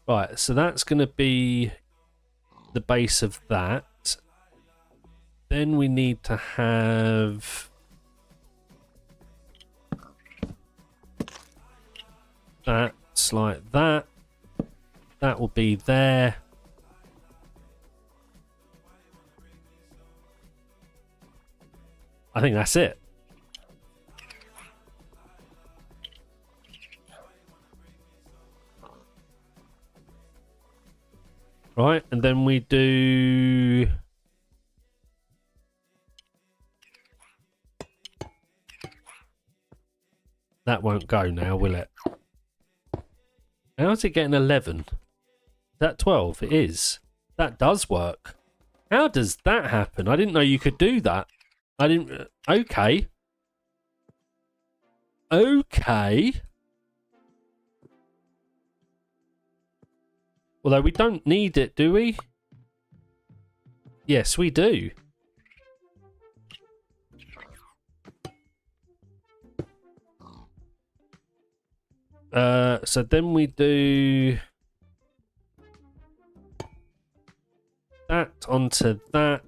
Right, so that's going to be the base of that. Then we need to have that's like that. That will be there. I think that's it. Right, and then we do... That won't go now, will it? How's it getting 11? Is that 12? It is. That does work. How does that happen? I didn't know you could do that. I didn't... Okay. Okay. Although we don't need it, do we? Yes, we do. So then we do that onto that.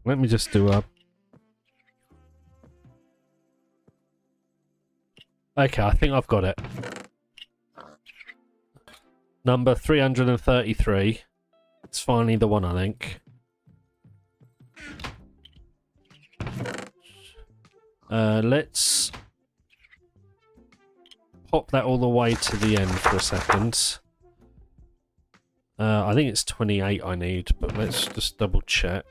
Let me just do a... Okay, I think I've got it. Number 333. It's finally the one, I think. Let's pop that all the way to the end for a second. I think it's 28 I need, but let's just double check.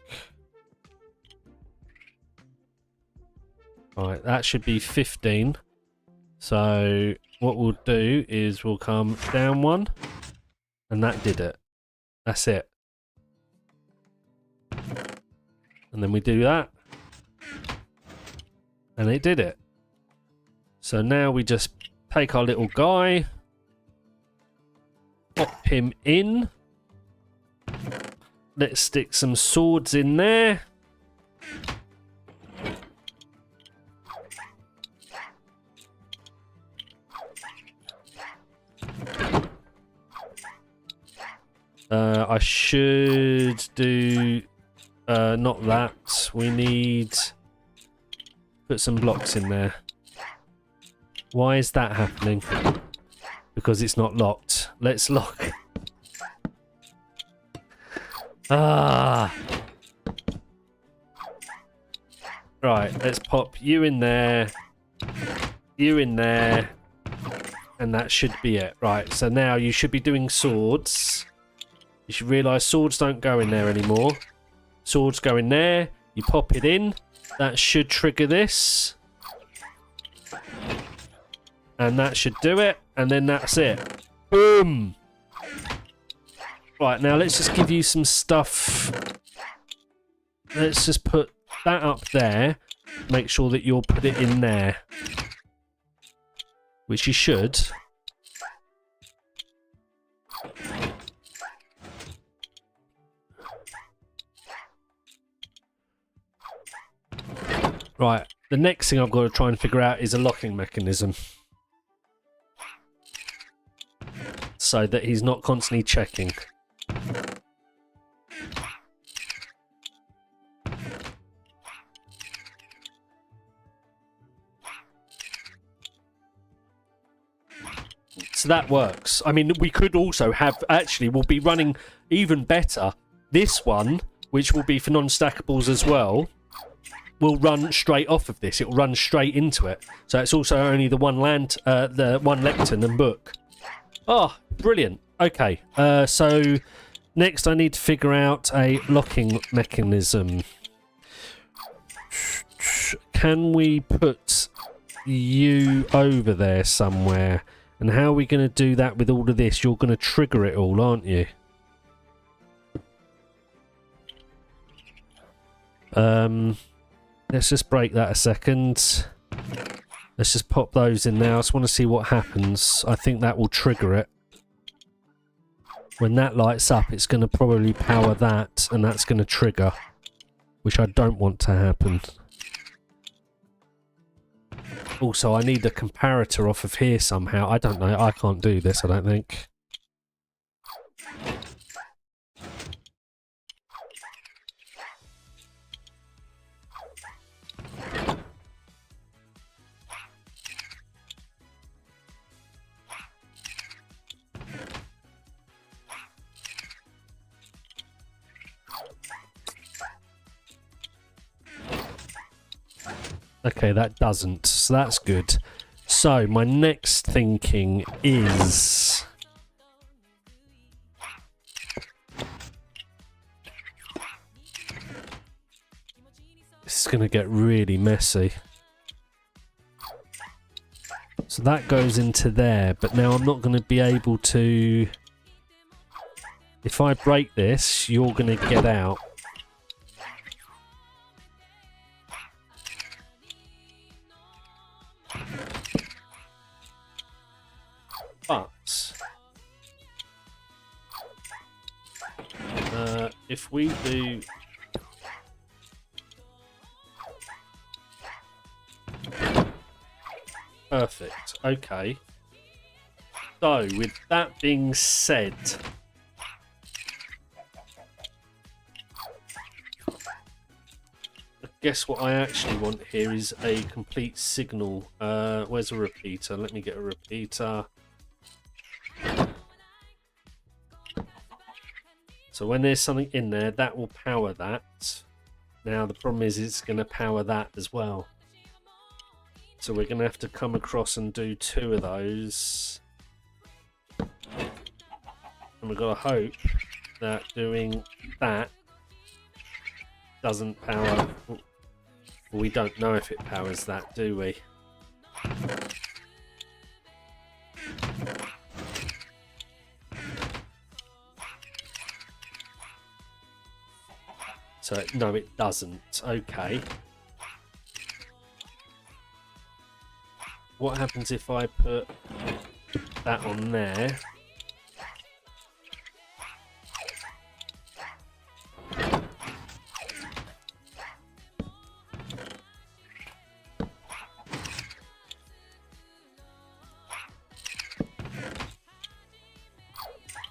Alright, that should be 15. So what we'll do is we'll come down one, and that did it. That's it. And then we do that, and it did it. So now we just take our little guy, pop him in. Let's stick some swords in there. I should do not that. We need put some blocks in there. Why is that happening? Because it's not locked. Let's lock. Ah. Right, let's pop you in there. You in there. And that should be it. Right, so now you should be doing swords. You should realise swords don't go in there anymore. Swords go in there. You pop it in. That should trigger this. And that should do it. And then that's it. Boom! Right, now let's just give you some stuff. Let's just put that up there. Make sure that you'll put it in there. Which you should. Right, the next thing I've got to try and figure out is a locking mechanism. So that he's not constantly checking. So that works. I mean, we could also have... Actually, we'll be running even better. This one which will be for non-stackables as well, will run straight off of this. It will run straight into it. So it's also only the one lectern and book. Oh, brilliant. Okay, so next I need to figure out a locking mechanism. Can we put you over there somewhere? And how are we going to do that with all of this? You're going to trigger it all, aren't you? Let's just break that a second. Let's just pop those in now. I just want to see what happens. I think that will trigger it. When that lights up, it's going to probably power that, and that's going to trigger, which I don't want to happen. Also, I need a comparator off of here somehow. I don't know. I can't do this, I don't think. Okay, that doesn't. So that's good. So, my next thinking is... This is going to get really messy. So that goes into there, but now I'm not going to be able to... If I break this, you're going to get out. But if we do perfect, okay. So with that being said, I guess what I actually want here is a complete signal. Where's a repeater? Let me get a repeater. So when there's something in there, that will power that. Now the problem is it's going to power that as well. So we're going to have to come across and do 2 of those. And we've got to hope that doing that doesn't power... We don't know if it powers that, do we? So, no, it doesn't. Okay. What happens if I put that on there?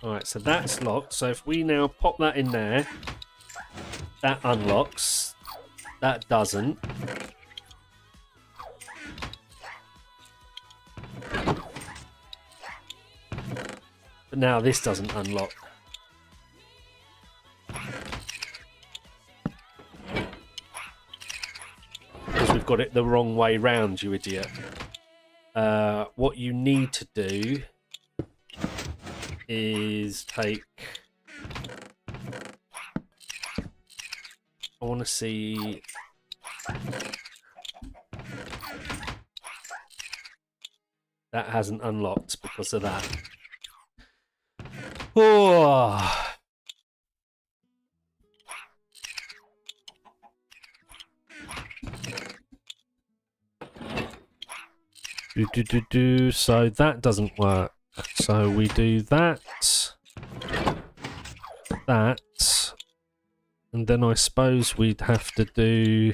Alright, so that's locked. So if we now pop that in there, that unlocks. That doesn't. But now this doesn't unlock. Because we've got it the wrong way round, you idiot. What you need to do is take... I want to see... That hasn't unlocked because of that. Oh. So that doesn't work. So we do that, that, and then I suppose we'd have to do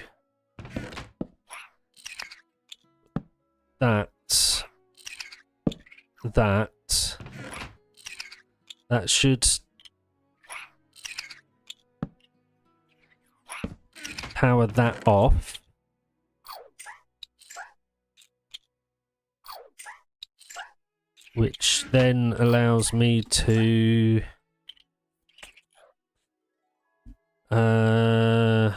that, that. That should power that off. Which then allows me to This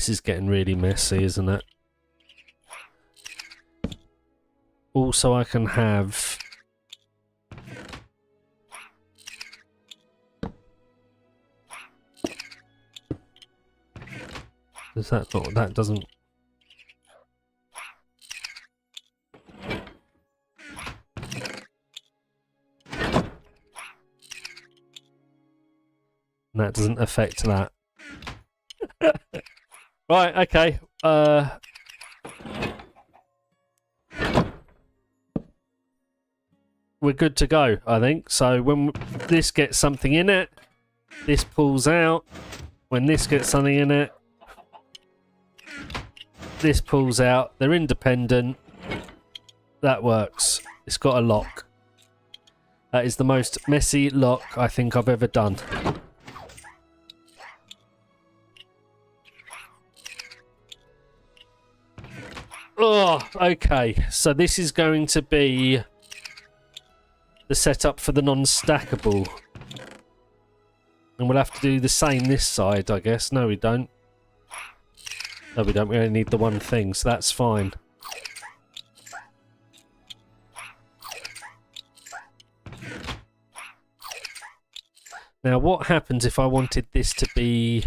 is getting really messy, isn't it? Also, I can have... Does that not... That doesn't... That doesn't affect that. Right, okay. We're good to go, I think. So when this gets something in it, this pulls out. When this gets something in it, this pulls out. They're independent. That works. It's got a lock. That is the most messy lock I think I've ever done. Oh, okay. So this is going to be the setup for the non-stackable. And we'll have to do the same this side, I guess. No, we don't. No, we don't. We only need the one thing, so that's fine. Now, what happens if I wanted this to be...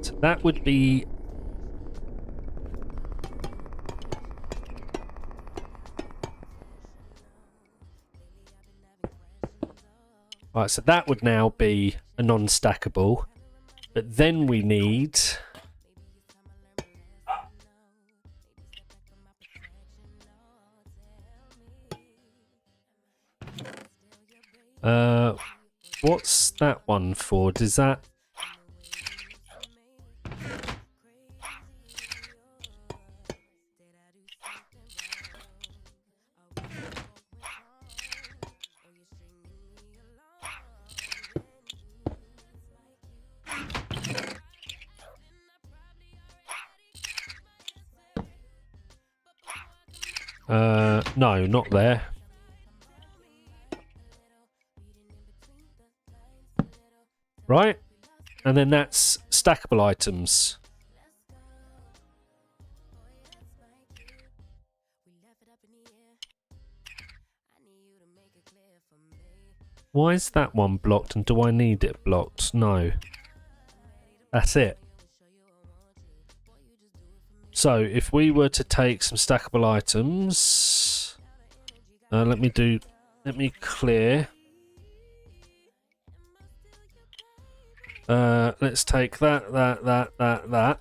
So that would be... Right, so that would now be a non-stackable. But then we need... what's that one for? Does that... no, not there. Right? And then that's stackable items. Why is that one blocked and do I need it blocked? No. That's it. So if we were to take some stackable items, let me clear. Let's take that.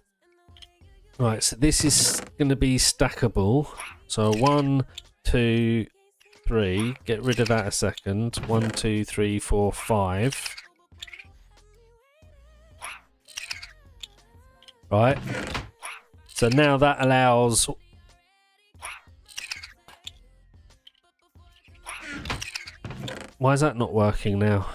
Right, so this is going to be stackable. So 1, 2, 3. Get rid of that a second. 1, 2, 3, 4, 5. Right. So now that allows... Why is that not working now?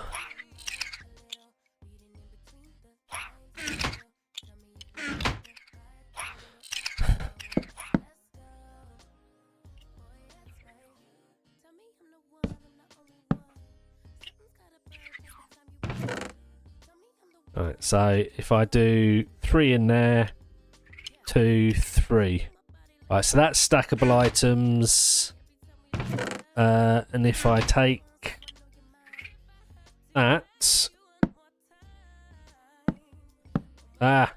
Alright, so if I do 3 in there, 2, 3. Right, so that's stackable items. And if I take that... Ah!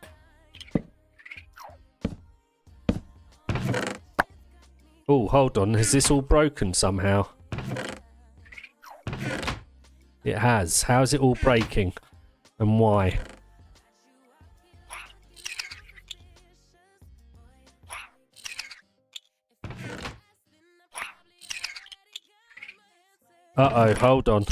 Oh, hold on. Is this all broken somehow? It has. How is it all breaking? And why? Uh-oh, hold on.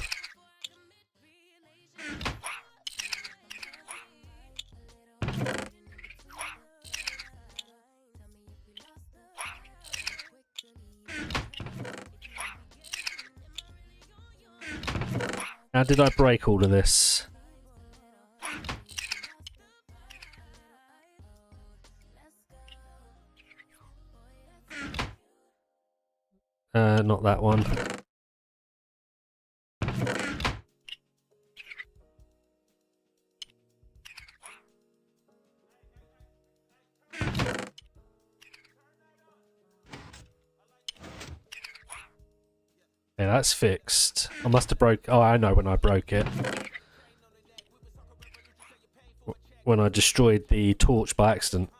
How did I break all of this? Not that one. Yeah, that's fixed. I must have broke... Oh, I know when I broke it. When I destroyed the torch by accident.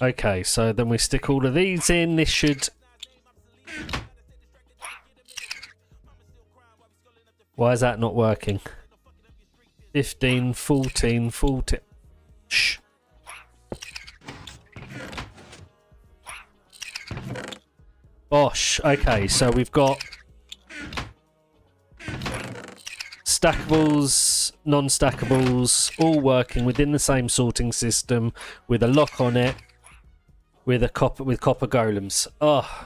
Okay, so then we stick all of these in. This should... Why is that not working? 15, 14, 14... Shh. Bosh. Okay, so we've got... stackables, non-stackables, all working within the same sorting system with a lock on it with copper golems. Oh.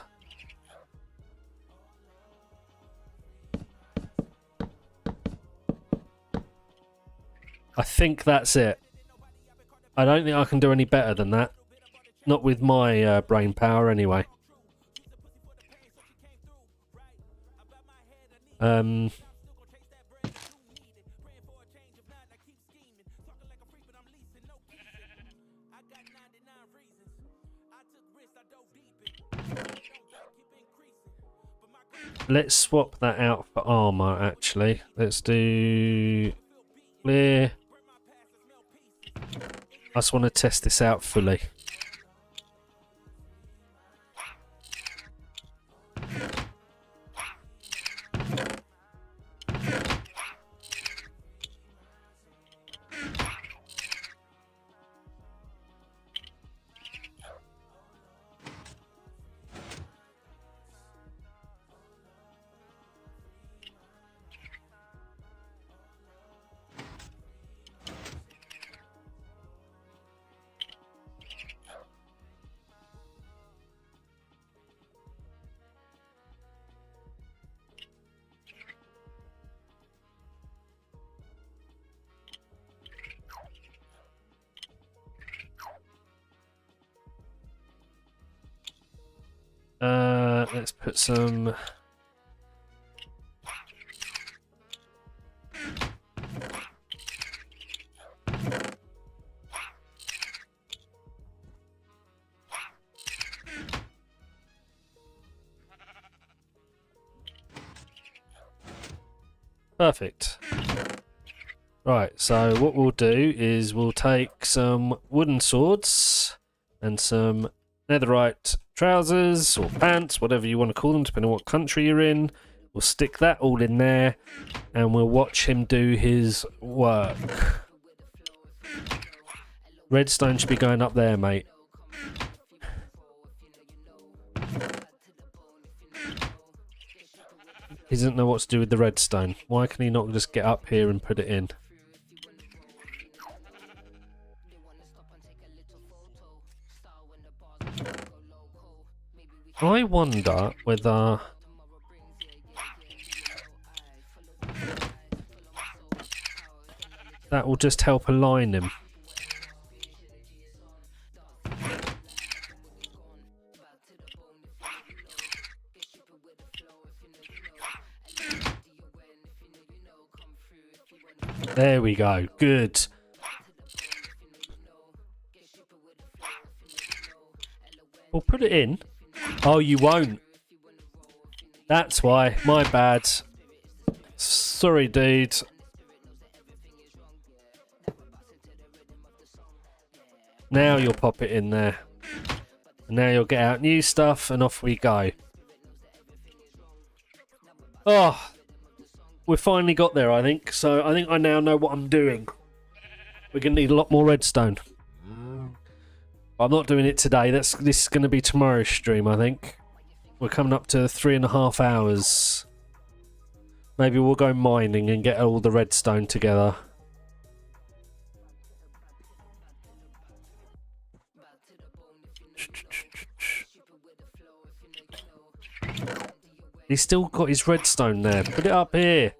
I think that's it. I don't think I can do any better than that. Not with my brain power anyway. Let's swap that out for armor, actually. Let's do clear. I just want to test this out fully. Let's put some... Perfect. Right, so what we'll do is we'll take some wooden swords and some netherite trousers or pants, whatever you want to call them, depending on what country you're in. We'll stick that all in there and we'll watch him do his work. Redstone should be going up there, mate. He doesn't know what to do with the redstone. Why can he not just get up here and put it in? I wonder whether... that will just help align him. There we go. Good. We'll put it in. Oh, you won't. That's why. My bad. Sorry, dude. Now you'll pop it in there. And now you'll get out new stuff and off we go. Oh, we finally got there, I think. So I think I now know what I'm doing. We're going to need a lot more redstone. I'm not doing it today. This is going to be tomorrow's stream, I think. We're coming up to 3.5 hours. Maybe we'll go mining and get all the redstone together. He's still got his redstone there. Put it up here.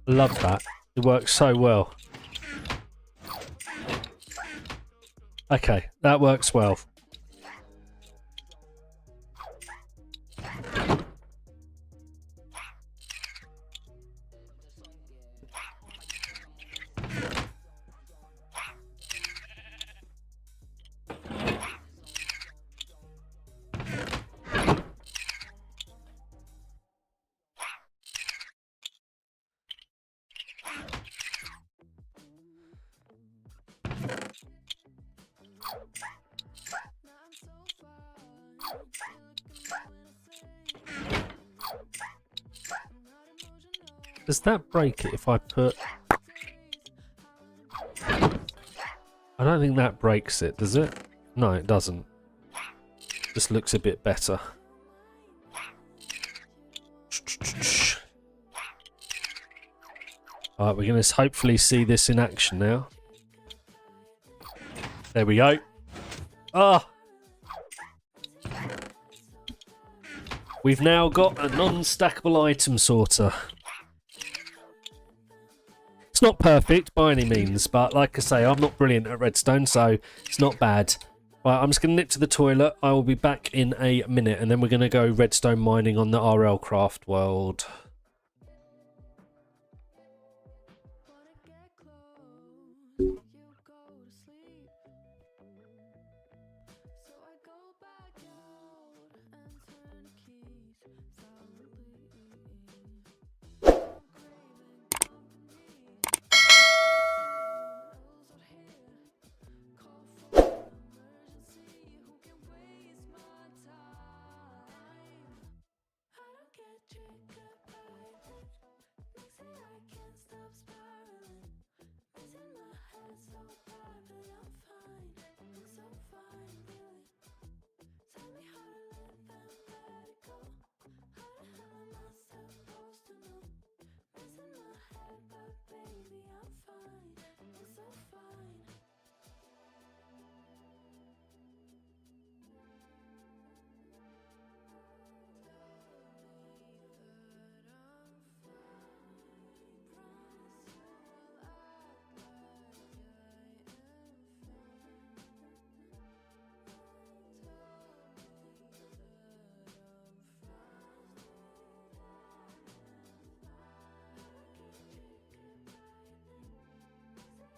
Love that. It works so well. Okay, that works well. Does that break it if I put... I don't think that breaks it, does it? No, it doesn't. Just looks a bit better. Alright, we're going to hopefully see this in action now. There we go. Ah! We've now got a non-stackable item sorter. It's not perfect by any means, but like I say, I'm not brilliant at redstone, so it's not bad. Right, I'm just going to nip to the toilet. I will be back in a minute, and then we're going to go redstone mining on the RLCraft world.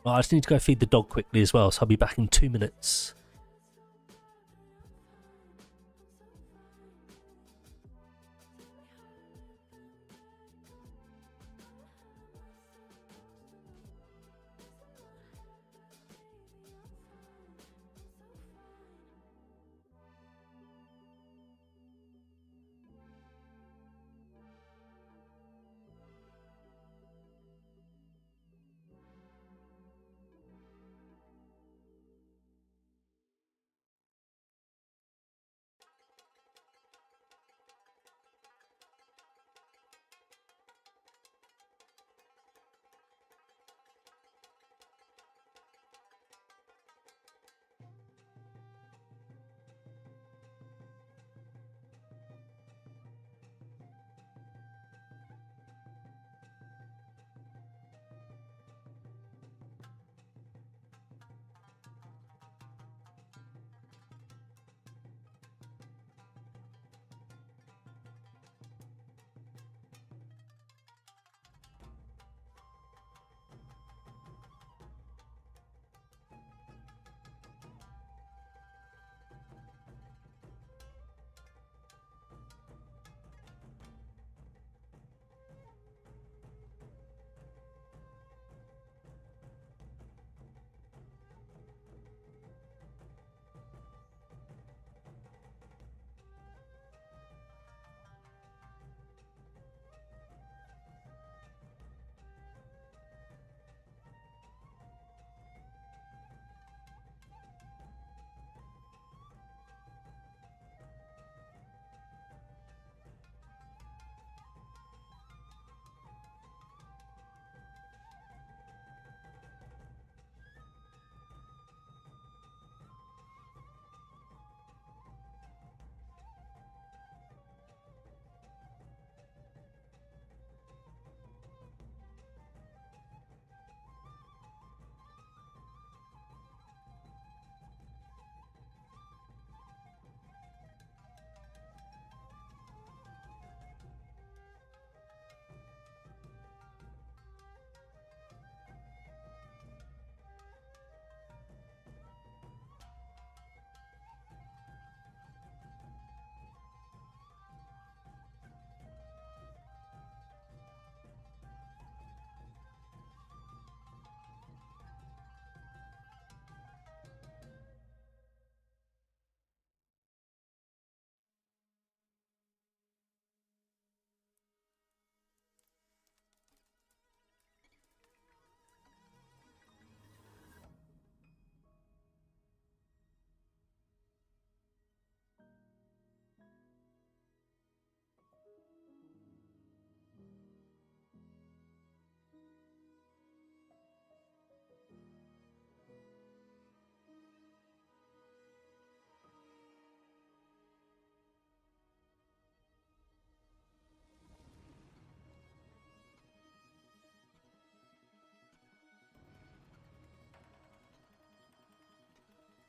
Right, I just need to go feed the dog quickly as well, so I'll be back in 2 minutes.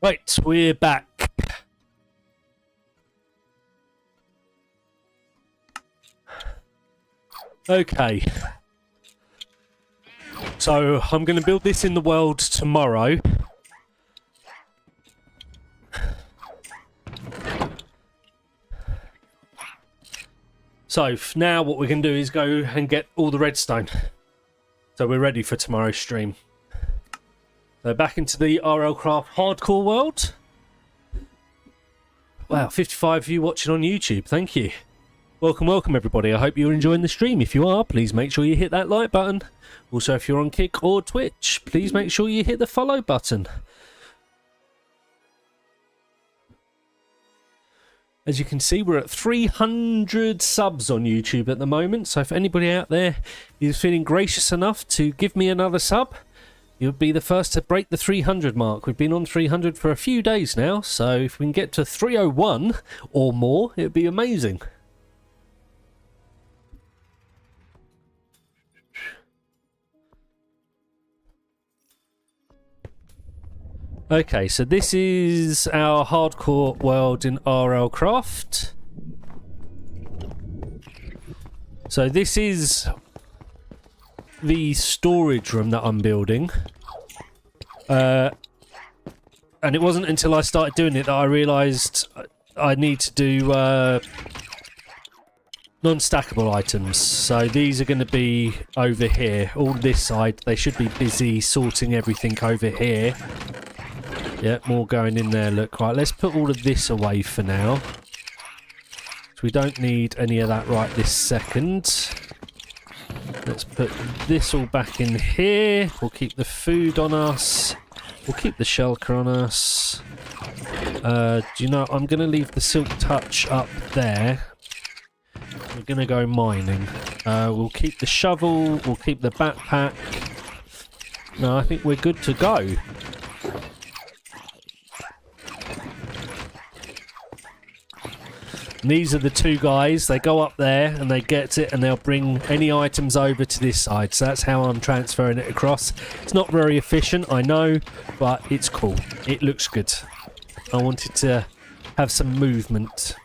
Right, we're back. Okay. So, I'm going to build this in the world tomorrow. So, now what we're going to do is go and get all the redstone. So we're ready for tomorrow's stream. So back into the RLCraft Hardcore world. Wow, 55 of you watching on YouTube. Thank you. Welcome, welcome everybody. I hope you're enjoying the stream. If you are, please make sure you hit that like button. Also, if you're on Kick or Twitch, please make sure you hit the follow button. As you can see, we're at 300 subs on YouTube at the moment. So if anybody out there is feeling gracious enough to give me another sub, you'll be the first to break the 300 mark. We've been on 300 for a few days now. So if we can get to 301 or more, it would be amazing. Okay, so this is our hardcore world in RLCraft. So this is the storage room that I'm building. And it wasn't until I started doing it that I realised I need to do non-stackable items. So these are going to be over here. All this side, they should be busy sorting everything over here. Yeah, more going in there. Look, right, let's put all of this away for now. So we don't need any of that right this second. Let's put this all back in here. We'll keep the food on us. We'll keep the shulker on us. Do you know, I'm going to leave the silk touch up there. We're going to go mining. We'll keep the shovel. We'll keep the backpack. No, I think we're good to go. And these are the two guys. They go up there and they get it and they'll bring any items over to this side. So that's how I'm transferring it across. It's not very efficient, I know, but it's cool. It looks good. I wanted to have some movement.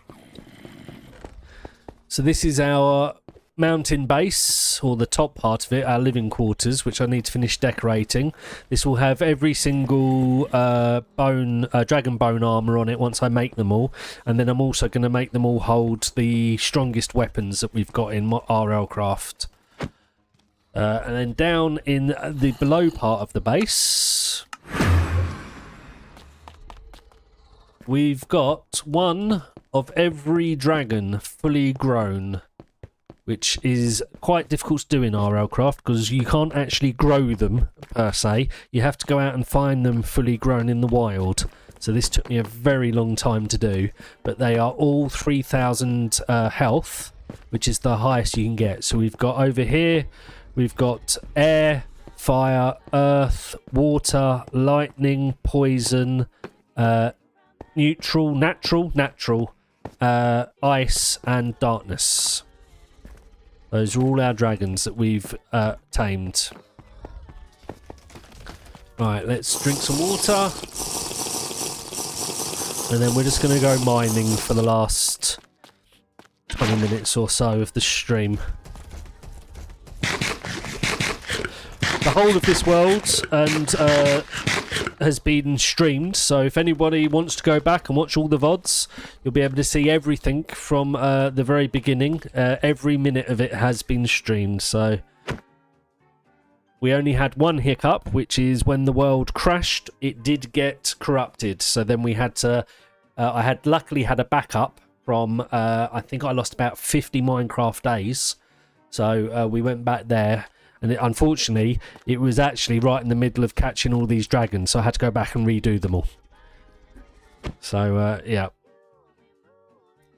So this is our mountain base, or the top part of it, our living quarters, which I need to finish decorating. This will have every single dragon bone armor on it once I make them all, and then I'm also going to make them all hold the strongest weapons that we've got in RLCraft. And then down in the below part of the base, we've got one of every dragon fully grown, which is quite difficult to do in RLCraft because you can't actually grow them per se. You have to go out and find them fully grown in the wild. So this took me a very long time to do, but they are all 3,000 health, which is the highest you can get. So we've got over here, we've got air, fire, earth, water, lightning, poison, neutral, natural, ice and darkness. Those are all our dragons that we've tamed. Right, let's drink some water. And then we're just going to go mining for the last 20 minutes or so of the stream. The whole of this world and has been streamed, so if anybody wants to go back and watch all the VODs, you'll be able to see everything from the very beginning. Every minute of it has been streamed, so we only had one hiccup, which is when the world crashed, it did get corrupted. So then we had to, I had luckily had a backup from, I think I lost about 50 Minecraft days. So we went back there. And unfortunately, it was actually right in the middle of catching all these dragons, so I had to go back and redo them all. So, yeah.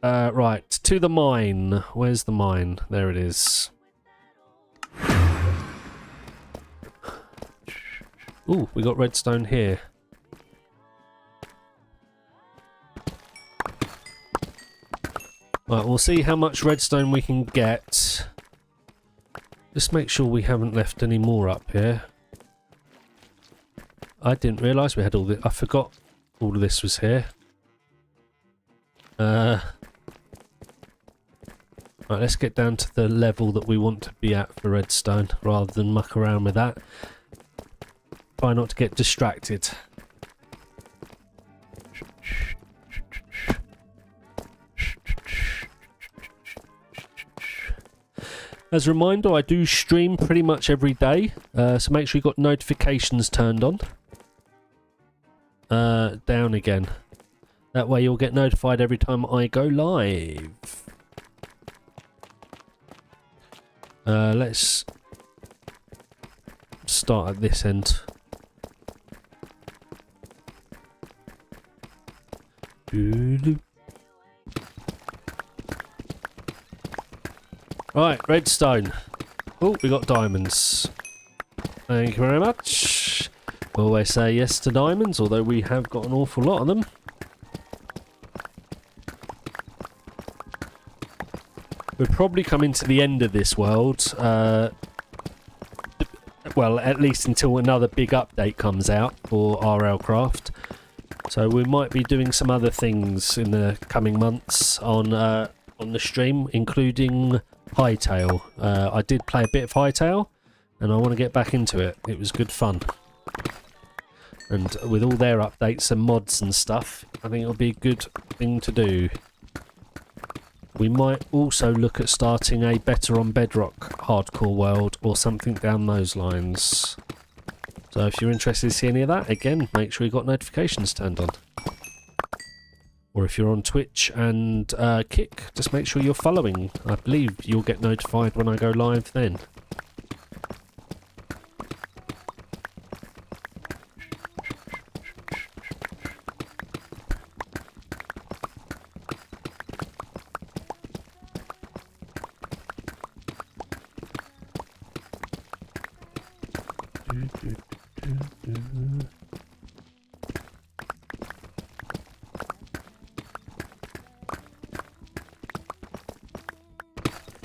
Right, to the mine. Where's the mine? There it is. Ooh, we got redstone here. Right, we'll see how much redstone we can get. Just make sure we haven't left any more up here. I didn't realise we had all this. I forgot all of this was here. Right, let's get down to the level that we want to be at for redstone, rather than muck around with that. Try not to get distracted. As a reminder, I do stream pretty much every day, so make sure you've got notifications turned on. Down again. That way you'll get notified every time I go live. Let's start at this end. Right, redstone. Oh, we got diamonds. Thank you very much. We always say yes to diamonds, although we have got an awful lot of them. We're probably coming to the end of this world. Well, at least until another big update comes out for RLCraft. So we might be doing some other things in the coming months on the stream, including Hightail. I did play a bit of Hightail, and I want to get back into it. It was good fun. And with all their updates and mods and stuff, I think it'll be a good thing to do. We might also look at starting a Better on Bedrock Hardcore world or something down those lines. So if you're interested to see any of that, again, make sure you've got notifications turned on. Or if you're on Twitch and Kick, just make sure you're following. I believe you'll get notified when I go live then.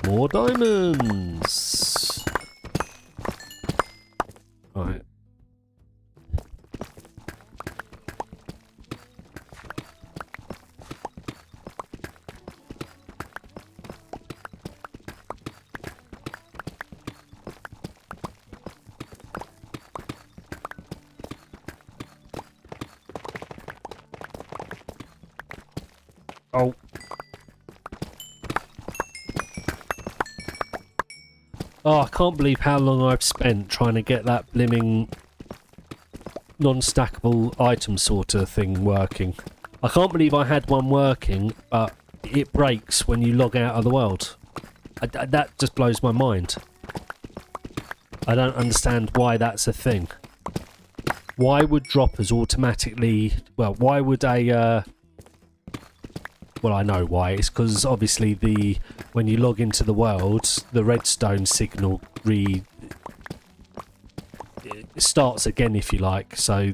More diamonds! Right. Oh. Oh, I can't believe how long I've spent trying to get that blimming non-stackable item sorter thing working. I can't believe I had one working, but it breaks when you log out of the world. That just blows my mind. I don't understand why that's a thing. Why would droppers automatically... Well, why would a... Well, I know why. It's because obviously when you log into the world, the redstone signal starts again, if you like. So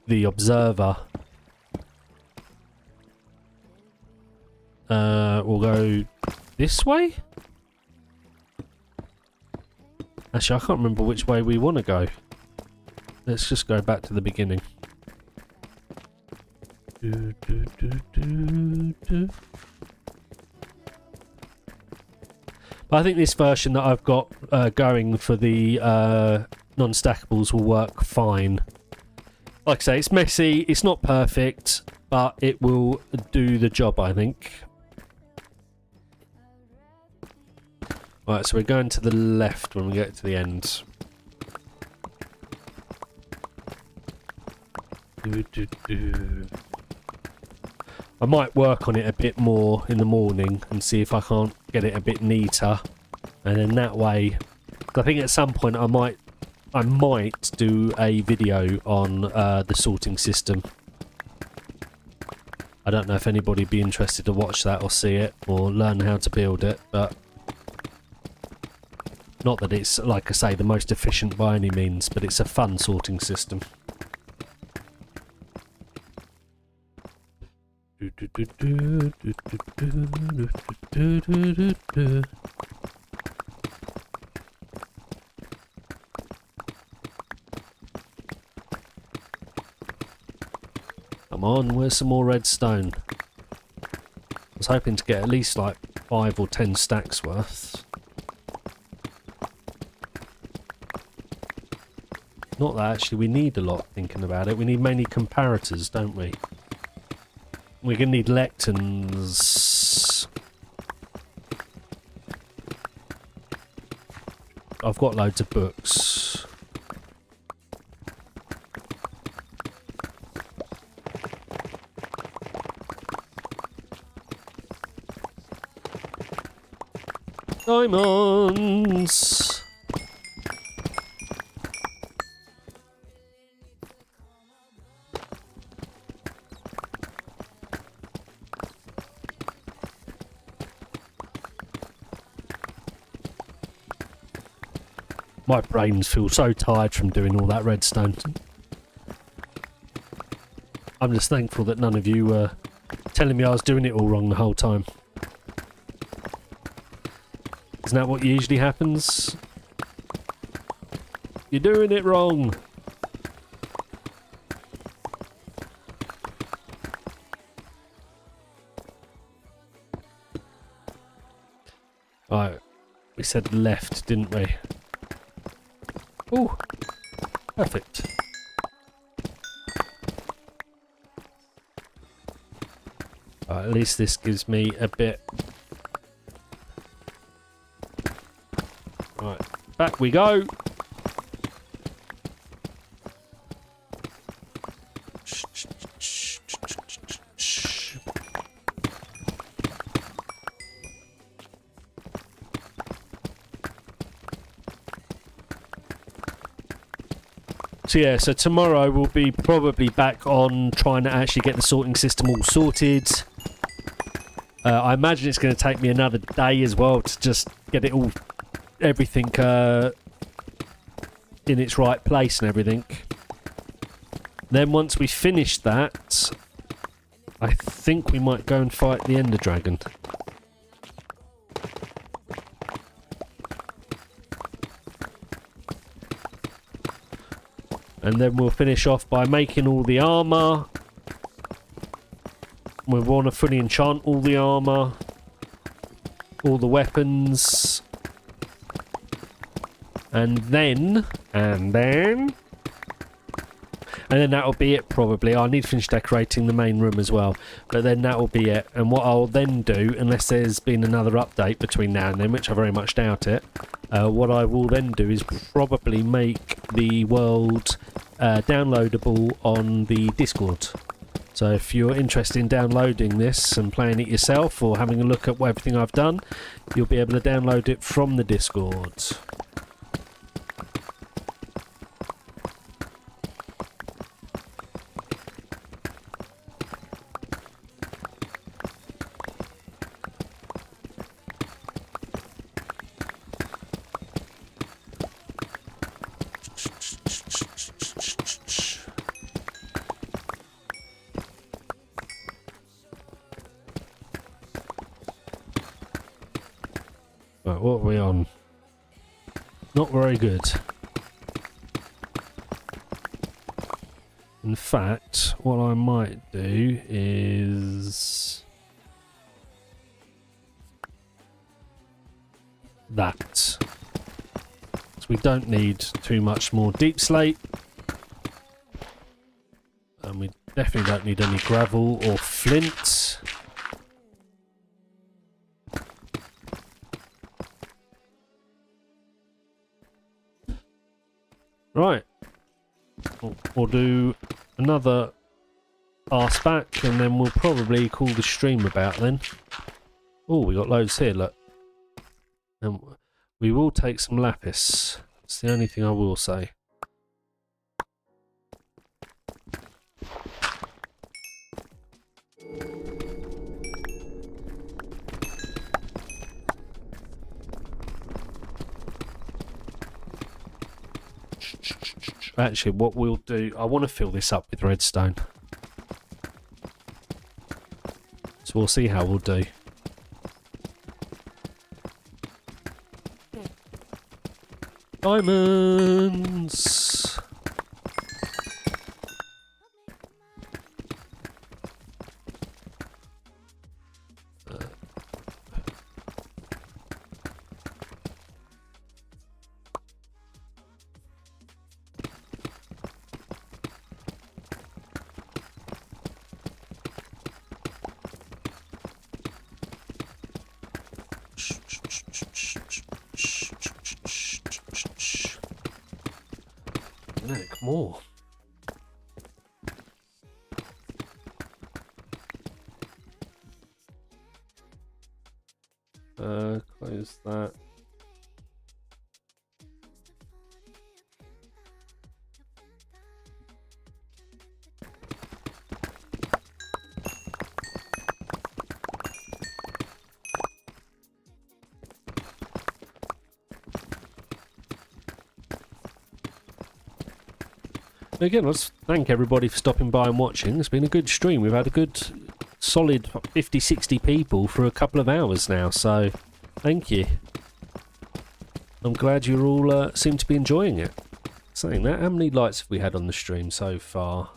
the observer will go this way. Actually, I can't remember which way we want to go. Let's just go back to the beginning. But I think this version that I've got going for the non-stackables will work fine. Like I say, it's messy, it's not perfect, but it will do the job, I think. Right, so we're going to the left when we get to the end. I might work on it a bit more in the morning and see if I can't get it a bit neater, and then that way, I think at some point I might do a video on the sorting system. I don't know if anybody would be interested to watch that or see it or learn how to build it, but not that it's, like I say, the most efficient by any means, but it's a fun sorting system. Come on, where's some more redstone? I was hoping to get at least like 5 or 10 stacks worth. Not that actually we need a lot, thinking about it. We need mainly comparators, don't we? We're going to need lectins. I've got loads of books. Diamonds! My brains feel so tired from doing all that redstone. I'm just thankful that none of you were telling me I was doing it all wrong the whole time. Isn't that what usually happens? You're doing it wrong. Right, we said left, didn't we? Oh, perfect. Right, at least this gives me a bit. Right, back we go. So yeah, so tomorrow we'll be probably back on trying to actually get the sorting system all sorted. I imagine it's going to take me another day as well to just get it all, everything in its right place and everything. Then once we finish that, I think we might go and fight the Ender Dragon. And then we'll finish off by making all the armour. We want to fully enchant all the armour, all the weapons, and then that'll be it probably. I need to finish decorating the main room as well, but then that'll be it. And what I'll then do, unless there's been another update between now and then, which I very much doubt it, what I will then do is probably make the world downloadable on the Discord. So if you're interested in downloading this and playing it yourself or having a look at everything I've done, you'll be able to download it from the Discord. Right, what are we on? Not very good. In fact, what I might do is that. So we don't need too much more deep slate. And we definitely don't need any gravel or flint. Right, we'll do another pass back and then we'll probably call the stream about then. Oh, we got loads here, look. And we will take some lapis. It's the only thing I will say. Actually, what we'll do, I want to fill this up with redstone. So we'll see how we'll do. Diamonds! Flipping heck, more. Close that. Again, let's thank everybody for stopping by and watching. It's been a good stream. We've had a good solid 50-60 people for a couple of hours now, so thank you. I'm glad you all seem to be enjoying it. Saying that, how many likes have we had on the stream so far?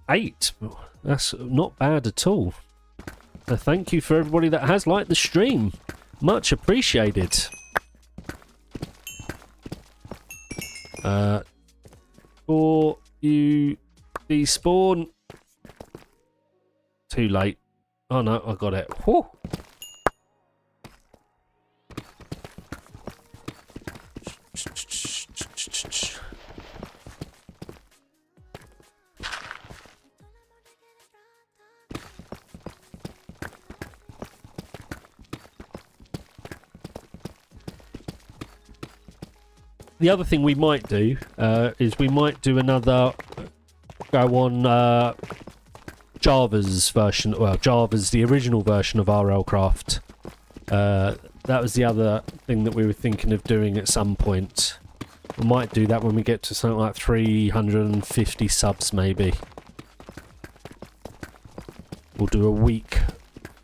8. That's not bad at all. So thank you for everybody that has liked the stream. Much appreciated. Before you despawn. Too late. Oh no, I got it. Whew. The other thing we might do is we might do another go on Java's version. Well, Java's the original version of RLCraft. That was the other thing that we were thinking of doing at some point. We might do that when we get to something like 350 subs, maybe. We'll do a week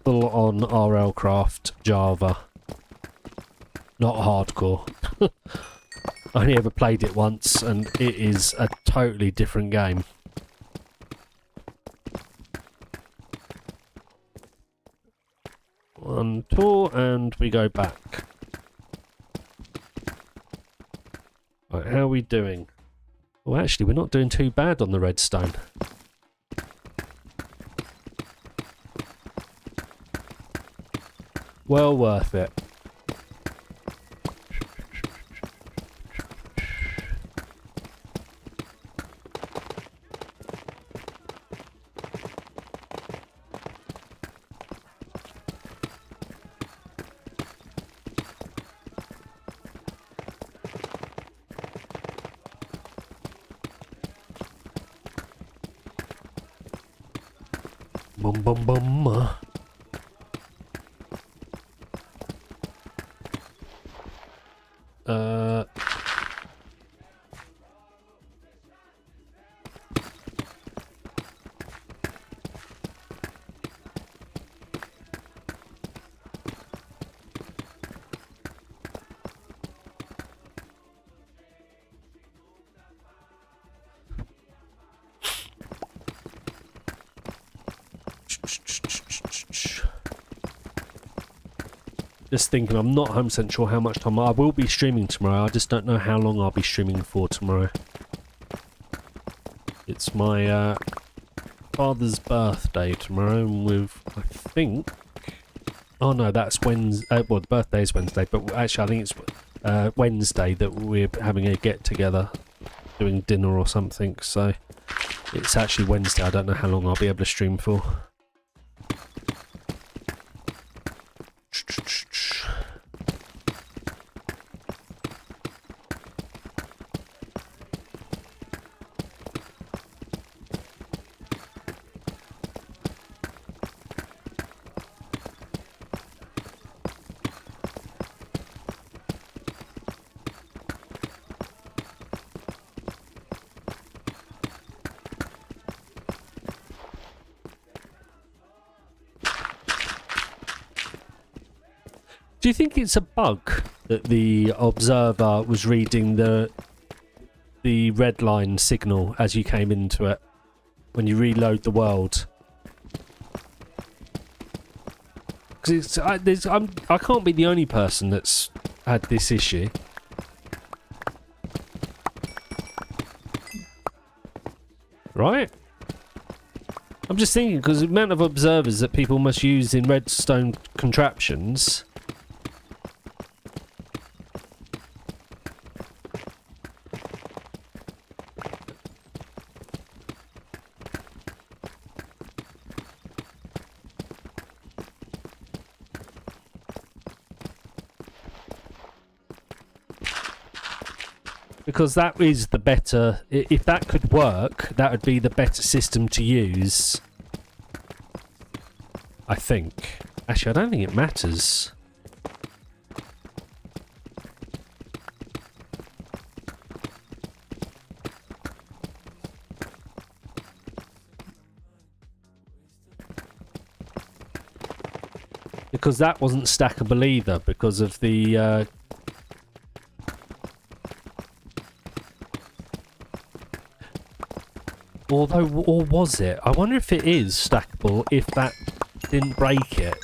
full on RLCraft Java. Not hardcore. I only ever played it once, and it is a totally different game. One tour, and we go back. Right, how are we doing? Well, actually, we're not doing too bad on the redstone. Well worth it. Bum bum bum. Just thinking, I'm not 100% sure how much time I will be streaming tomorrow. I just don't know how long I'll be streaming for tomorrow. It's my father's birthday tomorrow, and with, I think... Oh no, that's Wednesday. Well, the birthday is Wednesday, but actually I think it's Wednesday that we're having a get-together, doing dinner or something, so... It's actually Wednesday. I don't know how long I'll be able to stream for. Do you think it's a bug that the observer was reading the red line signal as you came into it when you reload the world? Because I can't be the only person that's had this issue. Right? I'm just thinking, because the amount of observers that people must use in redstone contraptions... Because that is the better... If that could work, that would be the better system to use. I think. Actually, I don't think it matters. Because that wasn't stackable either, because of the... Although, or was it? I wonder if it is stackable if that didn't break it.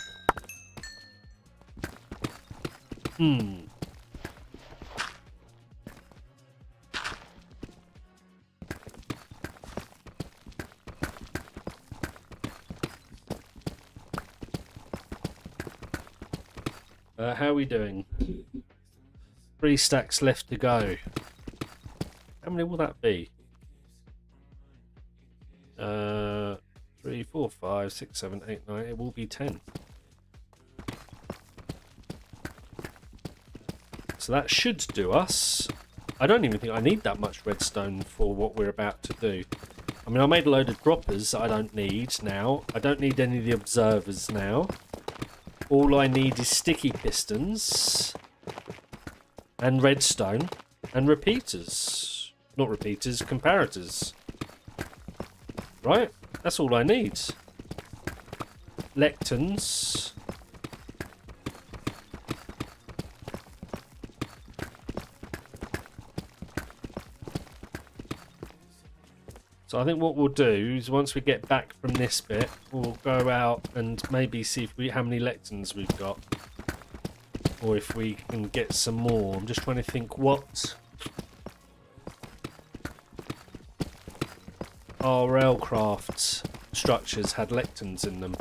How are we doing? 3 stacks left to go. How many will that be? 3, 4, 5, 6, 7, 8, 9. It will be 10. So that should do us. I don't even think I need that much redstone for what we're about to do. I mean, I made a load of droppers I don't need now. I don't need any of the observers now. All I need is sticky pistons and redstone and repeaters. Not repeaters, comparators. Right? That's all I need. Lectins. So I think what we'll do is once we get back from this bit, we'll go out and maybe see if how many lectins we've got. Or if we can get some more. I'm just trying to think what RLCraft structures had lectins in them.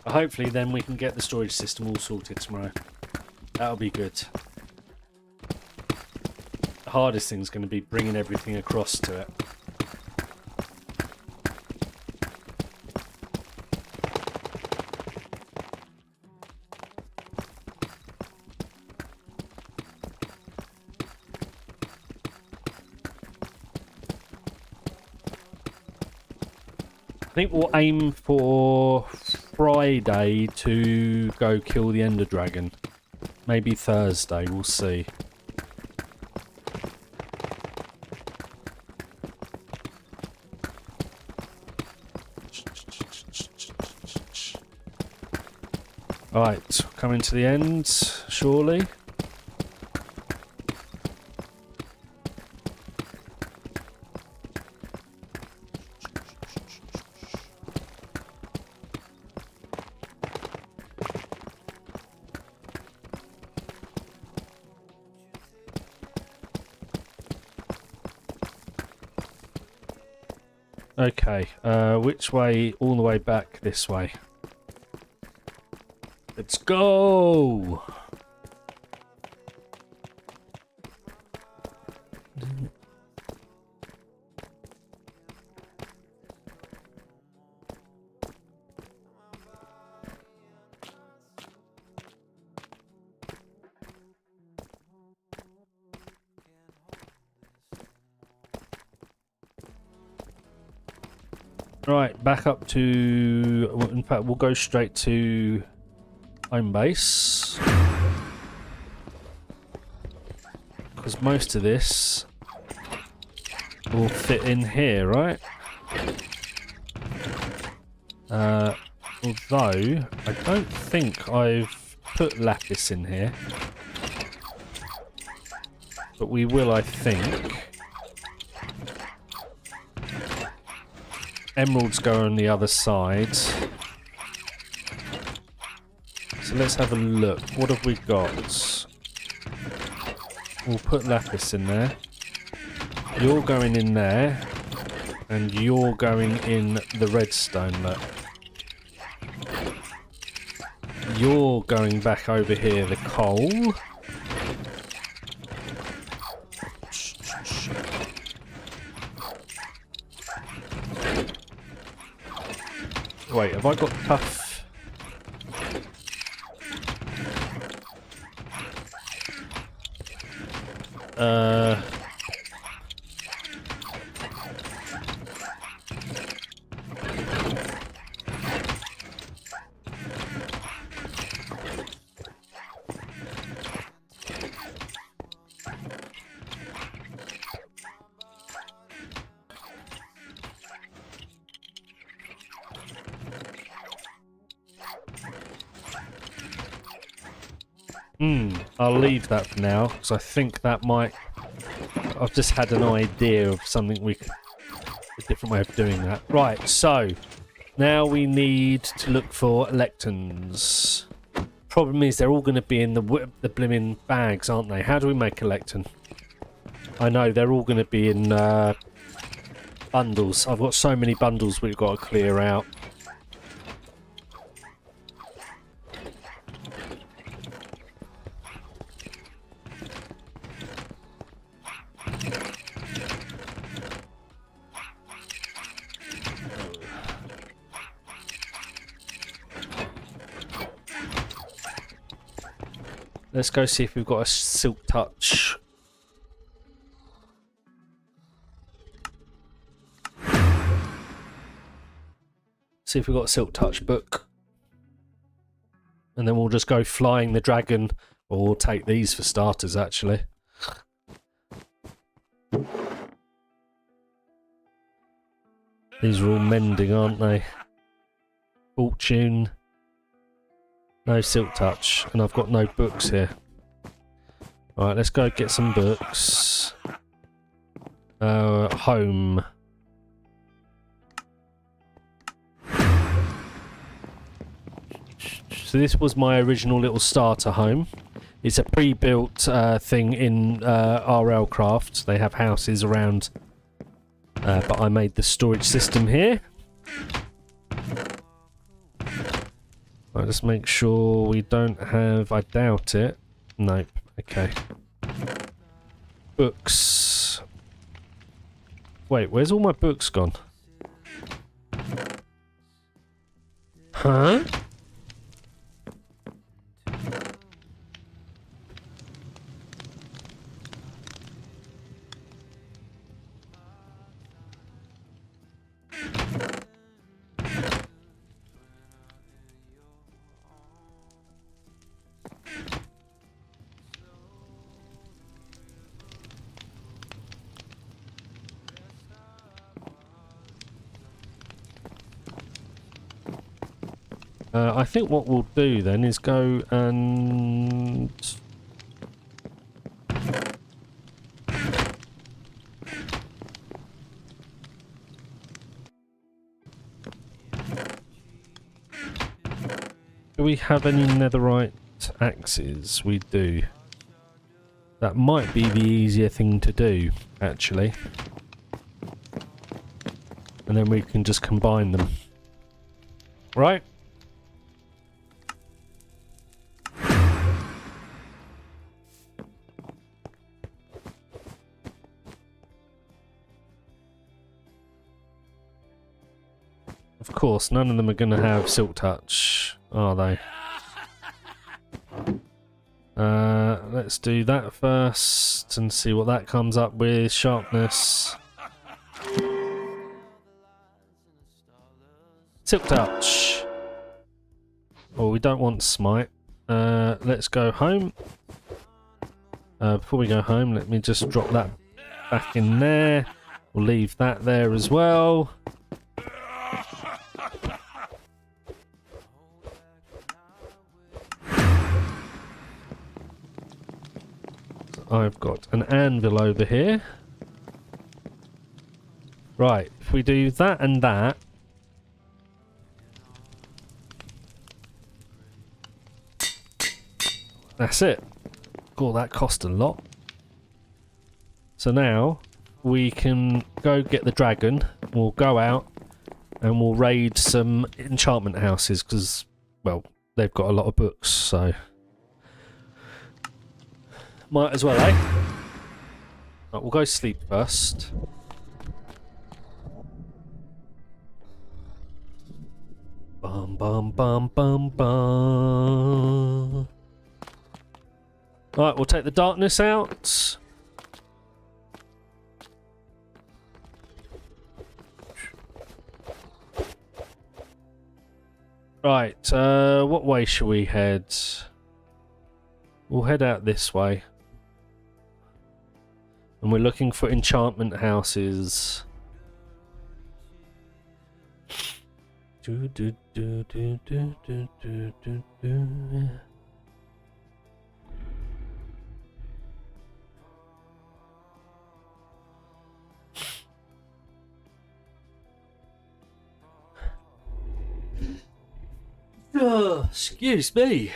Hopefully then we can get the storage system all sorted tomorrow. That'll be good. The hardest thing is going to be bringing everything across to it. I think we'll aim for Friday to go kill the Ender Dragon. Maybe Thursday, we'll see. Alright, coming to the end, surely. Okay, which way? All the way back this way. Let's go! Right, back up to... Well, in fact, we'll go straight to home base. Because most of this will fit in here, right? Although, I don't think I've put lapis in here. But we will, I think. Emeralds go on the other side. So So let's have a look. What have we got? We'll put lapis in there. You're going in there. And you're going in the redstone, look. You're going back over here, the coal. Wait, have I got tough? I'll leave that for now, because I think that might... I've just had an idea of something we could... a different way of doing that. Right, so... now we need to look for lectins. Problem is, they're all going to be in the blimmin' bags, aren't they? How do we make a lectin? I know, they're all going to be in bundles. I've got so many bundles we've got to clear out. Let's go see if we've got a silk touch. See if we've got a silk touch book. And then we'll just go flying the dragon. Or we'll take these for starters, actually. These are all mending, aren't they? Fortune. No silk touch, and I've got no books here. Alright, let's go get some books. Home. So this was my original little starter home. It's a pre-built thing in RLCraft. They have houses around, but I made the storage system here. Right, let's make sure we don't have... I doubt it. Nope. Okay. Books. Wait, where's all my books gone? Huh? I think what we'll do then is go and... do we have any netherite axes? We do. That might be the easier thing to do, actually. And then we can just combine them. Right? Of course, none of them are going to have silk touch, are they? Let's do that first and see what that comes up with. Sharpness. Silk touch. Oh, we don't want smite. Let's go home. Before we go home, let me just drop that back in there. We'll leave that there as well. I've got an anvil over here. Right, if we do that and that. That's it. God, that cost a lot. So now we can go get the dragon. We'll go out and we'll raid some enchantment houses because, well, they've got a lot of books, so might as well, eh? Right, we'll go sleep first. Bum bum bum bum bum. Right, we'll take the darkness out. Right, what way shall we head? We'll head out this way. And we're looking for enchantment houses. Do, do, do, do, do, do, do, do, do. Oh, excuse me.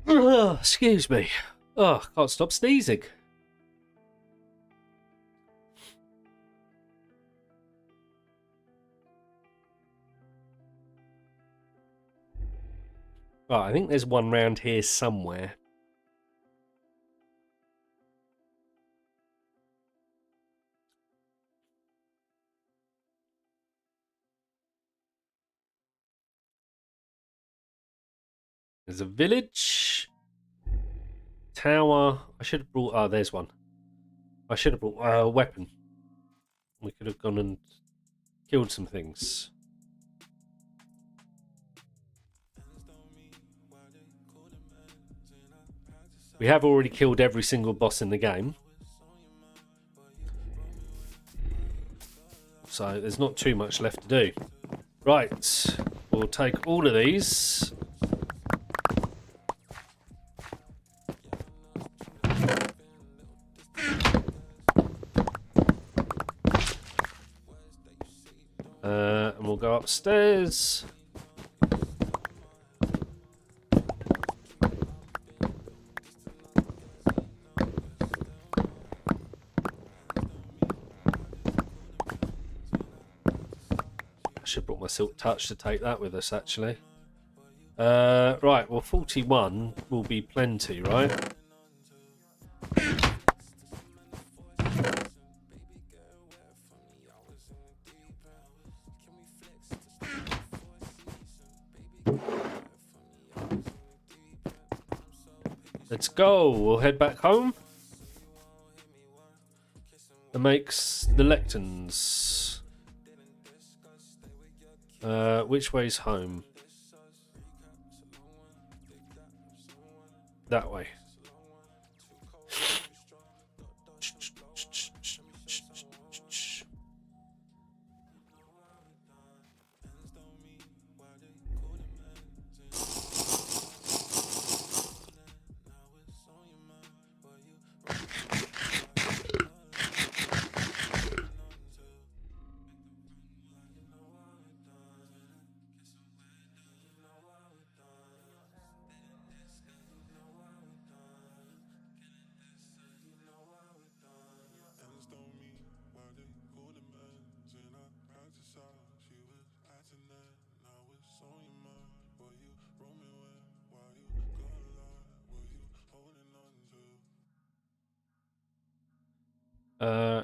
Oh, excuse me. Oh, can't stop sneezing. Right, I think there's one round here somewhere. There's a village. Tower. I should have brought... Oh, there's one. I should have brought a weapon. We could have gone and killed some things. We have already killed every single boss in the game. So there's not too much left to do. Right. We'll take all of these. And we'll go upstairs. I should have brought my Silk Touch to take that with us, actually. Right, well, 41 will be plenty, right? Let's go. We'll head back home. And makes the lectins. Which way's home? That way.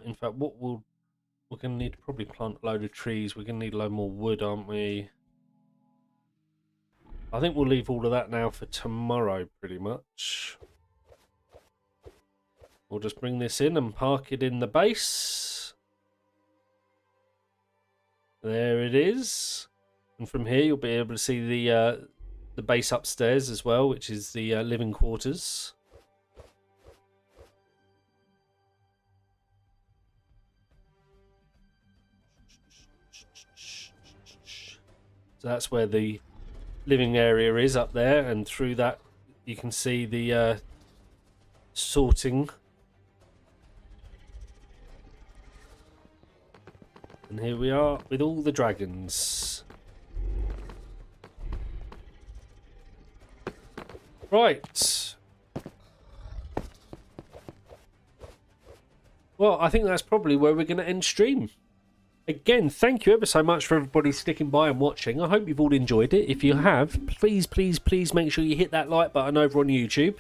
In fact, we're going to need to probably plant a load of trees. We're going to need a load more wood, aren't we? I think we'll leave all of that now for tomorrow, pretty much. We'll just bring this in and park it in the base. There it is. And from here, you'll be able to see the base upstairs as well, which is the living quarters. So that's where the living area is up there, and through that you can see the sorting. And here we are with all the dragons. Right. Well, I think that's probably where we're going to end stream. Again, thank you ever so much for everybody sticking by and watching. I hope you've all enjoyed it. If you have, please, please, please make sure you hit that like button over on YouTube.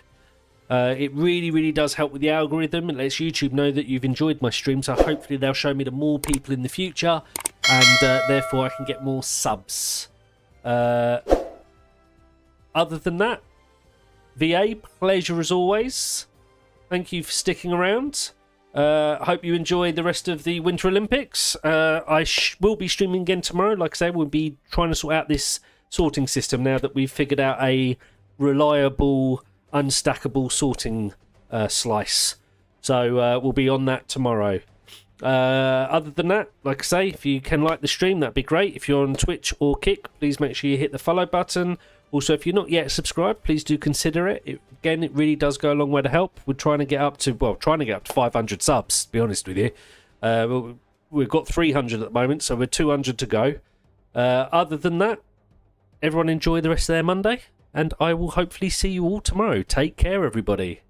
It really, really does help with the algorithm. It lets YouTube know that you've enjoyed my stream, so hopefully they'll show me to more people in the future, and therefore I can get more subs. Other than that, VA, pleasure as always. Thank you for sticking around. I hope you enjoy the rest of the Winter Olympics. I will be streaming again tomorrow. Like I say, we'll be trying to sort out this sorting system now that we've figured out a reliable, unstackable sorting slice. So we'll be on that tomorrow. Other than that, like I say, if you can like the stream, that'd be great. If you're on Twitch or Kick, please make sure you hit the follow button. Also, if you're not yet subscribed, please do consider it. Again, it really does go a long way to help. We're trying to get up to 500 subs, to be honest with you. We've got 300 at the moment, so we're 200 to go. Other than that, everyone enjoy the rest of their Monday, and I will hopefully see you all tomorrow. Take care, everybody.